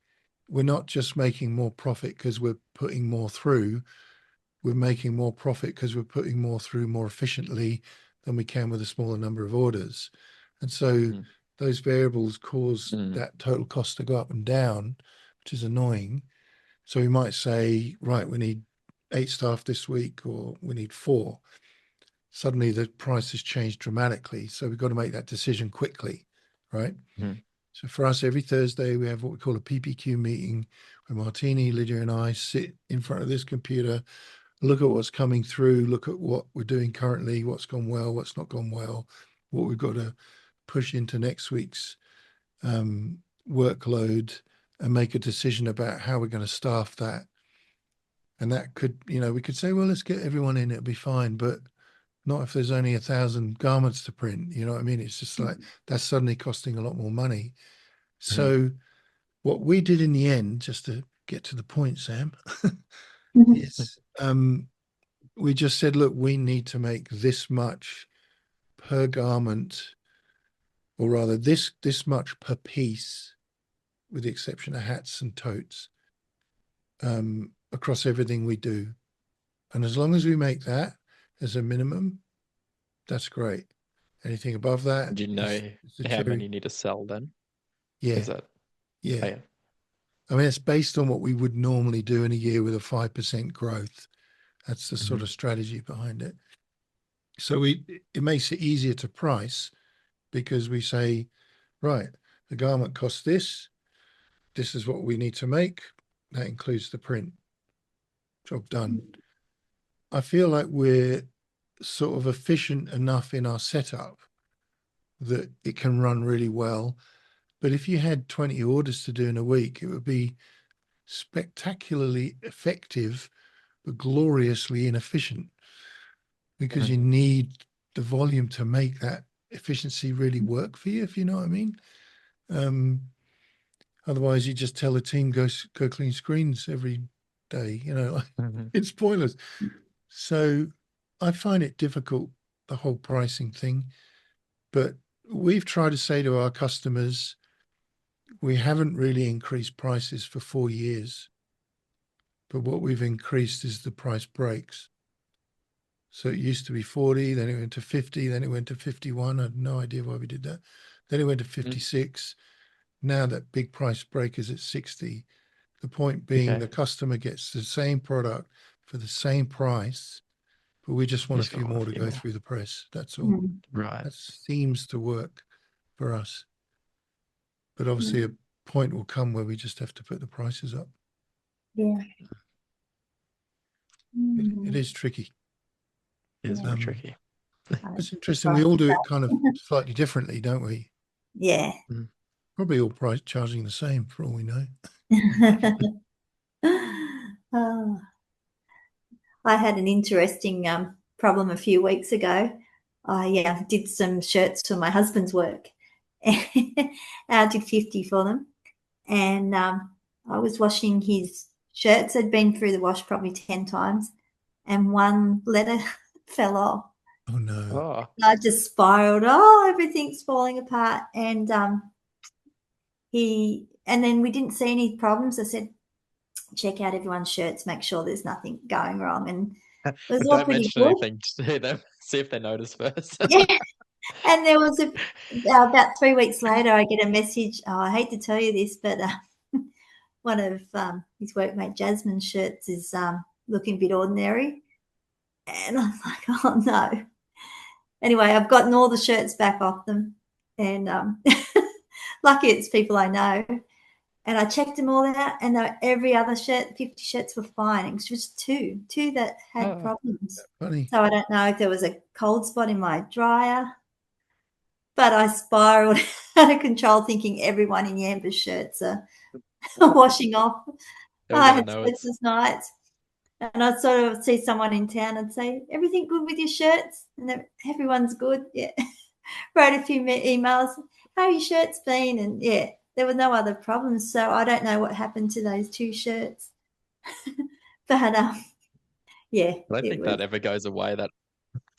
we're not just making more profit because we're putting more through. We're making more profit because we're putting more through more efficiently than we can with a smaller number of orders. And so those variables cause that total cost to go up and down, which is annoying. So we might say, right, we need 8 staff this week, or we need 4. Suddenly the price has changed dramatically. So we've got to make that decision quickly, right? So for us, every Thursday, we have what we call a PPQ meeting where Martini, Lydia, and I sit in front of this computer, look at what's coming through, look at what we're doing currently, what's gone well, what's not gone well, what we've got to push into next week's workload, and make a decision about how we're going to staff that. And that could, we could say, well, let's get everyone in, it'll be fine. But not if there's only 1,000 garments to print. You know what I mean? It's just like that's suddenly costing a lot more money. So what we did in the end, just to get to the point, Sam, is we just said, look, we need to make this much per garment, or rather this much per piece, with the exception of hats and totes, across everything we do. And as long as we make that as a minimum, that's great. Anything above that Do you is know the how many cherry. you need to sell then? Yeah, Is that? yeah. Oh, yeah. I mean, it's based on what we would normally do in a year with a 5% growth. That's the sort of strategy behind it. So it makes it easier to price, because we say, right, the garment costs this. this is what we need to make. That includes the print. Job done. I feel like we're sort of efficient enough in our setup that it can run really well. But if you had 20 orders to do in a week, it would be spectacularly effective, but gloriously inefficient, because you need the volume to make that efficiency really work for you, if you know what I mean. Otherwise, you just tell the team, go clean screens every day, you know, it's pointless. So I find it difficult, the whole pricing thing. But we've tried to say to our customers, we haven't really increased prices for 4 years, but what we've increased is the price breaks. So it used to be 40, then it went to 50, then it went to 51. I had no idea why we did that. Then it went to 56. Now that big price break is at 60. The point being, the customer gets the same product for the same price, but we just want a few more to go through the press. That's all. Right. That seems to work for us. But obviously a point will come where we just have to put the prices up. Yeah. It is tricky. It is very tricky. It's interesting. We all do it kind of slightly differently, don't we? Yeah. Probably all price charging the same for all we know. Oh, I had an interesting problem a few weeks ago. I did some shirts for my husband's work. I did 50 for them. And I was washing his shirts. I'd been through the wash probably 10 times. And one letter fell off. Oh, no. I just spiraled. Oh, everything's falling apart. And then we didn't see any problems. I said, check out everyone's shirts, make sure there's nothing going wrong. And it was all Don't pretty mention good. anything to them. See if they notice first. Yeah. And there was about 3 weeks later, I get a message. Oh, I hate to tell you this, but one of his workmate Jasmine's shirts is looking a bit ordinary. And I'm like, oh, no. Anyway, I've gotten all the shirts back off them. And lucky it's people I know. And I checked them all out, and every other shirt, 50 shirts were fine. It was just two that had problems. Funny. So I don't know if there was a cold spot in my dryer, but I spiraled out of control thinking everyone in Yamba's shirts are washing off. I had sleepless nights. And I'd sort of see someone in town and say, everything good with your shirts? And everyone's good. Yeah. Wrote a few emails. How are your shirts been? And yeah, there were no other problems. So I don't know what happened to those two shirts. But yeah. I don't think that ever goes away. That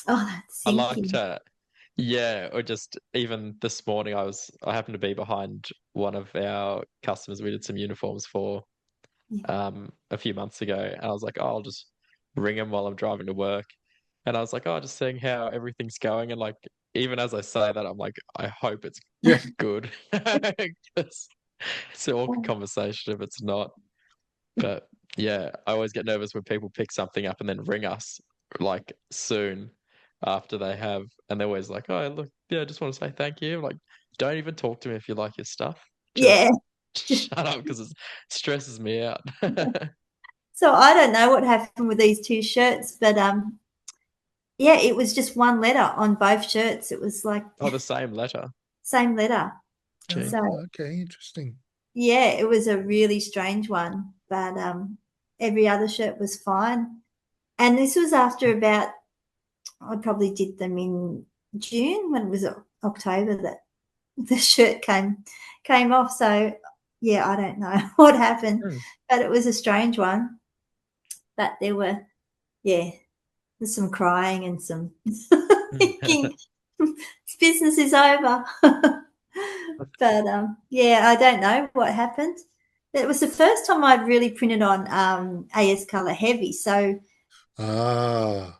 that's I like to, yeah, or just even this morning I happened to be behind one of our customers we did some uniforms for a few months ago, and I was like, oh, I'll just ring him while I'm driving to work. And I was like, oh, just seeing how everything's going. And like, even as I say that, I'm like, I hope it's good. It's an awkward conversation if it's not. But yeah, I always get nervous when people pick something up and then ring us like soon after they have. And they're always like, oh, look, yeah, I just want to say thank you. Like, don't even talk to me if you like your stuff. Just shut up because it stresses me out. So I don't know what happened with these two shirts, but yeah, it was just one letter on both shirts. It was like the same letter. Same letter. So, okay, interesting. Yeah, it was a really strange one, but every other shirt was fine. And this was after about, I probably did them in June, when it was October that the shirt came off. So yeah, I don't know what happened, but it was a strange one. But there were, there's some crying and some thinking business is over. But I don't know what happened. It was the first time I'd really printed on AS Color Heavy. So if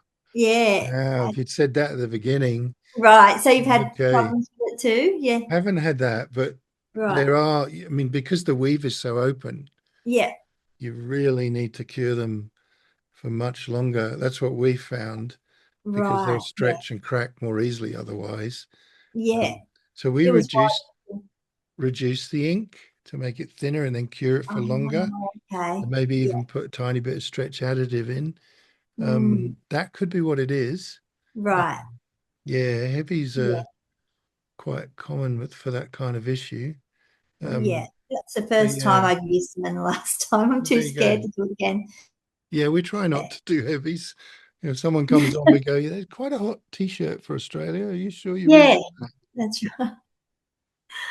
you'd said that at the beginning, right. So you've had problems with it too, I haven't had that, but there are. I mean, because the weave is so open, you really need to cure them for much longer. That's what we found, because they'll stretch and crack more easily otherwise. So we reduced the ink to make it thinner and then cure it for longer, Oh, okay. and maybe Yeah. even put a tiny bit of stretch additive in. Mm, That could be what it is. right. Yeah, heavies Yeah. are quite common for that kind of issue. Yeah. That's the But first time yeah, I've used them, and the last time I'm too there you go. scared to do it again. Yeah, we try Yeah. not to do heavies. If someone comes on, we go, yeah, it's quite a hot t-shirt for Australia. Are you sure you really Yeah, want that? that's right.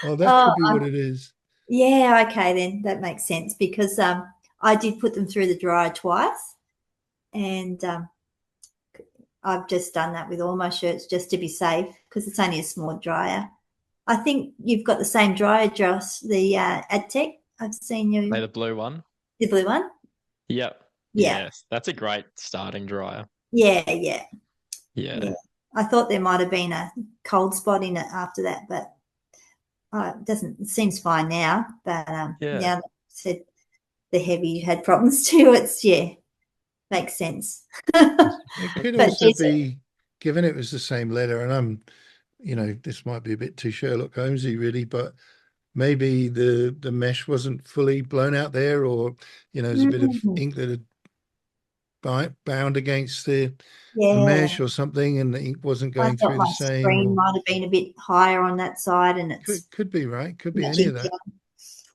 Oh, that Oh, could be what it is. yeah. Okay, then that makes sense because I did put them through the dryer twice, and I've just done that with all my shirts just to be safe because it's only a small dryer. I think you've got the same dryer, Josh, the AdTech. I've seen Play you, the blue one. the blue one. Yep. Yeah, Yes, that's a great starting dryer. yeah, yeah, Yeah. yeah. I thought there might have been a cold spot in it after that, but it doesn't. It seems fine now. But Yeah. now that you said the heavy had problems too, it's makes sense. It could But also geez, be, given it was the same letter, and this might be a bit too Sherlock Holmesy really, but maybe the mesh wasn't fully blown out there, or there's a bit of ink that had bound against the yeah, mesh or something, and the ink wasn't I going thought through the my same, screen or might have been a bit higher on that side, and it's could be right, could be much any of easier. that.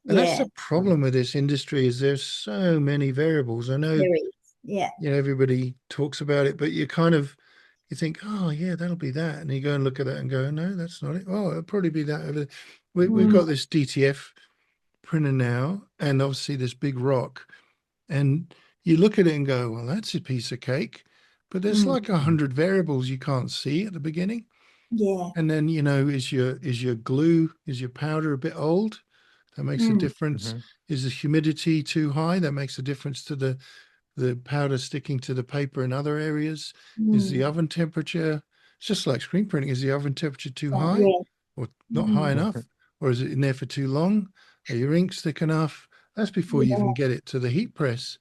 And that's Yeah, the problem with this industry, is there's so many variables. I know, there is. Yeah. everybody talks about it, but you think, oh yeah, that'll be that, and you go and look at that and go, no, that's not it. Oh, it'll probably be that over there. We've Mm, got this DTF printer now, and obviously this big rock, and you look at it and go, well, that's a piece of cake, but there's mm, like 100 variables you can't see at the beginning. yeah. And then, is your glue, is your powder a bit old? That makes a Mm, difference. Hmm. Is the humidity too high? That makes a difference to the powder sticking to the paper in other areas. Is the mm, oven temperature, it's just like screen printing, is the oven temperature too high yeah. or not high Mm, enough? Or is it in there for too long? Are your inks thick enough? That's before you yeah. even get it to the heat press.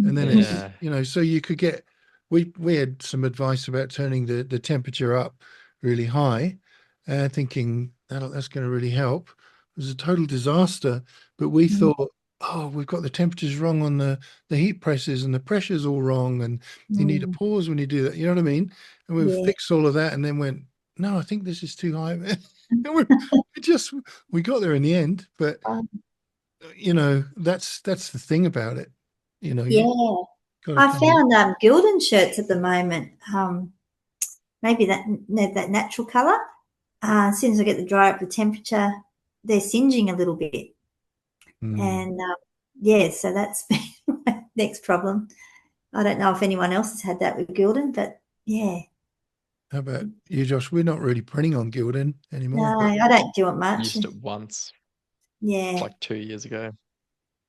And then Mm, it's, Yeah. so you could get, we had some advice about turning the temperature up really high, thinking that's going to really help. It was a total disaster, but we mm, thought, oh, we've got the temperatures wrong on the heat presses, and the pressure's all wrong, and you need a mm, pause when you do that. You know what I mean? And we yeah. fixed all of that, and then went, no, I think this is too high. And we just we got there in the end, but Um, that's the thing about it. You yeah. got to I kind of, found Gildan shirts at the moment. Maybe that natural colour. As soon as I get the dry up the temperature, they're singeing a little bit. hmm. And yeah, so that's been my next problem. I don't know if anyone else has had that with Gildan, but yeah. How about you, Josh? We're not really printing on Gildan anymore, No, but I don't do it much. Used it once, Yeah. like 2 years ago.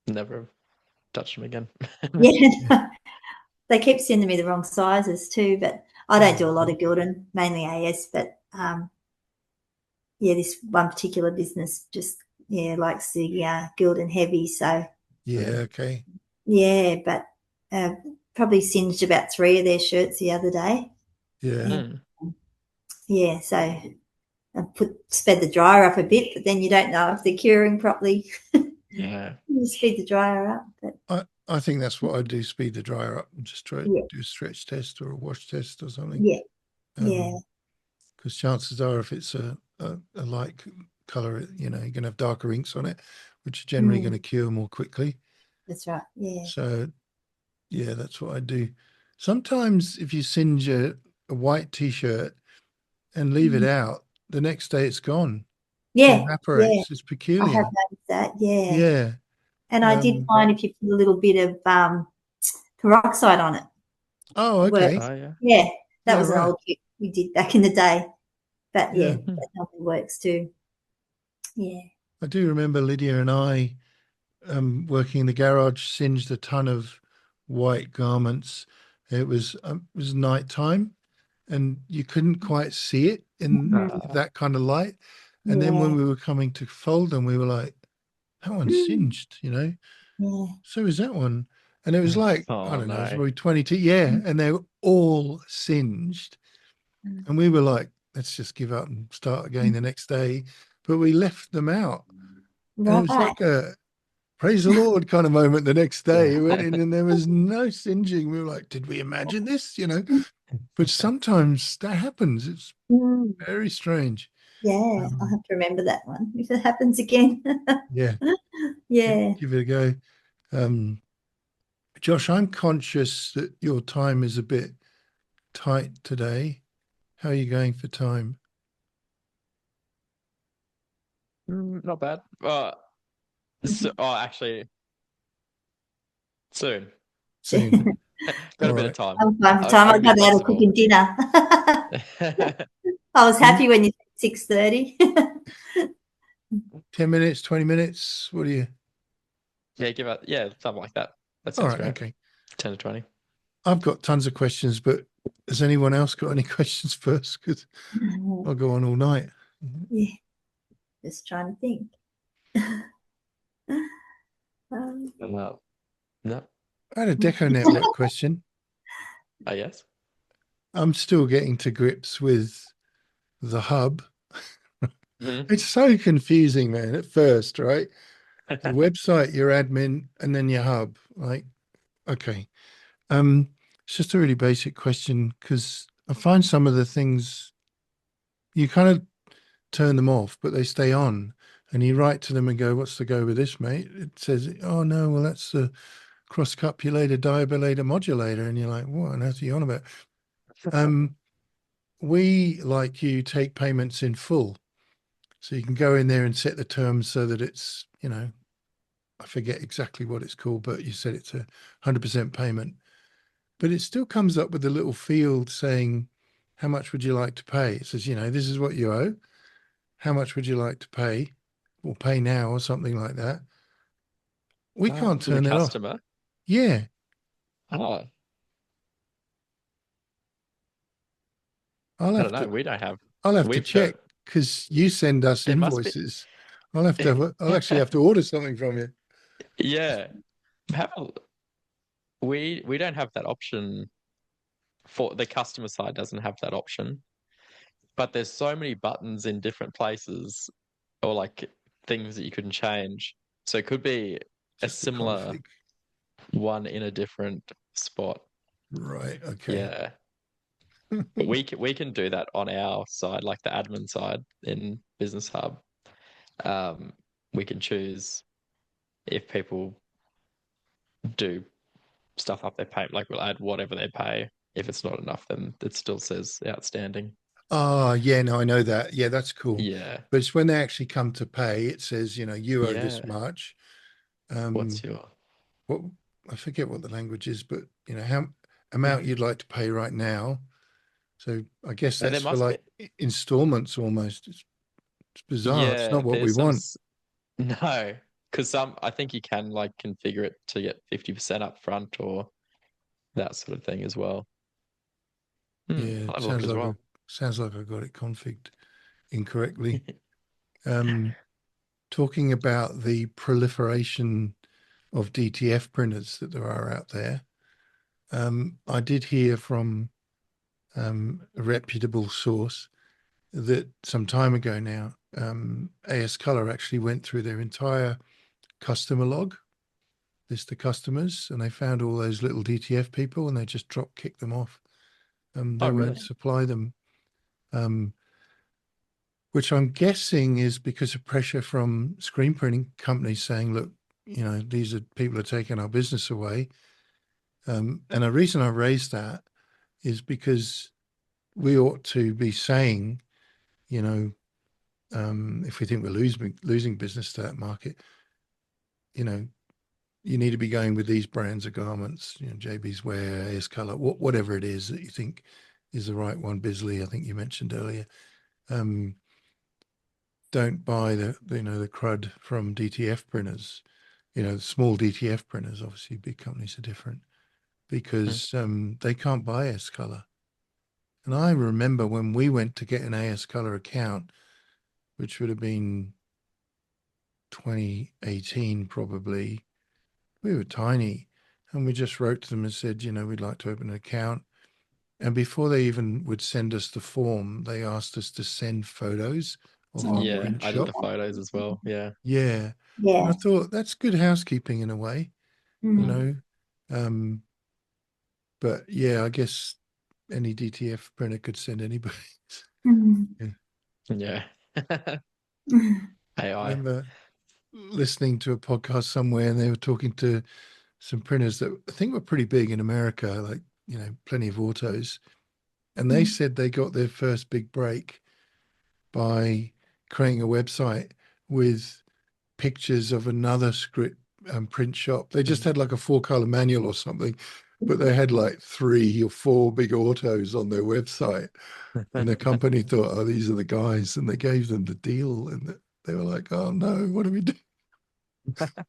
Never touched them again. yeah. Yeah. They keep sending me the wrong sizes too, but I don't do a lot Oh, of Gildan, mainly AS, but yeah, this one particular business just likes the Gildan heavy. So yeah, okay. yeah, but uh, probably singed about 3 of their shirts the other day. Yeah. And Mm. yeah, so I sped the dryer up a bit, but then you don't know if they're curing properly. Yeah. You speed the dryer up, but I think that's what I do, speed the dryer up and just try to yeah, do a stretch test or a wash test or something. yeah, yeah, Because chances are, if it's a light color, you're going to have darker inks on it, which are generally going to mm, cure more quickly. that's right. Yeah, So yeah, that's what I do. Sometimes if you singe a white t-shirt and leave it mm, out, the next day it's gone. It yeah, yeah. evaporates. It's I have peculiar. noticed that. Yeah, Yeah. and I did Um, find if you put a little bit of peroxide on it, oh, it okay. works. Oh, yeah. Yeah, that Yeah, was an right. old trick we did back in the day. But yeah, Yeah. Hmm. that normally works too. Yeah. I do remember Lydia and I working in the garage, singed a ton of white garments. It was nighttime, and you couldn't quite see it in Mm, Uh, that kind of light. And then yeah. when we were coming to fold them, we were like, that one's Mm, singed. yeah. So is that one. And it was like, I oh, don't know, it was no. probably 22. Yeah. And they were all singed. Mm, And we were like, let's just give up and start again the next day. But we left them out. And it was Right. like a praise the Lord kind of moment the next day. We went in and there was no singeing. We were like, did we imagine this? But sometimes that happens. It's Mm. very strange. Yeah, I'll have to remember that one if it happens again. Yeah. Yeah. Give it a go. Josh, I'm conscious that your time is a bit tight today. How are you going for time? Not bad. Actually, soon. Soon. Got a All bit of right. time. I'm fine for I, time. I I've can be got out of flexible. cooking dinner. I was happy when you said 6:30. 10 minutes, 20 minutes. What do you? Yeah, something like that. That All sounds right. great. Okay. 10 to 20. I've got tons of questions, but has anyone else got any questions first? Because I'll go on all night. Yeah, just trying to think. Um, No. No, I had a Deco Network question. I guess. I'm still getting to grips with the hub. Mhm. It's so confusing, man, at first, right? The website, your admin, and then your hub. Like, okay. It's just a really basic question because I find some of the things you kind of turn them off, but they stay on. And you write to them and go, "What's the go with this, mate?" It says, "Oh no, well that's the cross-cupulator diabilator modulator," and you're like, "What on earth are you on about?" Um, we, like you, take payments in full, so you can go in there and set the terms so that it's, I forget exactly what it's called, but you said it's 100% payment. But it still comes up with a little field saying, "How much would you like to pay?" It says, "This is what you owe. How much would you like to pay?" Or "pay now," or something like that. We can't For the turn that off. customer. Yeah, Oh, I'll I have don't know. to. We don't have. I'll have to We've got. check because you send us There must be. invoices. I'll actually have to order something from you. Yeah. Have a, we don't have that option. For the customer side doesn't have that option, but there's so many buttons in different places or like things that you couldn't change. So it could be a Just the similar config. one in a different spot. Right. Okay. Yeah. But we can do that on our side, like the admin side in Business Hub. Um, we can choose if people do stuff up their pay, like we'll add whatever they pay. If it's not enough, then it still says outstanding. Oh, yeah. No, I know that. Yeah, that's cool. Yeah. But it's when they actually come to pay, it says, you owe this Yeah. much. What's Um, your what I forget what the language is, but how amount you'd like to pay right now. So I guess there that's for must be. like installments almost. It's bizarre. It's Yeah, not what we there's some want. no, because some I think you can like configure it to get 50% up front or that sort of thing as well. Yeah, I'll it have a look as well. sounds like I got it configured incorrectly. Um, Talking about the proliferation of DTF printers that there are out there, I did hear from a reputable source that some time ago now, AS Color actually went through their entire customer log, list of customers, and they found all those little DTF people and they just drop kicked them off. Oh, They really? won't supply them, um, which I'm guessing is because of pressure from screen printing companies saying, look, these are people are taking our business away. And the reason I raised that is because we ought to be saying, if we think we're losing business to that market, you know, you need to be going with these brands of garments, JB's Wear, AS Color, whatever it is that you think is the right one. Bisley, I think you mentioned earlier. Don't buy the crud from DTF printers. Small DTF printers. Obviously, big companies are different Hmm. because they can't buy AS Color. And I remember when we went to get an AS Color account, which would have been 2018 probably. We were tiny, and we just wrote to them and said, we'd like to open an account. And before they even would send us the form, they asked us to send photos of our Yeah, print I did the shop. photos as well. Yeah. Yeah. And I Yeah. thought that's good housekeeping in a way, you Mm. know. But yeah, I guess any DTF printer could send anybody. Mm. Yeah. I AI. remember listening to a podcast somewhere and they were talking to some printers that I think were pretty big in America, like, plenty of autos. And they said they got their first big break by creating a website with pictures of another script print shop. They just had like a 4-color manual or something, but they had like 3 or 4 big autos on their website. And the company thought, oh, these are the guys. And they gave them the deal. And they were like, oh, no, what do we do?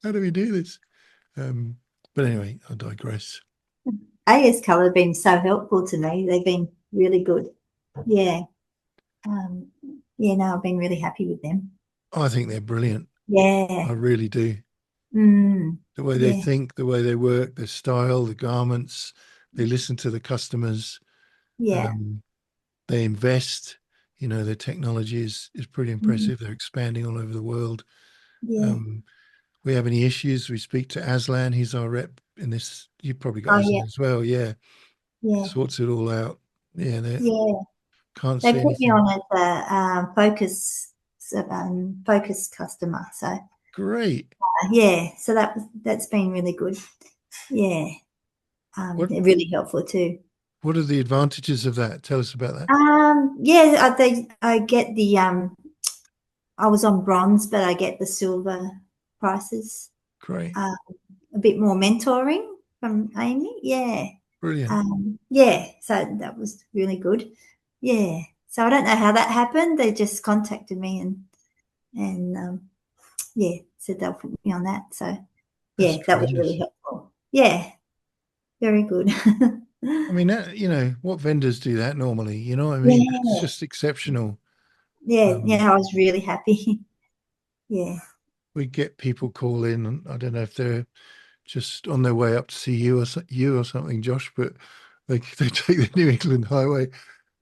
How do we do this? But anyway, I digress. AS Colour have been so helpful to me. They've been really good. Yeah. No, I've been really happy with them. I think they're brilliant. Yeah. I really do. Mm. The way they think, the way they work, their style, the garments, they listen to the customers. Yeah. They invest. Their technology is pretty impressive. They're expanding all over the world. Yeah. We have any issues, we speak to Aslan. He's our rep in this. You've probably got Oh, Aslan yeah. as well. Yeah. Yeah. Sorts it all out. Yeah. They Yeah. can't They see put me anything. on as a focus customer. So Great. yeah, so that's been really good. Yeah. They're really helpful too. What are the advantages of that? Tell us about that. Yeah, I get the I was on bronze, but I get the silver prices. Great. A bit more mentoring from Amy. Yeah. Brilliant. Yeah, so that was really good. Yeah. So I don't know how that happened. They just contacted me and yeah, said they'll put me on that. So That's yeah, that was tremendous. really helpful. Yeah, very good. I mean, what vendors do that normally? You know what I mean? It's Yeah. just exceptional. Yeah, I was really happy. Yeah. We get people call in, and I don't know if they're just on their way up to see you or something, Josh, but they take the New England Highway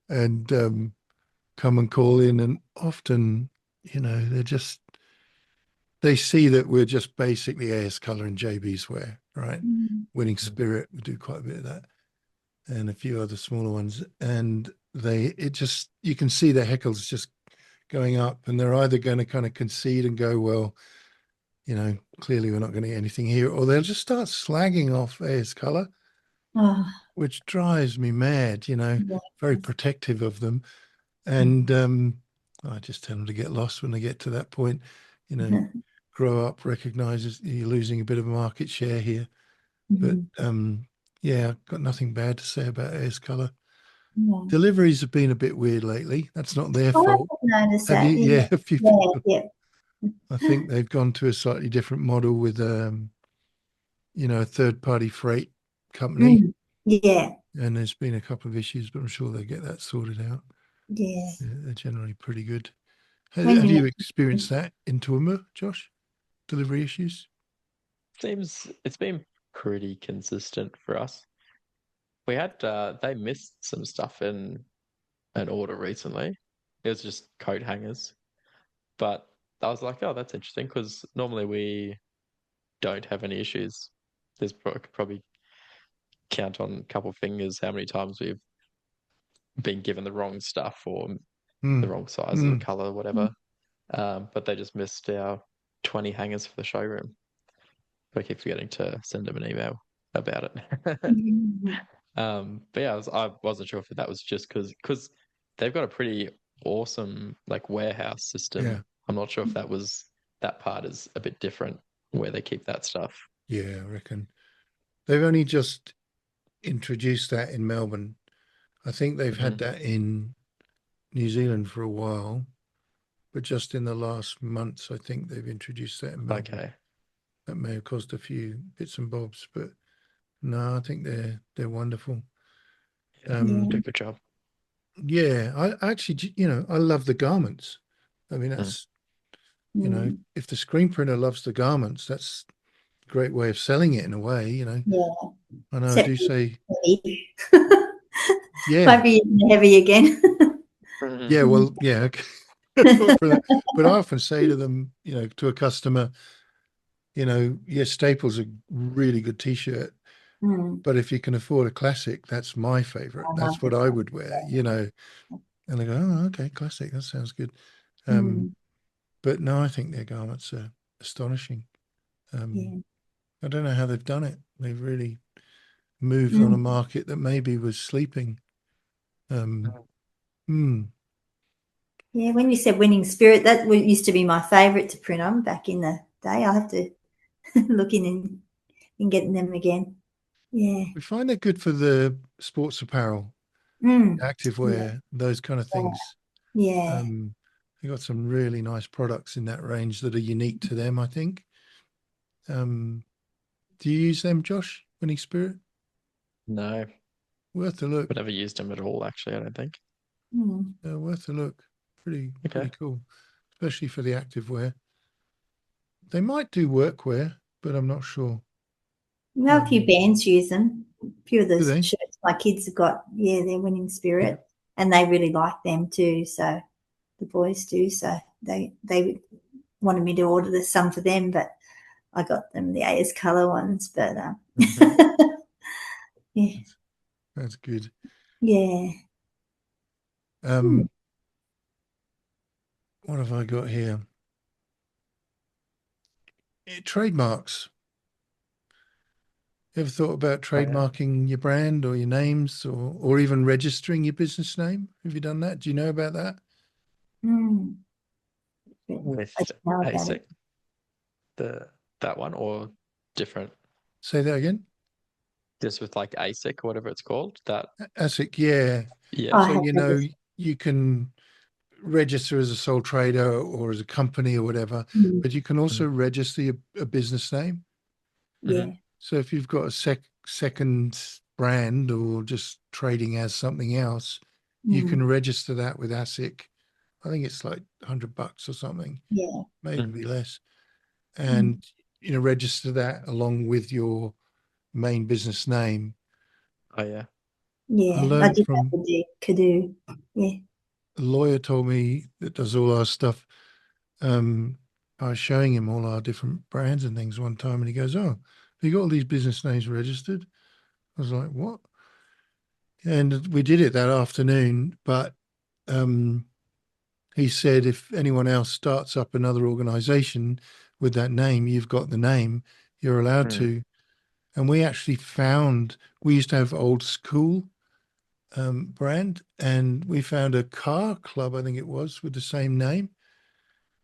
and come and call in, and often, they see that we're just basically AS Colour and JB's wear, right? Winning Spirit, we do quite a bit of that, and a few other smaller ones, and you can see their heckles just going up, and they're either going to kind of concede and go, well, clearly we're not going to get anything here, or they'll just start slagging off AS Colour, Oh, which drives me mad, very yes. protective of them. And I just tell them to get lost when they get to that point, grow up, recognizes you're losing a bit of market share here. But yeah, I've got nothing bad to say about AS Colour. Yeah. Deliveries have been a bit weird lately. That's not their Oh, I fault. didn't notice Have you? that. Yeah, a few Yeah, people. yeah. I think they've gone to a slightly different model with a third-party freight company, Yeah, and there's been a couple of issues, but I'm sure they'll get that sorted out. yeah. Yeah, they're generally pretty good. When Have you you experienced that in Toowoomba, Josh? Delivery issues? It's been pretty consistent for us. We had they missed some stuff in an order recently. It was just coat hangers. But I was like, oh, that's interesting because normally we don't have any issues. Could probably count on a couple of fingers how many times we've been given the wrong stuff or the Mm. wrong size or Mm. color, whatever. But they just missed our 20 hangers for the showroom. I keep forgetting to send them an email about it. But yeah, I wasn't sure if that was just because they've got a pretty awesome like warehouse Yeah. system. I'm not sure if that part is a bit different where they keep that stuff. Yeah, I reckon. They've only just introduced that in Melbourne. I think they've had that in New Zealand for a while, but just in the last months, I think they've introduced that in Melbourne. Okay. That may have caused a few bits and bobs, but no, I think they're wonderful. Do a good job. Yeah, I actually, I love the garments. I mean, that's, if the screen printer loves the garments, that's a great way of selling it in a way, Yeah. I know I Except do say, heavy. yeah, Might be heavy again. yeah, well, yeah, okay. But I often say to them, to a customer, yes, Staples a really good t-shirt, Mm, but if you can afford a classic, that's my favorite. That's what I 100%. would wear, And they go, oh, okay, classic. That sounds good. Mm, But no, I think their garments are astonishing. Um, yeah. I don't know how they've done it. They've really moved on a Mm, market that maybe was sleeping. Hmm. yeah. When you said winning spirit, that used to be my favourite to print on back in the day. I'll have to look in and get them again. Yeah. We find they're good for the sports apparel, Mm, yeah. activewear, those kind of things. Yeah. They got some really nice products in that range that are unique to them, I think. Um, do you use them, Josh? Winning Spirit? No, Worth a look. I've never used them at all. Actually, I don't think. Mm. Worth a look. Pretty Okay. cool, especially for the activewear. They might do workwear, but I'm not sure. You know, a few bands use them. A few of the Do they? shirts my kids have got, yeah, they're winning spirit, and they really like them too. So the boys do. So they wanted me to order some for them, but I got them the AS color ones. But Hmm. yeah, That's good. yeah. Hmm. Um, what have I got here? Trademarks. You ever thought about Oh, yeah. trademarking your brand or your names or even registering your business name? Have you done that? Do you know about that? Mm. I With don't know about it. ASIC, the that one or different? Say that again. Just with like ASIC or whatever it's called. That ASIC, yeah. yeah. I So, have never. you can register as a sole trader or as a company or whatever, Mm. but you can also register a business name. Mm-hmm. Yeah. So if you've got a second brand or just trading as something else, you Mm. can register that with ASIC. I think it's like $100 or something, Yeah. maybe Mm-hmm. less. Mm. And, register that along with your main business name. Oh yeah. I Yeah. I learned did that from with the Canoe. Yeah. a lawyer told me that does all our stuff. I was showing him all our different brands and things one time, and he goes, "Oh, you got all these business names registered?" I was like, "What?" And we did it that afternoon, but um, he said if anyone else starts up another organization with that name, you've got the name, you're allowed Mm. to. And we actually found we used to have old school brand, and we found a car club, I think it was, with the same name,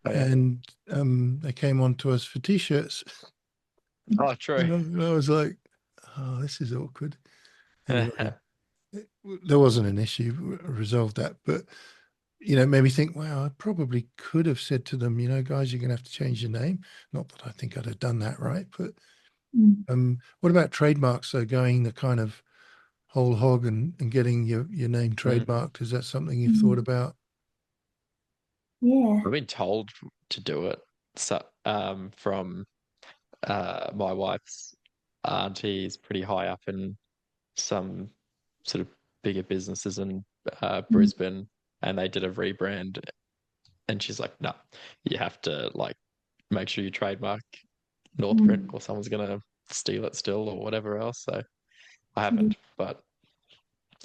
Oh yeah. and they came on to us for t-shirts, Oh, true. and I was like, "Oh, this is awkward." Anyway, there wasn't an issue, resolved that, but it made me think, wow, I probably could have said to them, guys, you're going to have to change your name. Not that I think I'd have done that, right? But Mm. what about trademarks? So going the kind of whole hog and getting your name Mm. trademarked, is that something you've thought Mm. about? Yeah. I've been told to do it. So, from my wife's auntie's pretty high up in some sort of bigger businesses in Mm. Brisbane, and they did a rebrand. And she's like, "No, you have to like make sure you trademark Northprint, Mm. or someone's gonna steal it still, or whatever else." So I Yeah. haven't, but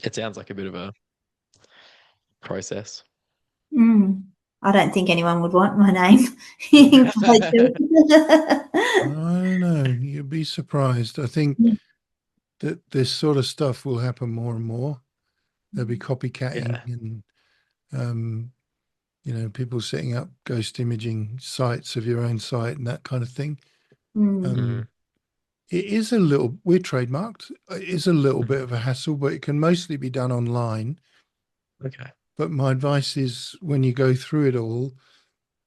it sounds like a bit of a process. Mm. I don't think anyone would want my name in photo. I don't know. You'd be surprised. I think that this sort of stuff will happen more and more. There'll be copycatting Yeah. and um, people setting up ghost imaging sites of your own site and that kind of thing. Mm. Mm. Um, it is we're trademarked. It is a little bit Mhm. of a hassle, but it can mostly be done online. Okay. But my advice is when you go through it all,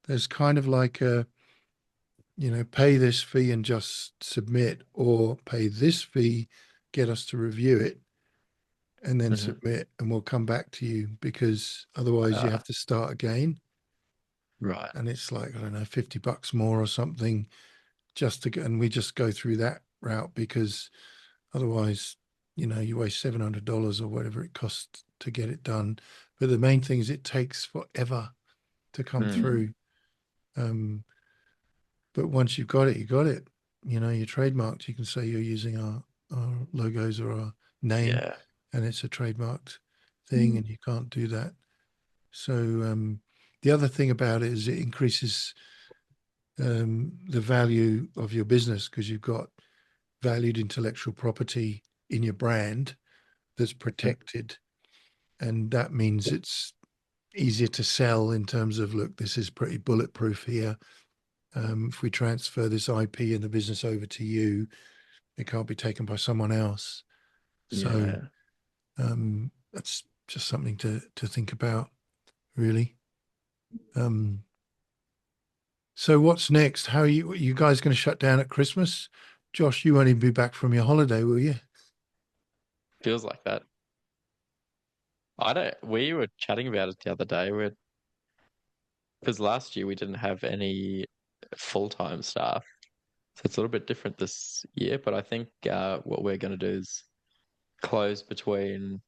there's kind of like pay this fee and just submit, or pay this fee, get us to review it, and then Hmm. submit, and we'll come back to you, because otherwise you Uh, have to start again. right. And it's like, I don't know, $50 more or something just to get, and we just go through that route because otherwise, you waste $700 or whatever it costs to get it done. But the main thing is it takes forever. to come Mm. through. But once you've got it, you got it. You know, you're trademarked. You can say you're using our logos or our name, Yeah. and it's a trademarked thing, and you can't do that. So the other thing about it is it increases the value of your business because you've got valued intellectual property in your brand that's protected, and that means it's easier to sell in terms of, look, this is pretty bulletproof here. If we transfer this IP and the business over to you, it can't be taken by someone else. So that's just something to think about, really. So what's next? How are you guys going to shut down at Christmas? Josh, you won't even be back from your holiday, will you? Feels like that. We were chatting about it the other day. Because last year we didn't have any full-time staff. So it's a little bit different this year, but I think what we're going to do is close between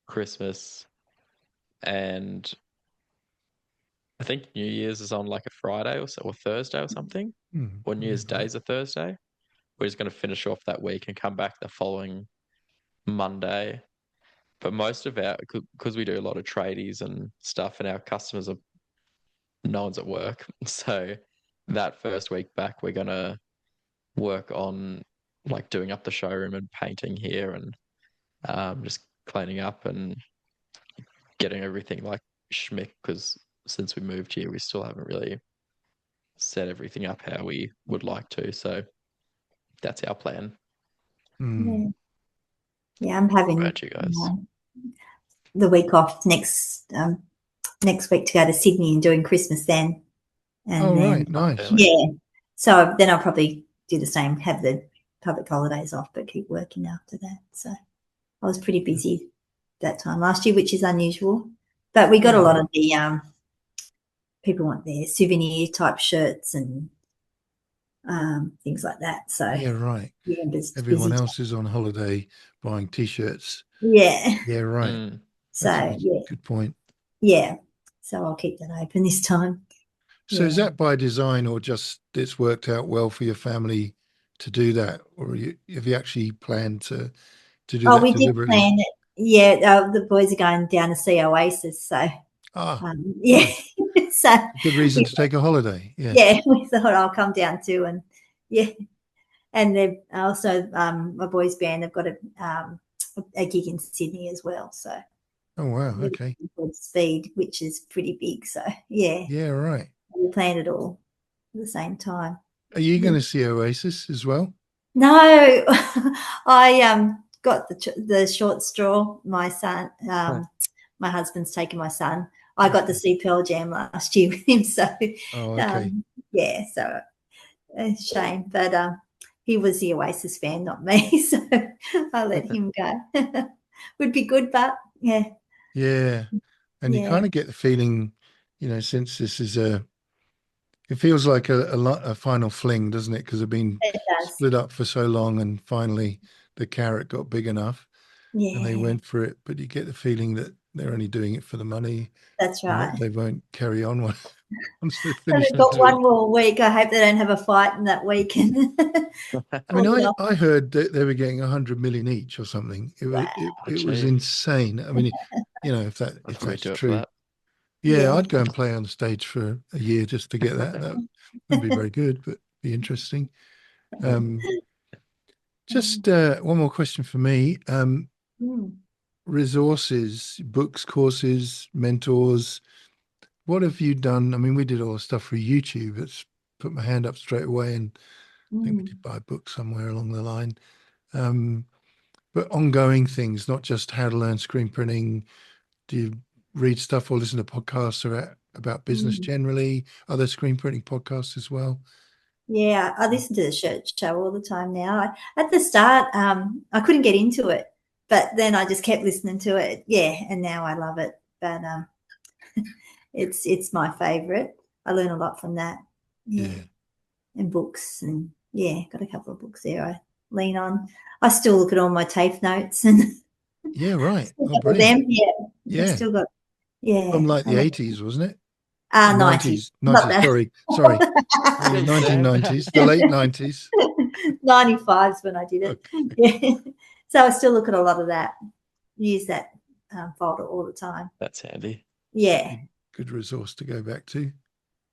Christmas and I think New Year's is on like a Friday or Thursday or something, or New Year's Day is a Thursday. We're just going to finish off that week and come back the following Monday. But most of because we do a lot of tradies and stuff, and our customers are no one's at work, so that first week back, we're gonna work on like doing up the showroom and painting here and just cleaning up and getting everything like schmick because since we moved here, we still haven't really set everything up how we would like to. So that's our plan. Yeah, I'm having How about you guys? the week off next week to go to Sydney and doing Christmas then. And right, nice. Yeah. So then I'll probably do the same, have the public holidays off, but keep working after that. So I was pretty busy that time last year, which is unusual. But we got a lot of the people want their souvenir type shirts and things like that. So yeah, right. Yeah, Everyone else is on holiday buying T-shirts. Yeah. Yeah, right. So That's a good point. Yeah. So I'll keep that open this time. So is that by design or just it's worked out well for your family to do that, or have you actually planned to do that we deliberately? did plan it. Yeah, the boys are going down to see Oasis, so yeah. So good reason to take a holiday. Yeah, we thought I'll come down too, and and they've also my boys' band. They've got a gig in Sydney as well. So oh wow, okay. Speed, which is pretty big. So yeah, right. We planned it all at the same time. Are you going to see Oasis as well? No, I got the short straw. My son, my husband's taken my son. I got to see Pearl Jam last year with him. So yeah, so a shame, but he was the Oasis fan, not me. So I let him go. Would be good, but yeah. And you kind of get the feeling, since this is it feels like a final fling, doesn't it? Because they've been split up for so long, and finally the carrot got big enough, and they went for it. But you get the feeling that they're only doing it for the money. That's right. They won't carry on once they finish. They've got one more week. I hope they don't have a fight in that weekend. I mean, I heard that they were getting 100 million each or something. It was insane. I mean, if that's true. Yeah, I'd go and play on the stage for a year just to get that. That wouldn't be very good, but be interesting. Just one more question for me. Resources, books, courses, mentors. What have you done? I mean, we did all the stuff for YouTube. It's put my hand up straight away, and I think we did buy a book somewhere along the line. But ongoing things, not just how to learn screen printing. Do you read stuff or listen to podcasts about business generally? Are there screen printing podcasts as well? Yeah, I listen to the show all the time now. At the start, I couldn't get into it, but then I just kept listening to it. Yeah, and now I love it. But it's my favorite. I learn a lot from that. Yeah. And books, and got a couple of books there I lean on. I still look at all my TAFE notes and right. Oh, brilliant. Them. Yeah. Still got from like the 80s, wasn't it? 90s. 90s, Not 90s, that. sorry. The Jeez, 1990s, the late 90s. 95 is when I did it. Okay. Yeah. So I still look at a lot of that, use that folder all the time. That's handy. Yeah. Good resource to go back to.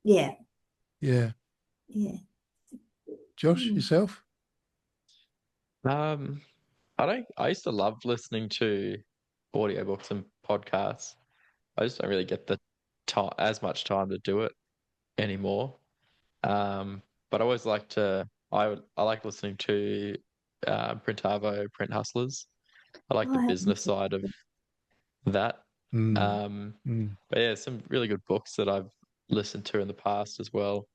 Yeah. Yeah. Yeah. Josh, yourself? I used to love listening to audiobooks and podcasts. I just don't really get the time as much time to do it anymore. But I always like I like listening to Printavo, Print Hustlers. I like the Oh, business side of that. Mm. Um, Mm. but yeah, some really good books that I've listened to in the past as well.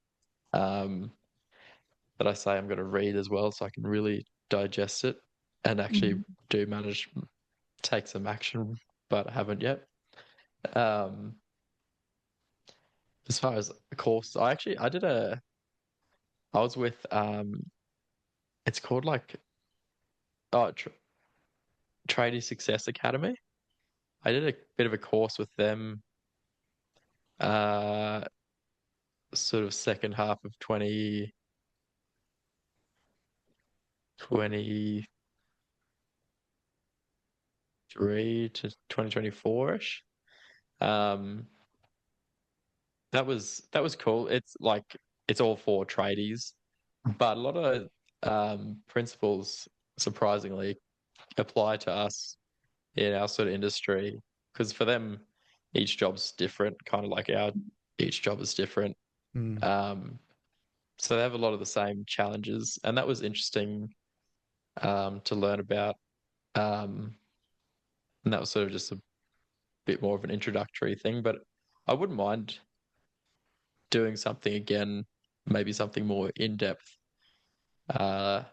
That I say I'm going to read as well, so I can really digest it and actually do manage take some action, but I haven't yet. Um, as far as a course, I was with it's called like Tradie Success Academy. I did a bit of a course with them, uh, sort of second half of 2023 to 2024-ish. Um, that was cool. It's all for tradies, but a lot of principles surprisingly apply to us in our sort of industry because for them each job's different, kind of like our each job is different. Mm. So they have a lot of the same challenges, and that was interesting to learn about. Um, and that was sort of just a bit more of an introductory thing, but I wouldn't mind doing something again, maybe something more in depth uh,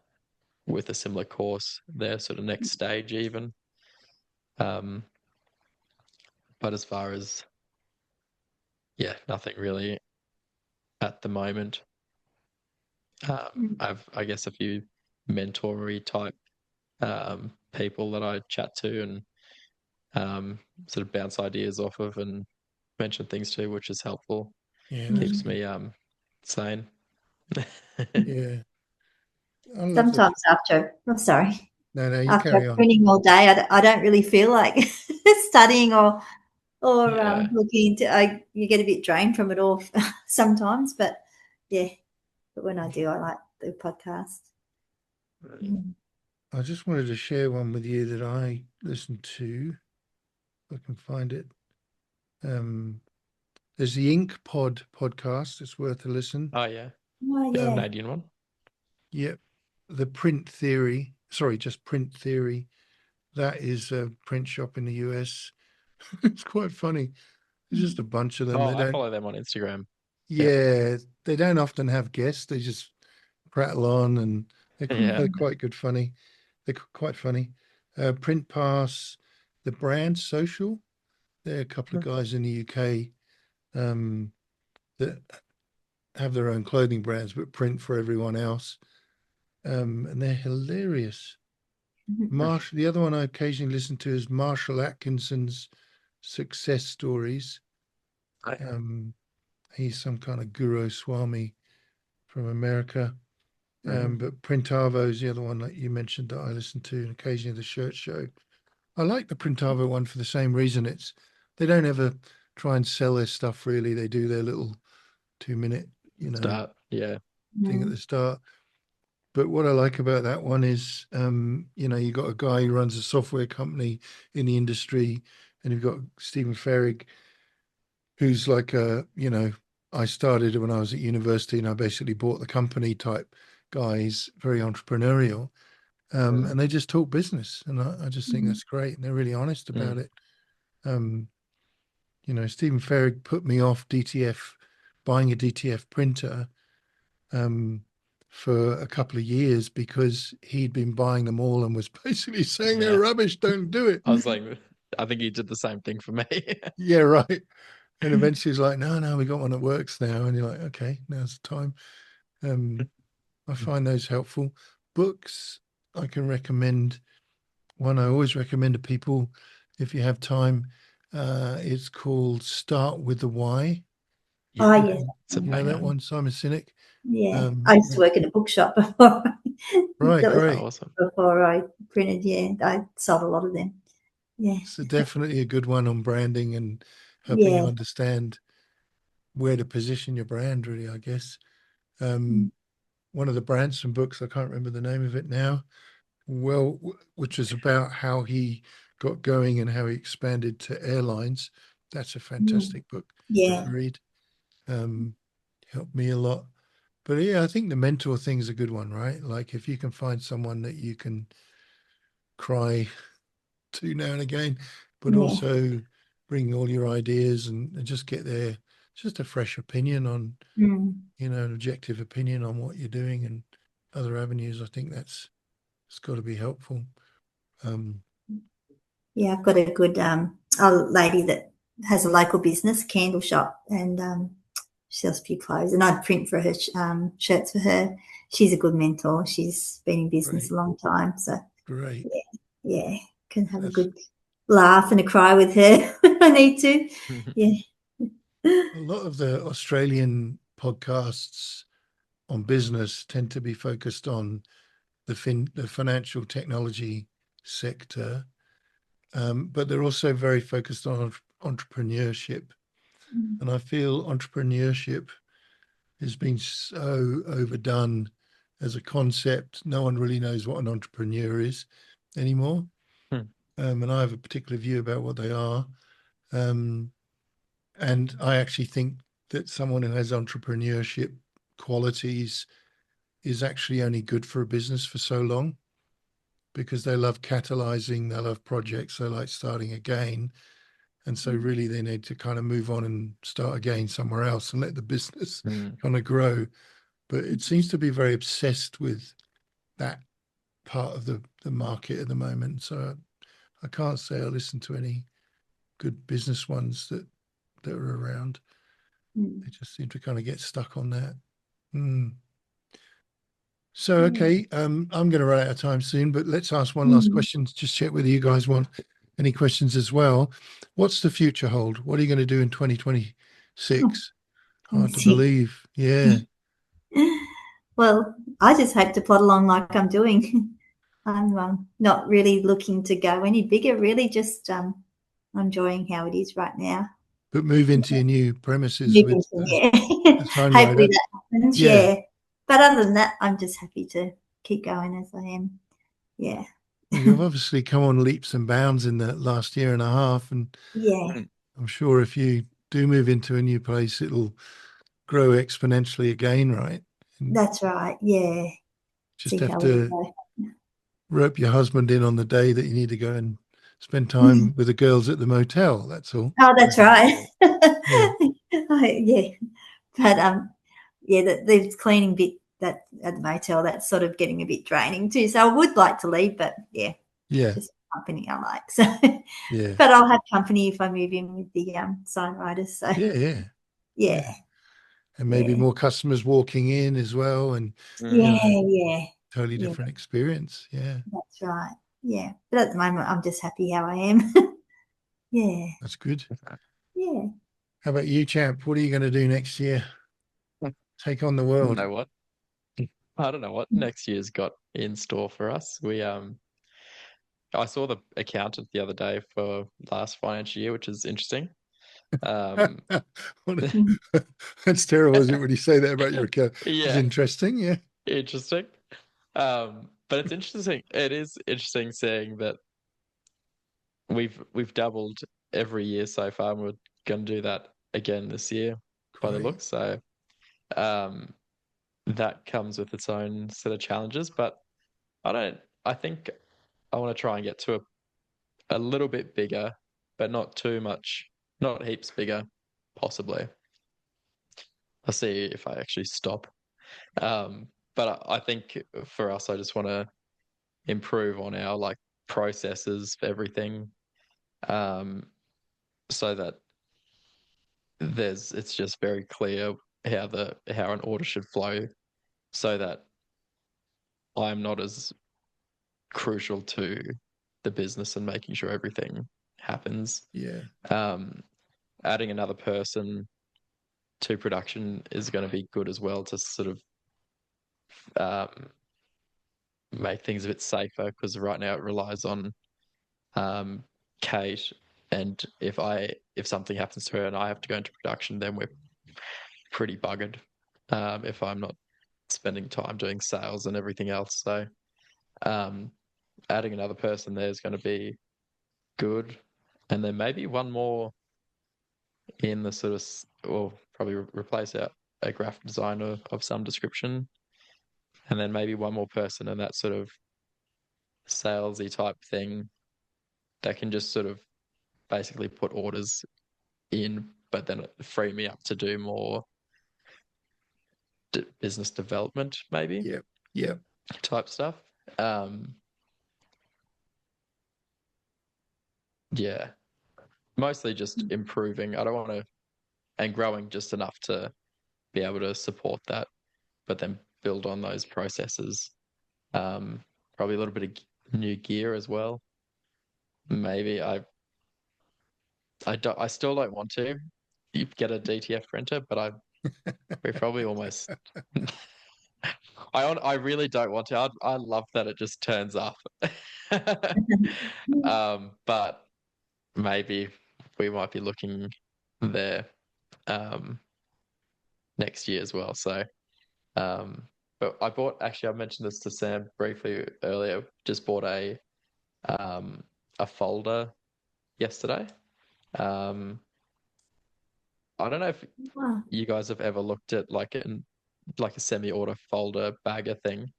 with a similar course, their sort of next stage, even. Um, but as far as, yeah, nothing really at the moment. I've, I guess, a few mentory type people that I chat to and sort of bounce ideas off of and mention things to, which is helpful. Yeah, that's Keeps good. me sane. Yeah. I love the. Sometimes after, I'm sorry, No, you after carry on. printing all day, I don't really feel like studying or Yeah. looking into. You get a bit drained from it all sometimes, but yeah. But when I do, I like the podcast. I just wanted to share one with you that I listened to. If I can find it. There's the Ink Pod podcast. It's worth a listen. Oh yeah. Oh, The yeah. Canadian one. Yep. The Print Theory. Sorry, just Print Theory. That is a print shop in the US. It's quite funny. There's just a bunch of them. Oh, They I don't. follow them on Instagram. Yep. Yeah, they don't often have guests. They just prattle on, and Yeah. they're quite good. Funny. They're quite funny. Print Pass, the Brand Social. There are a couple of guys in the UK that have their own clothing brands but print for everyone else, and they're hilarious. The other one I occasionally listen to is Marshall Atkinson's Success Stories. He's some kind of guru swami from America. But Printavo is the other one that you mentioned that I listen to, and occasionally the Shirt Show. I like the Printavo one for the same reason. They don't ever try and sell their stuff really. They do their little 2 minute, Start. Yeah. thing at the start. But what I like about that one is, you got a guy who runs a software company in the industry, and you've got Stephen Ferrig, who's like I started when I was at university and I basically bought the company type guy. He's very entrepreneurial. And they just talk business. And I just think that's great. And they're really honest about it. Stephen Ferrig put me off buying a DTF printer for a couple of years because he'd been buying them all and was basically saying they're rubbish, don't do it. I was like, I think he did the same thing for me. Yeah, right. And eventually he's like, no, we got one that works now. And you're like, okay, now's the time. I find those helpful. Books, I can recommend. One I always recommend to people if you have time. It's called Start with the Why. Oh, Yeah, yes. it's a You know that banger. one, Simon Sinek? Yeah. I used to work in a bookshop before. Right, That was great. Oh, awesome. before I printed. Yeah. I sold a lot of them. Yeah. So definitely a good one on branding and helping you Yeah. understand where to position your brand, really, I guess. Mm. One of the Branson books, I can't remember the name of it now, which is about how he got going and how he expanded to airlines. That's a fantastic book Yeah. to read. Helped me a lot. But yeah, I think the mentor thing's a good one, right? Like if you can find someone that you can cry to now and again, but Yeah. also bring all your ideas and just get there, just a fresh opinion on, Mm. an objective opinion on what you're doing and other avenues. I think it's got to be helpful. Yeah. I've got a good a lady that has a local business, candle shop, and she sells a few clothes, and I'd print for her shirts for her. She's a good mentor. She's been in business Great, a long time, so great. yeah, can have a That's good laugh and a cry with her when I need to. Yeah. a lot of the Australian podcasts on business tend to be focused on the financial technology sector, but they're also very focused on entrepreneurship. Mm. And I feel entrepreneurship has been so overdone as a concept. No one really knows what an entrepreneur is anymore. Hmm. And I have a particular view about what they are. Um, and I actually think that someone who has entrepreneurship qualities is actually only good for a business for so long because they love catalyzing, they love projects, they like starting again. And so really they need to kind of move on and start again somewhere else and let the business Mm. kind of grow. But it seems to be very obsessed with that part of the market at the moment. So I can't say I listen to any good business ones that are around. Mm. They just seem to kind of get stuck on that. Mm. So Yeah. okay, I'm going to run out of time soon, but let's ask one last Mm. question. Just check whether you guys want any questions as well. What's the future hold? What are you going to do in 2026? Hard to believe. Yeah. Well, I just hope to plod along like I'm doing. I'm not really looking to go any bigger, really, just enjoying how it is right now. But move into your new premises Moving with to, yeah. the time Hopefully rider. that happens, Yeah. yeah. But other than that, I'm just happy to keep going as I am. Yeah. Well, you've obviously come on leaps and bounds in the last year and a half. And Yeah, Mm. I'm sure if you do move into a new place, it'll grow exponentially again, right? And that's right. Yeah. just See have how we to go. rope your husband in on the day that you need to go and spend time with the girls at the motel. That's all. Oh, that's right. Yeah. Yeah. But yeah, the cleaning bit that at the motel, that's sort of getting a bit draining too. So I would like to leave, but yeah, Yeah. just company I like. So, Yeah. but I'll have company if I move in with the sign writers. So Yeah. Yeah. yeah, Yeah. And maybe yeah, more customers walking in as well. And, Mm. you yeah, know, yeah, totally yeah. different experience. Yeah. That's right. Yeah, but at the moment, I'm just happy how I am. Yeah, That's good. yeah. How about you, champ? What are you going to do next year? Take on the You world. know what? I don't know what next year's got in store for us. I saw the accountant the other day for last financial year, which is interesting. Um, Mm. That's terrible, isn't it, when you say that about your account? It's yeah, interesting. Yeah. interesting. But it's interesting. It is interesting seeing that we've doubled every year so far, and we're going to do that again this year by the Great. looks. So um, that comes with its own set of challenges. But I don't. I think I want to try and get to a little bit bigger, but not too much, not heaps bigger, possibly. I'll see if I actually stop. But I think for us, I just want to improve on our like processes for everything, um, so that it's just very clear how an order should flow, so that I'm not as crucial to the business and making sure everything happens. Yeah. Um, Adding another person to production is going to be good as well to sort of make things a bit safer, because right now it relies on Kate, and if something happens to her and I have to go into production, then we're pretty buggered if I'm not spending time doing sales and everything else. So adding another person there is going to be good, and then maybe one more in the sort of, or probably replace a graphic designer of some description, and then maybe one more person in that sort of salesy type thing that can just sort of basically put orders in, but then free me up to do more business development, maybe. Yeah. Type stuff. Yeah, mostly just improving. I don't want to, and growing just enough to be able to support that, but then build on those processes. Probably a little bit of new gear as well. Maybe I still don't want to get a DTF printer, but we probably almost. I really don't want to. I love that it just turns up. But maybe we might be looking there next year as well. So, but I mentioned this to Sam briefly earlier. Just bought a folder yesterday. I don't know if Wow. you guys have ever looked at like a semi-auto folder bagger thing.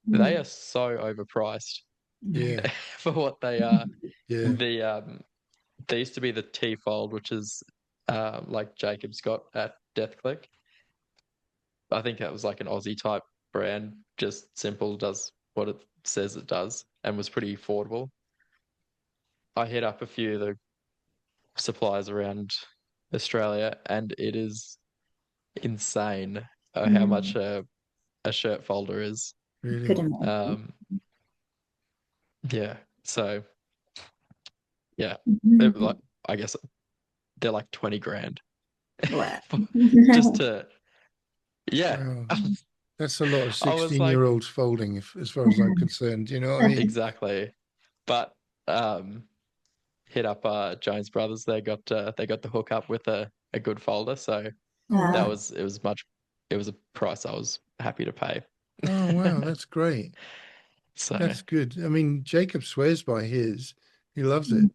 Mm. They are so overpriced Yeah. for what they are. Yeah. There used to be the T-Fold, which is like Jacob's got at DeathClick. I think that was like an Aussie type brand, just simple, does what it says it does, and was pretty affordable. I hit up a few of the suppliers around Australia, and it is insane how much a shirt folder is. Really. Could imagine. Yeah. So yeah, like, I guess they're like 20 grand Wow. just to, yeah. Wow. That's a lot of I was like, 16-year-olds folding, as far as I'm concerned. You know what I mean? exactly. But hit up Jones Brothers. They got the hook up with a good folder, so Oh, it was a price I was happy to pay. oh, wow, that's great. So That's good. I mean, Jacob swears by his. He loves it.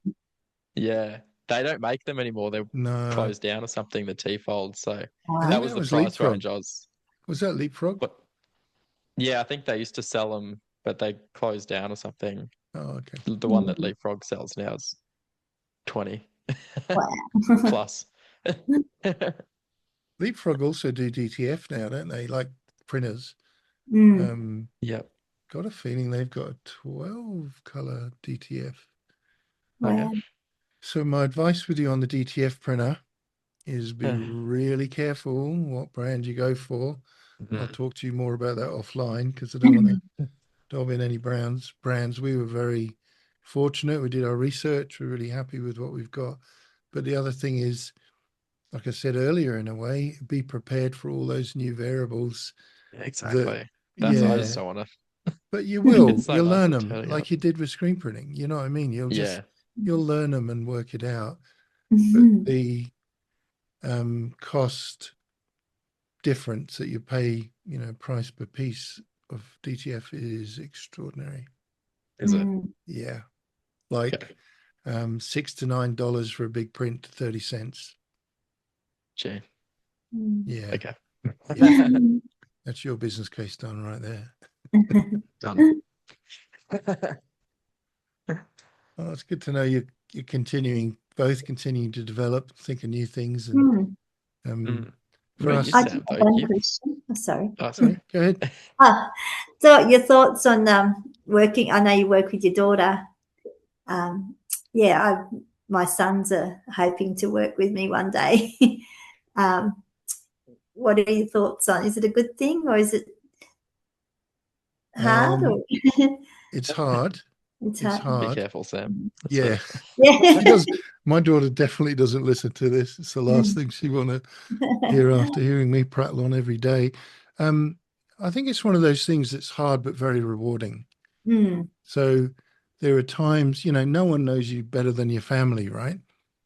yeah, they don't make them anymore. They're No, closed down or something, the T-Fold. So I that think was that the was price Leapfrog. range I was. Was that Leapfrog? But yeah, I think they used to sell them, but they closed down or something. Oh, okay. The one that Leapfrog sells now is 20 Wow. plus. Leapfrog also do DTF now, don't they? Like printers. Yep. Got a feeling they've got a 12 color DTF. Okay. Wow. So my advice with you on the DTF printer is be really careful what brand you go for. I'll talk to you more about that offline, because I don't want to delve in any brands. We were very fortunate. We did our research. We're really happy with what we've got. But the other thing is, like I said earlier, in a way, be prepared for all those new variables. Exactly. I just Yeah, don't want to. but you will. It's so You'll nice learn at them turning up. like you did with screen printing. You know what I mean? You'll learn them and work it out. But the cost difference that you pay, price per piece of DTF is extraordinary. Is it? Yeah, like Okay. $6 to $9 for a big print, 30 cents. Gee. Yeah, Okay. that's your business case done right there. Done. Well, it's good to know you're both continuing to develop, think of new things, and for us. I just have one question. Oh, sorry. Sorry, go ahead. So your thoughts on working? I know you work with your daughter. My sons are hoping to work with me one day. What are your thoughts on? Is it a good thing or is it hard? It's hard. It's It's hard. Be hard. careful, Sam. That's Yeah. Yeah. She does. My daughter definitely doesn't listen to this. It's the last thing she want to hear after hearing me prattle on every day. Um, I think it's one of those things that's hard but very rewarding. Mm, So there are times, no one knows you better than your family, right?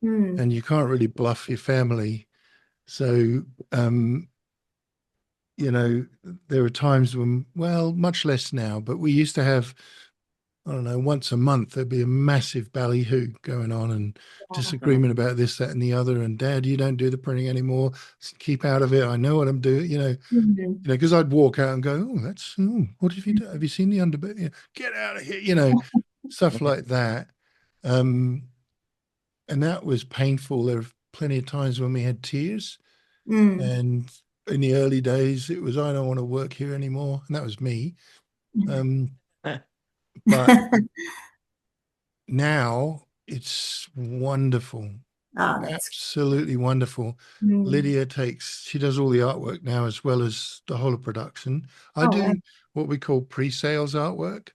mm, And you can't really bluff your family. So, there are times when, well, much less now, but we used to have, I don't know, once a month, there'd be a massive ballyhoo going on and disagreement about this, that, and the other. And Dad, you don't do the printing anymore. Keep out of it. I know what I'm doing, mm, because I'd walk out and go, what have you done? Have you seen the underbit? Get out of here, stuff like that. Um, and that was painful. There were plenty of times when we had tears. mm. And in the early days, it was, I don't want to work here anymore. And that was me. Um, but now it's wonderful, Oh, that's absolutely wonderful. mm. Lydia she does all the artwork now as well as the whole of production. I Oh, wow. do what we call pre-sales artwork.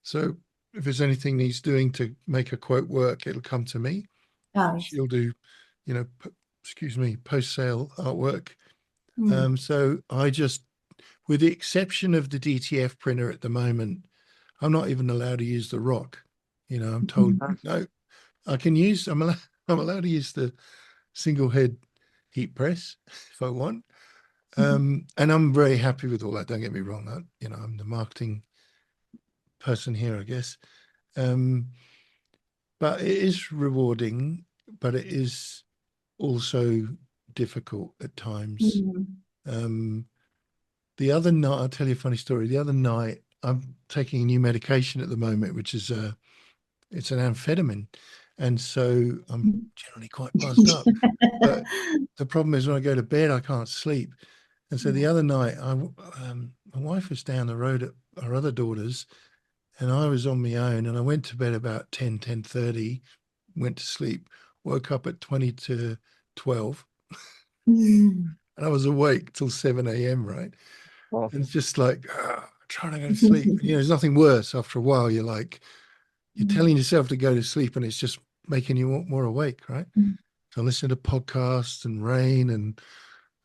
So if there's anything needs doing to make a quote work, it'll come to me. Oh, yes. She'll do, you know, post-sale artwork. Mm, So I just, with the exception of the DTF printer at the moment, I'm not even allowed to use the rock. I'm told, mm, no, I'm allowed to use the single head heat press if I want. And I'm very happy with all that. Don't get me wrong. I'm the marketing person here, I guess. But it is rewarding, but it is also difficult at times. mm, Um, the other night, I'll tell you a funny story. The other night, I'm taking a new medication at the moment, which is it's an amphetamine, and so I'm mm. generally quite buzzed up. But the problem is when I go to bed, I can't sleep. And so the other night, my wife was down the road at our other daughter's, and I was on my own, and I went to bed about 10:30, went to sleep, woke up at 20 to 12, Mm. and I was awake till 7 a.m., right? Oh, And it's just like, trying to go to sleep. There's nothing worse after a while. You're telling yourself to go to sleep, and it's just making you more awake, right? So I listen to podcasts and rain and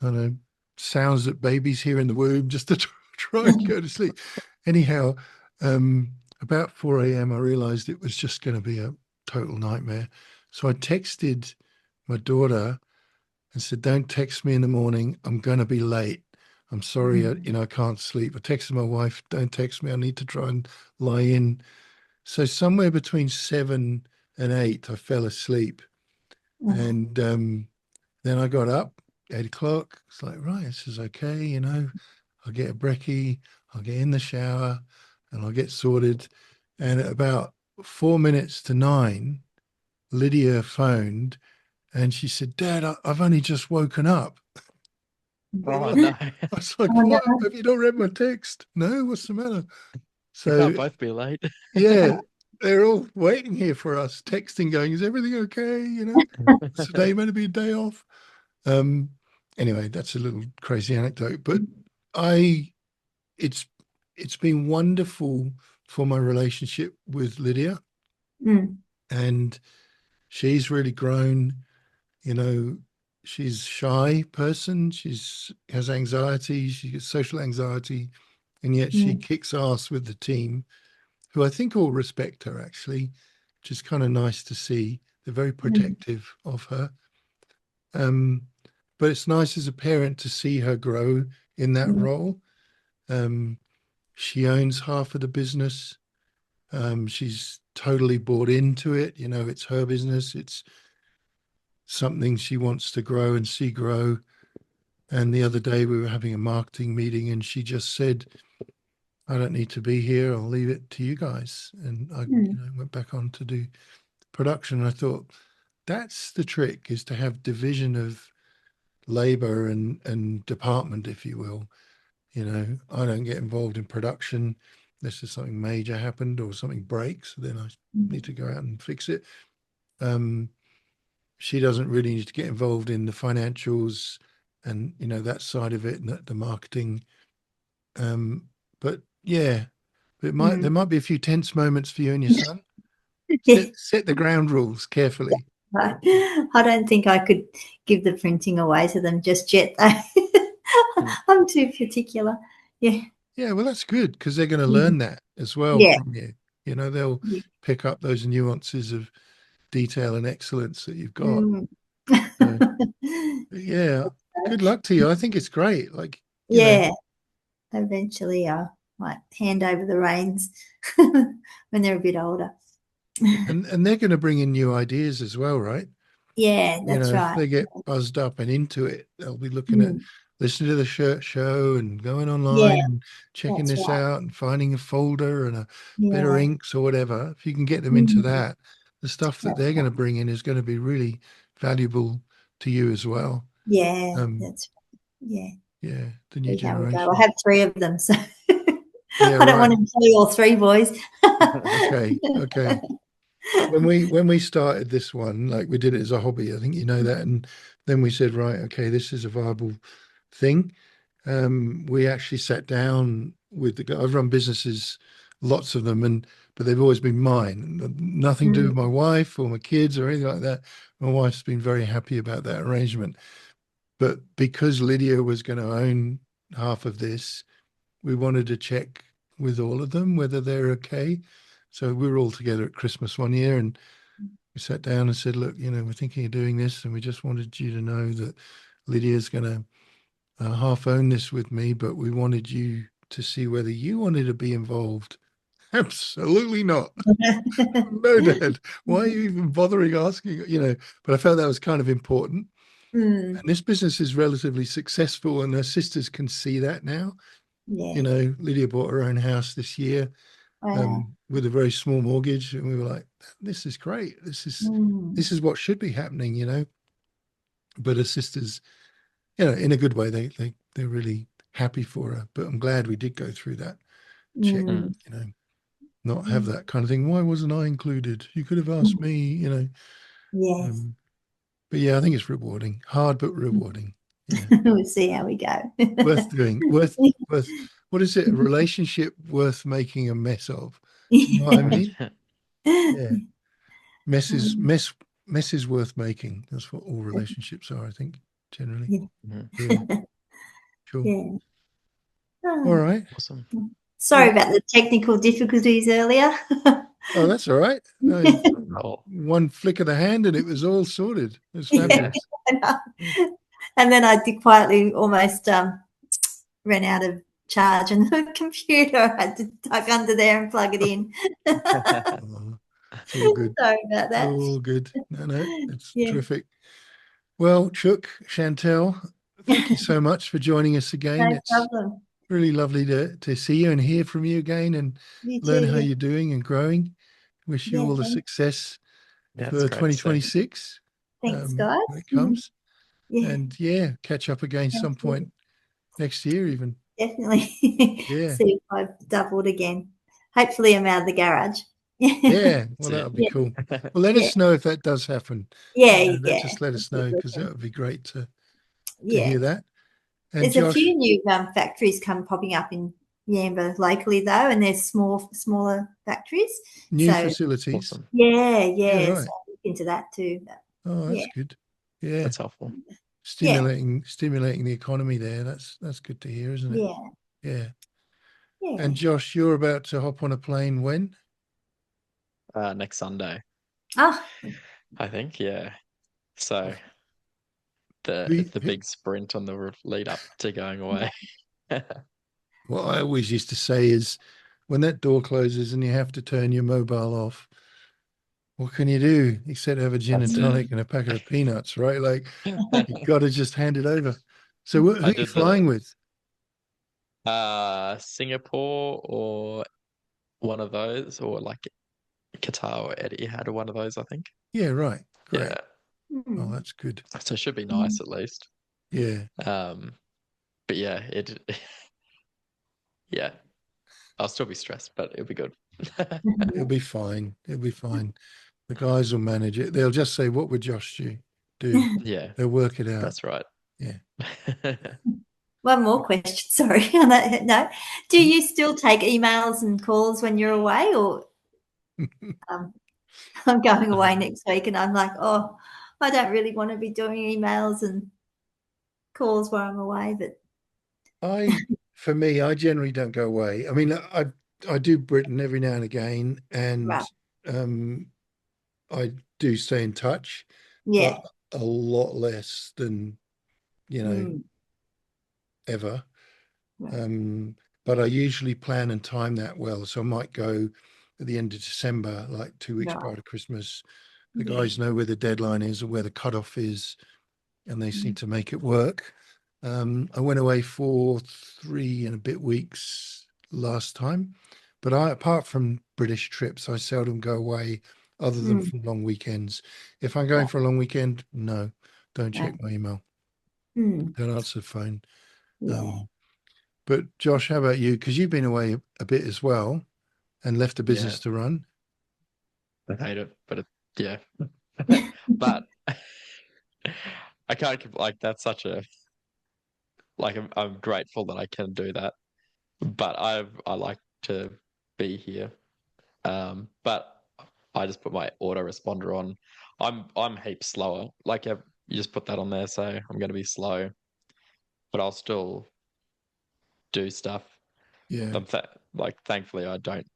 I don't know, sounds that babies hear in the womb just to try and go to sleep. Anyhow, about 4 a.m., I realized it was just going to be a total nightmare. So I texted my daughter and said, don't text me in the morning. I'm going to be late. I'm sorry, I can't sleep. I texted my wife, don't text me. I need to try and lie in. So somewhere between 7 and 8, I fell asleep. And then I got up, 8 o'clock. It's like, right, this is okay. I'll get a brekkie, I'll get in the shower and I'll get sorted. And at about 4 minutes to 9, Lydia phoned and she said, Dad, I've only just woken up. oh I no. was like, Oh, no. what? Have you not read my text? No, what's the matter? We can't So, both be late. yeah, they're all waiting here for us, texting, going, is everything okay? Is today meant to be a day off? Um, anyway, that's a little crazy anecdote, but I, it's it's been wonderful for my relationship with Lydia, Mm, and she's really grown. You know, she's a shy person. She's has anxiety. She gets social anxiety, and yet she mm, kicks ass with the team, who I think all respect her actually, which is kind of nice to see. They're very mm, protective of her. Um, but it's nice as a parent to see her grow in that mm, role. Um, she owns half of the business. She's totally bought into it. It's her business. It's something she wants to grow and see grow. And the other day we were having a marketing meeting and she just said, I don't need to be here. I'll leave it to you guys. And I mm, went back on to do production. And I thought that's the trick, is to have division of labor and department, if you will. I don't get involved in production unless there's something major happened or something breaks, then I need to go out and fix it. She doesn't really need to get involved in the financials and that side of it, and the marketing. But yeah, But Mm. there might be a few tense moments for you and your son. Yeah. Set the ground rules carefully. Right. I don't think I could give the printing away to them just yet, though. Mm. I'm too particular. Yeah. Yeah, well, that's good because they're going to Mm. learn that as well Yeah. from you. You know, they'll Yeah. pick up those nuances of detail and excellence that you've got. Mm. So, yeah, good luck to you. I think it's great. Like, you know, Yeah. Eventually, I might hand over the reins when they're a bit older. and they're going to bring in new ideas as well, right? Yeah, You that's know, if right. they get buzzed up and into it, they'll be looking at Mm. listening to the show and going Yeah, online and checking that's this right. out and finding a folder and a bit of Yeah. inks or whatever. If you can get them into Mm. that, the stuff that That's they're going right. to bring in is going to be really valuable to you as well. Yeah, Um, that's right. Yeah. yeah, the new See how we go. I generation. have 3 of them, so Yeah, I don't want right. to tell you all 3 boys. Okay, okay. When we started this one, like we did it as a hobby, I think you know that, and then we said, right, okay, this is a viable thing. We actually sat down with the guy. I've run businesses, lots of them, but they've always been mine. Nothing to do Mm. with my wife or my kids or anything like that. My wife's been very happy about that arrangement. But because Lydia was going to own half of this, we wanted to check with all of them whether they're okay. So we were all together at Christmas one year and we sat down and said, look, you know, we're thinking of doing this and we just wanted you to know that Lydia's going to half own this with me, but we wanted you to see whether you wanted to be involved. Absolutely not. No, Dad. Why are you even bothering asking? You know, but I felt that was kind of important. Mm. And this business is relatively successful, and her sisters can see that now. You Yeah. know, Lydia bought her own house this year Wow. with a very small mortgage, and we were like, "This is great. Mm. This is what should be happening." You know, but her sisters, you know, in a good way, they're really happy for her. But I'm glad we did go through that check. Mm. Mm. You know, not have Mm. that kind of thing. Why wasn't I included? You could have asked me. You know, Yes. but yeah, I think it's rewarding, hard but rewarding. Yeah, We'll see how we go. worth doing. Worth. What is it? A relationship worth making a mess of. You know what I Yeah. mean? Yeah. Mess is Um, mess mess is worth making. That's what all relationships are, I think, generally. yeah. Mhm. Yeah, sure. Yeah. All Oh, right. Awesome. sorry about the technical difficulties earlier. Oh, that's all right. No, Oh, one flick of the hand and it was all sorted. It was Yeah. fabulous. And then I did quietly almost ran out of charge and the computer I had to tuck under there and plug it in. Oh, it's all good. Sorry about that. All good. No, it's Yeah. terrific. Well, Chook, Chantal, thank you so much for joining us again. No It's problem. really lovely to see you and hear from you again and You learn too. how Yeah. you're doing and growing. Wish you Yeah. all the success yeah, it's for great to see. 2026 Thanks, guys. when it comes. Yeah. And yeah, catch up again some Thank you. point next year, even. Definitely. Yeah, See if I've doubled again. Hopefully, I'm out of the garage. yeah. That's Well, that it. would be Yeah. cool. Well, let Yeah. us know if that does happen. Yeah. Just let us know because that would be great to Yeah. hear that. And There's a Josh, few new factories popping up in Yamba locally though, and there's smaller factories. new So facilities. Awesome. Yeah, yeah. So right. I'll look into that too. But Oh, yeah, that's good. Yeah, That's helpful. yeah, stimulating the economy there. That's good to hear, isn't it? yeah, Yeah. yeah. And Josh, you're about to hop on a plane when? Next Sunday, Oh, I think. Yeah. So Who, the big sprint on the lead up to going away. what I always used to say is when that door closes and you have to turn your mobile off, what can you do except have a gin and That's it. tonic and a packet of peanuts, right? Like you got to just hand it over. So who I are you did flying with? Singapore or one of those, or like Qatar or Etihad or one of those, I think. Yeah, right. Great. Yeah. Oh, hmm. that's good. So it should be nice at least. Yeah. But yeah, yeah, I'll still be stressed, but it'll be good. It'll be fine. It'll be fine. The guys will manage it. They'll just say, what would Josh do? Yeah, They'll work it out. that's right. Yeah. One more question. Sorry. No. Do you still take emails and calls when you're away, or I'm going away next week and I'm like, oh, I don't really want to be doing emails and calls while I'm away, but For me, I generally don't go away. I mean, I do Britain every now and again, and right. I do stay in touch, Yeah. but a lot less than, Mm, ever. right. But I usually plan and time that well. So I might go at the end of December, like 2 weeks Right. prior to Christmas. The Yeah. guys know where the deadline is or where the cutoff is, and they seem Mm, to make it work. I went away for 3 and a bit weeks last time, but apart from British trips, I seldom go away other than mm, for long weekends. If I'm going right. for a long weekend, no, don't Right. check my email, Mm, don't answer the phone. yeah. But Josh, how about you? Because you've been away a bit as well and left the Yeah, business to run. I hate it, but yeah. But I can't like that's such a like I'm grateful that I can do that. But I like to be here. But I just put my autoresponder on. I'm heaps slower. Like you just put that on there, so I'm going to be slow, but I'll still do stuff. Yeah. Like thankfully I don't.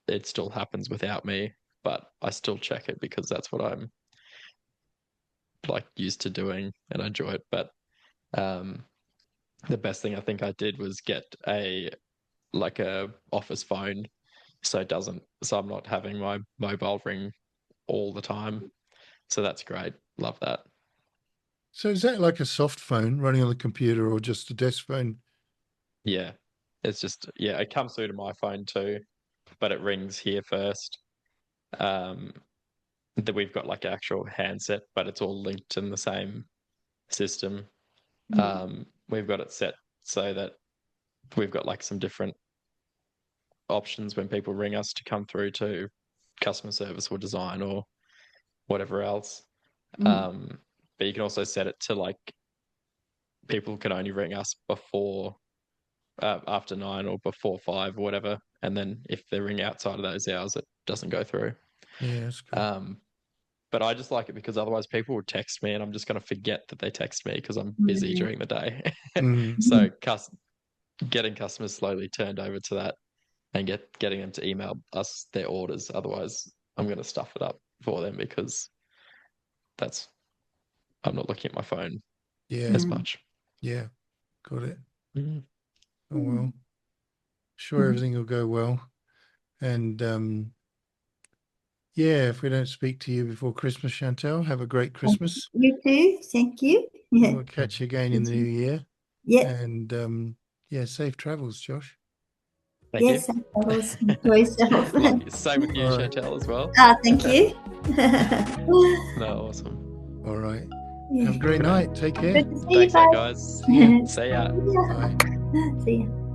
It still happens without me, but I still check it because that's what I'm like used to doing and I enjoy it. But um, the best thing I think I did was get a office phone, so I'm not having my mobile ring all the time. So that's great. Love that. So is that like a soft phone running on the computer or just a desk phone? Yeah. It's just yeah, it comes through to my phone too, but it rings here first. Um that we've got like an actual handset, but it's all linked in the same system. Mm, We've got it set so that we've got like some different options when people ring us to come through to customer service or design or whatever else. mm, Um, but you can also set it to like people can only ring us before after 9 or before 5 or whatever, and then if they ring outside of those hours, it doesn't go through. Yeah, that's cool. Um, but I just like it because otherwise people will text me and I'm just going to forget that they text me because I'm busy mm, during the day. Mm, So getting customers slowly turned over to that and getting them to email us their orders. Otherwise, I'm going to stuff it up for them because that's I'm not looking at my phone yeah, as mm, much. yeah, got it. Mhm. Oh well, sure mm. everything will go well. And yeah, if we don't speak to you before Christmas, Chantal, have a great Christmas. You too. Thank you. And Yeah. we'll catch you again in the new year. Yep. And yeah, safe travels, Josh. Thank you. Yes. I was enjoy yourself. Same with you, All right. Chantal, as well. Thank you. No, awesome. All right. Yeah. Have a great Great. night. Take care. Good to see you Thanks, that both. guys. See See ya. ya. Bye. See ya.